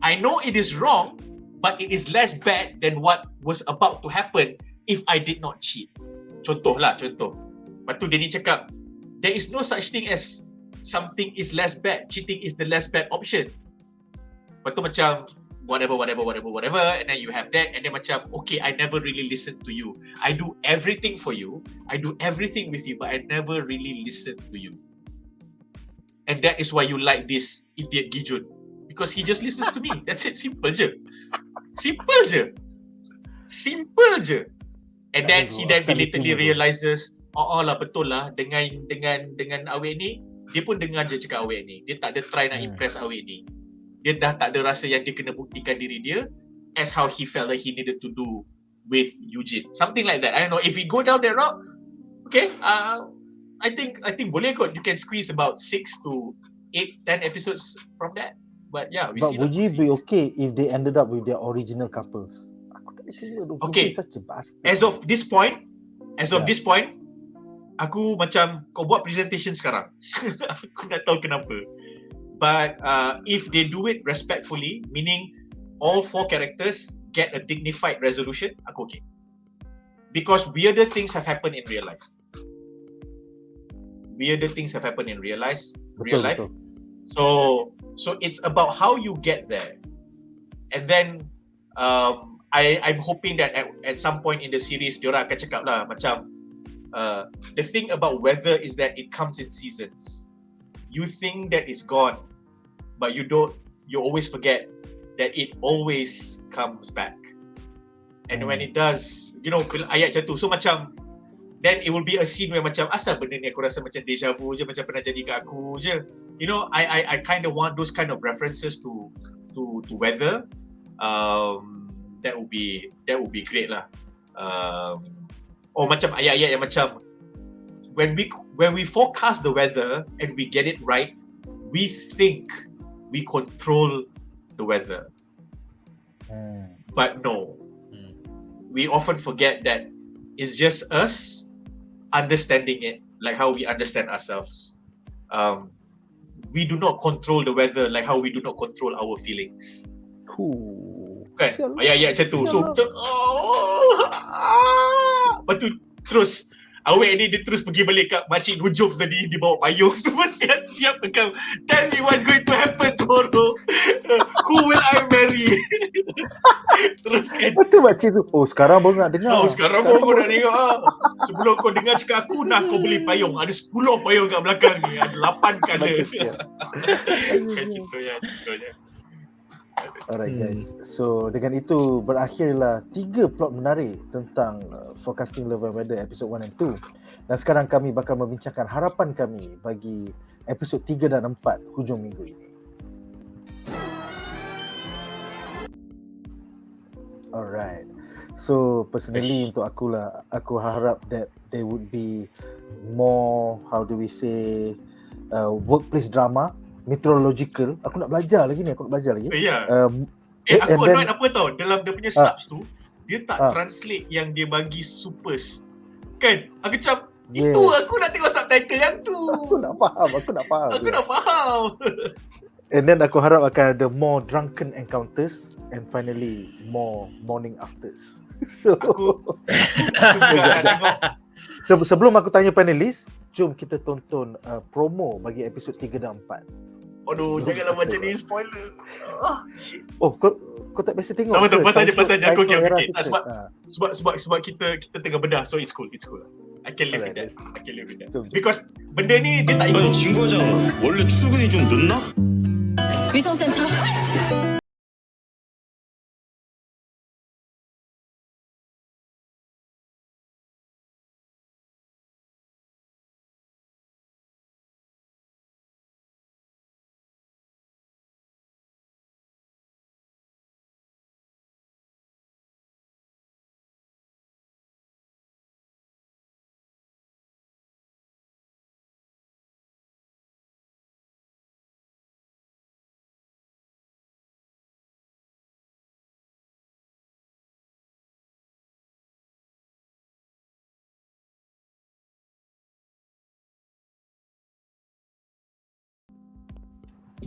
I know it is wrong, but it is less bad than what was about to happen if I did not cheat. Contoh. Lepas tu dia ni cakap, there is no such thing as something is less bad, cheating is the less bad option. Lepas tu macam, whatever, and then you have that, and then macam, okay, I never really listen to you. I do everything for you, I do everything with you, but I never really listen to you. And that is why you like this idiot Ki-joon, because he just listens to me. That's it, simple je. And then he then belatedly realizes, oh lah, betul lah, dengan awet ni, dia pun dengar je cakap awet ni. Dia tak ada try nak impress awet ni. Dia dah tak ada rasa yang dia kena buktikan diri dia as how he felt like he needed to do with Yoo-jin. Something like that. I don't know. If we go down that route, okay, I think boleh kot. You can squeeze about 6 to 8, 10 episodes from that. But yeah, we But see. But would you be okay if they ended up with their original couples? Aku tak kira. Okay. Such a bastard. As of this point, aku macam kau buat presentation sekarang. Aku tak tahu kenapa. But if they do it respectfully, meaning all 4 characters get a dignified resolution, aku okay. Because weirder things have happened in real life. Real life. So it's about how you get there. And then I'm hoping that at some point in the series, diorang akan cakap lah macam the thing about weather is that it comes in seasons. You think that it's gone, but you always forget that it always comes back. And when it does, ayat macam tu. So macam, then it will be a scene where macam, asal benda ni aku rasa macam deja vu je, macam pernah jadi kat aku je. I kind of want those kind of references to weather. That would be great lah. Or macam ayat-ayat yang macam, when we forecast the weather and we get it right, we think we control the weather. But no. We often forget that it's just us understanding it like how we understand ourselves. We do not control the weather like how we do not control our feelings. Kan? Ayat-ayat macam tu. So macam lepas tu terus awet ni dia terus pergi balik kat makcik Nujum tadi, dia bawa payung semua siap-siap kau. Tell me what's going to happen tomorrow. Who will I marry? Terus kan. Betul makcik tu. Oh, sekarang baru nak dengar. Sekarang baru nak dengar. Sebelum kau dengar cakap aku nak kau beli payung. Ada 10 payung kat belakang ni. Ada 8 colour. Kan contohnya. Alright guys, so dengan itu berakhirlah 3 plot menarik tentang Forecasting Love and Weather episod 1 and 2. Dan sekarang kami bakal membincangkan harapan kami bagi episod 3 dan 4 hujung minggu ini. Alright, so personally untuk aku harap that there would be more, how do we say, workplace drama, meteorological. Aku nak belajar lagi. Ya. Aku annoyed apa tau, dalam dia punya subs tu, dia tak translate yang dia bagi supers. Kan? Aku macam, itu aku nak tengok subtitle yang tu. Aku nak faham. And then aku harap akan ada more drunken encounters and finally more morning afters. So aku juga nak tengok. Sebelum aku tanya panelis, jom kita tonton promo bagi episod 3 dan 4. Aduh, janganlah macam ni, spoiler. Shit. Oh, kau tak biasa tengok. Tak pasal je aku okay. Sebab kita tengah bedah, so it's cool. I can live with that. Because benda ni dia tak ikut. 진 과장 원래 출근이 좀 늦나? 위성센터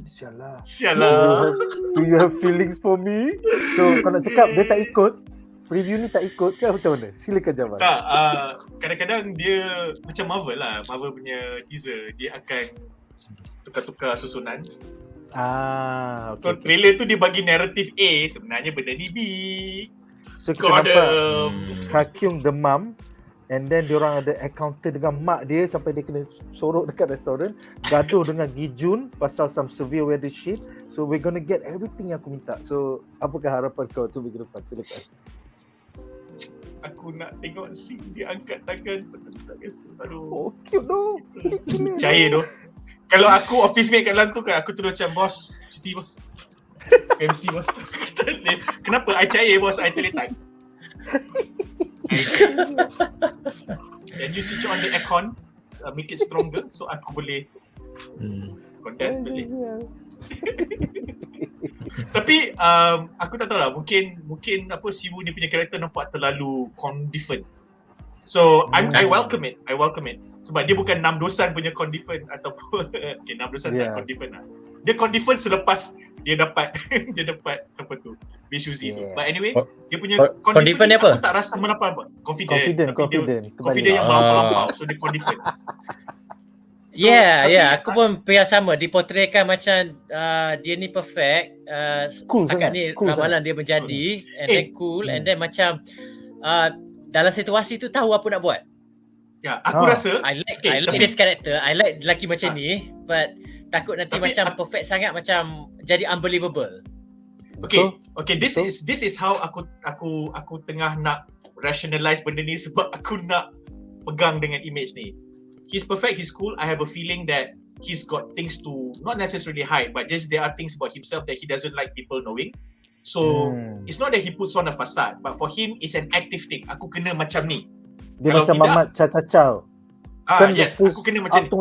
Sialah. Do you have feelings for me? So kau nak cakap dia tak ikut, preview ni tak ikut ke macam mana? Silakan Jamal. Tak, kadang-kadang dia macam Marvel lah. Marvel punya teaser, dia akan tukar-tukar susunan. Okay. So trailer tu dia bagi naratif A, sebenarnya benda ni B. So kita nampak Kodam. Ki-joon demam, and then diorang ada encounter dengan mak dia sampai dia kena sorok dekat restoran, gaduh dengan Ki-joon pasal some severe weather shit. So we're gonna get everything yang aku minta. So apakah harapan kau tu minggu depan? Silakan. Aku nak tengok scene dia angkat tangan betul-betul guys tu. Aduh. Oh, cute doh. Percaya doh. Kalau aku office mate kat dalam tu kan, aku terus macam bos, cuti bos. MC bos. Kenapa? I cair bos, I terletak. And you switch on the aircon, make it stronger so aku boleh condense balik. Tapi aku tak tahu lah, mungkin apa Siwu ni punya karakter nampak terlalu condifferent. So I welcome it. Sebab dia bukan 6 dosan punya condifferent ataupun okay, 6 dosan tak condifferent lah. Dia condifferent selepas dia dapat siapa tu? Bishuzi tu. But anyway, dia punya condifferent ni apa? Aku tak rasa apa. Confident yang Ah. melampau. So dia confident. So, aku pun pihak sama, diportraykan macam dia ni perfect, Cool setakat sangat, ni cool ramalan dia menjadi and then cool and then macam dalam situasi tu tahu apa nak buat. Ya, aku rasa I like this character, I like lelaki macam ni, but takut nanti macam perfect sangat macam jadi unbelievable. Okay, this is how aku tengah nak rationalize benda ni sebab aku nak pegang dengan image ni. He's perfect, he's cool. I have a feeling that he's got things to not necessarily hide, but just there are things about himself that he doesn't like people knowing. So it's not that he puts on a facade, but for him it's an active thing. Aku kena macam ni. Dia Kalau macam tidak, Mamat Cacacau. Yes, aku kena macam ni.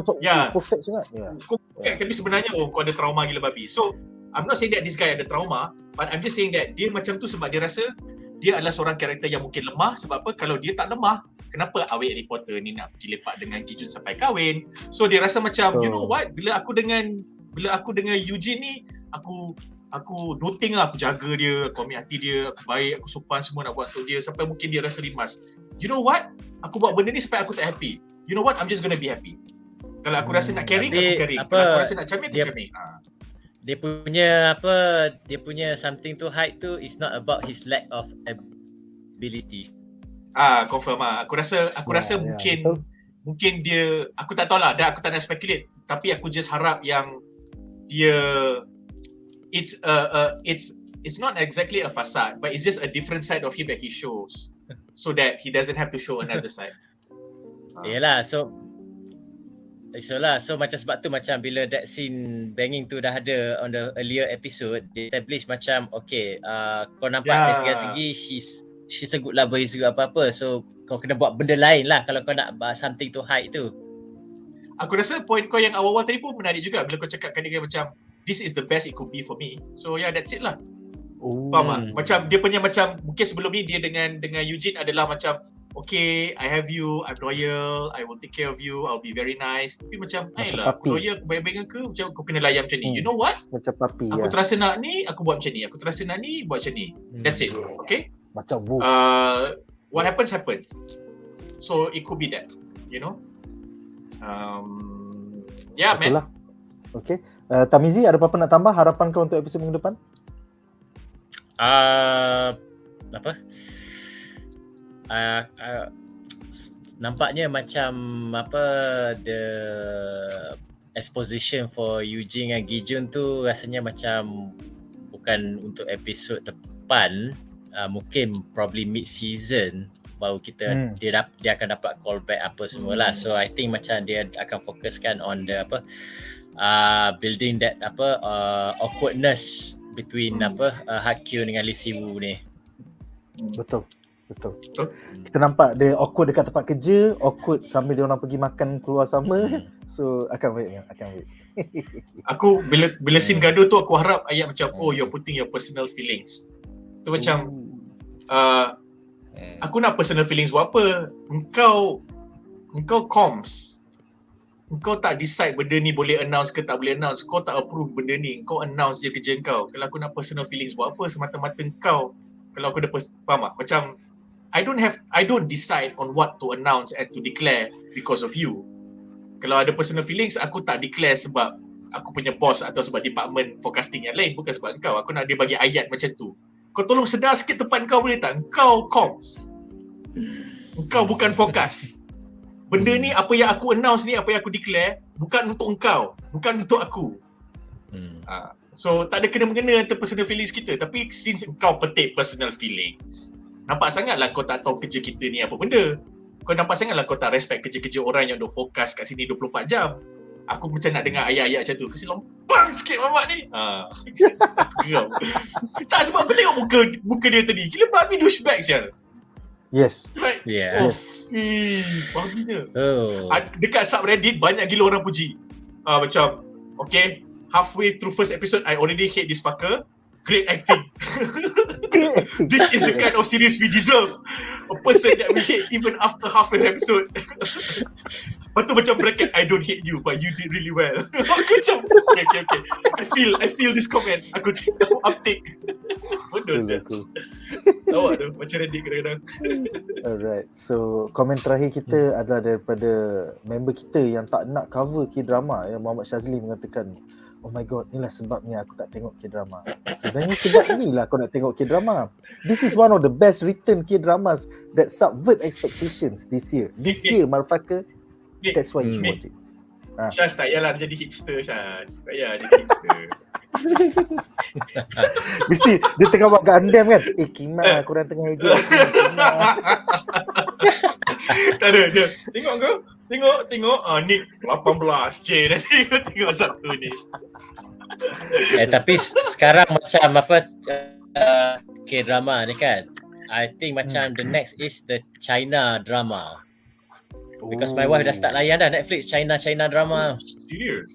Perfect sangat. Kau perfect, tapi sebenarnya kau ada trauma gila babi. So I'm not saying that this guy ada trauma, but I'm just saying that dia macam tu sebab dia rasa dia adalah seorang karakter yang mungkin lemah. Sebab apa? Kalau dia tak lemah, kenapa awet reporter ni nak pergi lepak dengan Ki-joon sampai kahwin? So dia rasa macam, you know what? Bila aku dengan Yoo-jin ni, aku doting lah, aku jaga dia, aku ambil hati dia, aku baik, aku sopan semua nak buat untuk dia sampai mungkin dia rasa rimas. You know what? Aku buat benda ni sampai aku tak happy. You know what? I'm just gonna be happy. Kalau aku rasa nak caring, aku caring. Kalau aku rasa nak camik, aku camik. Dia punya something to hide tu is not about his lack of abilities. Confirm lah. Aku rasa mungkin dia, aku tak tahu lah, aku tak nak speculate, tapi aku just harap yang dia it's not exactly a facade, but it's just a different side of him that he shows so that he doesn't have to show another side. Yalah, so macam sebab tu macam bila that scene banging tu dah ada on the earlier episode, they establish macam okay, kau nampak dari segi-segi she's a good lover, is good apa-apa, so kau kena buat benda lain lah kalau kau nak something to hide tu. Aku rasa point kau yang awal-awal tadi pun menarik juga bila kau cakapkan dia macam this is the best it could be for me. So yeah, that's it lah. Faham tak? Macam dia punya macam mungkin sebelum ni dia dengan Yoo-jin adalah macam okay, I have you, I'm loyal, I will take care of you, I'll be very nice. Tapi macam, ayolah, aku loyal, aku baik-baik dengan kau, macam kau kena layan macam ni. You know what? Macam papi. Aku terasa nak ni, aku buat macam ni. Aku terasa nak ni, buat macam ni. That's it. Okay? Macam wolf. What happens. So it could be that, you know? Yeah, man. Itulah. Okay. Tarmizi, ada apa-apa nak tambah harapan kau untuk episod minggu depan? Nampaknya macam the exposition for Yoo-jin dan Ki-joon tu rasanya macam bukan untuk episod depan, mungkin probably mid season baru kita dia akan dapat callback apa semualah. So I think macam dia akan fokuskan on the building that awkwardness between Ki-joon dengan Lee Si-woo ni. Betul. Kita nampak dia awkward dekat tempat kerja, awkward sambil dia orang pergi makan keluar sama. So akan wait. Aku bila scene gaduh tu aku harap ayat macam you're putting your personal feelings. Tu macam aku nak personal feelings buat apa? Engkau comms. Engkau tak decide benda ni boleh announce ke tak boleh announce. Kau tak approve benda ni. Kau announce je kerja kau. Kalau aku nak personal feelings buat apa semata-mata kau. Kalau aku dah faham tak? Macam I don't decide on what to announce and to declare because of you. Kalau ada personal feelings, aku tak declare sebab aku punya boss atau sebab department forecasting yang lain, bukan sebab kau. Aku nak dia bagi ayat macam tu. Kau tolong sedar sikit tempat kau boleh tak? Kau comms. Engkau bukan forecast. Benda ni, apa yang aku announce ni, apa yang aku declare, bukan untuk engkau, bukan untuk aku. So tak ada kena-mengena antara personal feelings kita. Tapi since engkau petik personal feelings, nampak sangatlah kau tak tahu kerja kita ni apa benda. Kau nampak sangatlah kau tak respect kerja-kerja orang yang duk fokus kat sini 24 jam. Aku macam nak dengar ayat-ayat macam tu. Kasi lompang sikit Mamat ni. Geram. Tak, sebab aku tengok muka dia tadi. Gila babi douchebag sial. Yes. Right? Yeah. Babinya. Oh. Dekat subreddit banyak gila orang puji. Macam, okay, halfway through first episode, I already hate this fucker. Great acting. This is the kind of series we deserve. A person that we hate even after half an episode. Lepas tu macam bracket, I don't hate you but you did really well. Aku macam, okay. I feel this comment. Aku uptake. Bodoh sial. Awak tu, macam Reddit kadang-kadang. Alright, so komen terakhir kita adalah daripada member kita yang tak nak cover K-drama, yang Muhammad Shazli mengatakan, oh my god, inilah sebabnya aku tak tengok K-drama. Sebenarnya sebab inilah kau nak tengok K-drama. This is one of the best written K-dramas that subvert expectations this year. This year, motherfucker. That's why you should watch it. Syaz tak payahlah jadi hipster, Syaz. Tak payah jadi hipster. Mesti dia tengah buat kat andam kan. Kima, korang tengah ejek aku. Tak ada, dia. Tengok kau. Tengok. Ni 18 je. Nanti kau tengok satu ni. Tapi sekarang macam apa K-drama ni kan, I think macam the next is the China drama. Because my wife dah start layan dah Netflix China drama. Serious?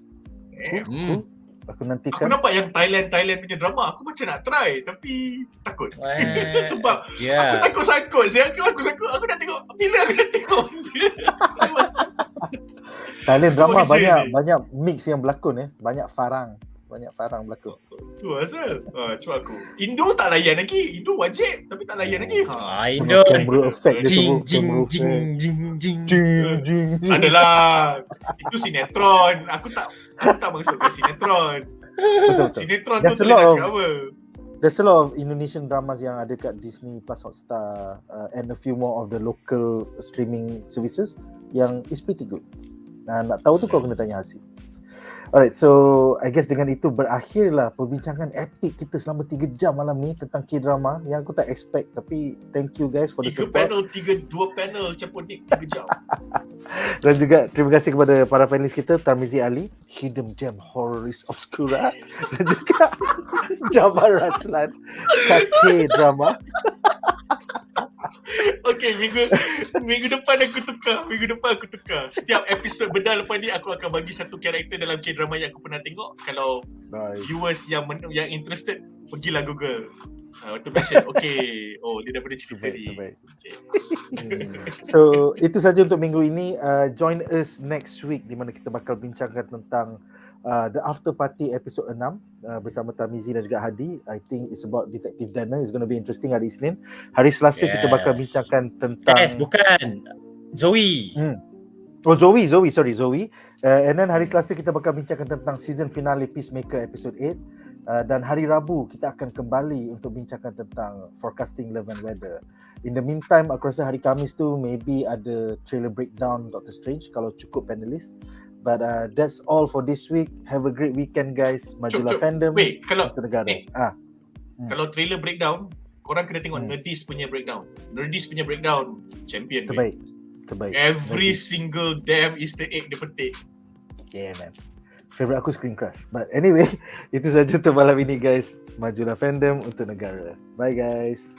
Aku Aku nampak yang Thailand punya drama, aku macam nak try tapi takut. Sebab aku takut sangkut. Aku nak tengok bila aku nak tengok. Thailand drama banyak mix yang berlakon banyak farang berlakon. Tu asal. Cuba aku. Indo tak layan lagi. Indo wajib tapi tak layan lagi. Indo Camera effect dia jing. Adalah. Itu sinetron. Aku tak maksudkan sinetron. Betul. Sinetron tu tak nak cakap apa. There's a lot of Indonesian dramas yang ada kat Disney Plus Hotstar and a few more of the local streaming services yang is pretty good. Nak tahu tu kau kena tanya Hasib. Alright, so I guess dengan itu berakhirlah perbincangan epic kita selama 3 jam malam ni tentang K-drama yang aku tak expect, tapi thank you guys for the support. 2 panel campur dik 3 jam. Dan juga terima kasih kepada para panelis kita, Tarmizi Ali, Hidden Gem Horroris Obscura, dan juga Jamal Raslan, Kaki drama. Okay, minggu depan aku tukar. Setiap episod bedah lepas ni aku akan bagi satu karakter dalam K-drama yang aku pernah tengok. Kalau viewers yang interested, pergilah Google. Untuk mention, okay, dia dah pernah cerita ni. Okay. So, itu saja untuk minggu ini. Join us next week di mana kita bakal bincangkan tentang the after party episod 6 bersama Tarmizi dan juga Hadi. I think it's about Detective Dana. It's going to be interesting hari Isnin. Hari Selasa kita bakal bincangkan tentang bukan Zoe. Zoe. And then hari Selasa kita bakal bincangkan tentang season finale Peacemaker episode 8. Dan hari Rabu kita akan kembali untuk bincangkan tentang forecasting love and weather. In the meantime, aku rasa hari Khamis tu maybe ada trailer breakdown Doctor Strange kalau cukup panelis. But that's all for this week. Have a great weekend guys. Majulah fandom. Wait, kalau kalau trailer breakdown, korang kena tengok Nerdist punya breakdown. Nerdist punya breakdown champion. Terbaik. Every single damn Easter egg dia petik. Yeah man. Favorite aku Screen Crush. But anyway, itu saja untuk malam ini guys. Majulah fandom untuk negara. Bye guys.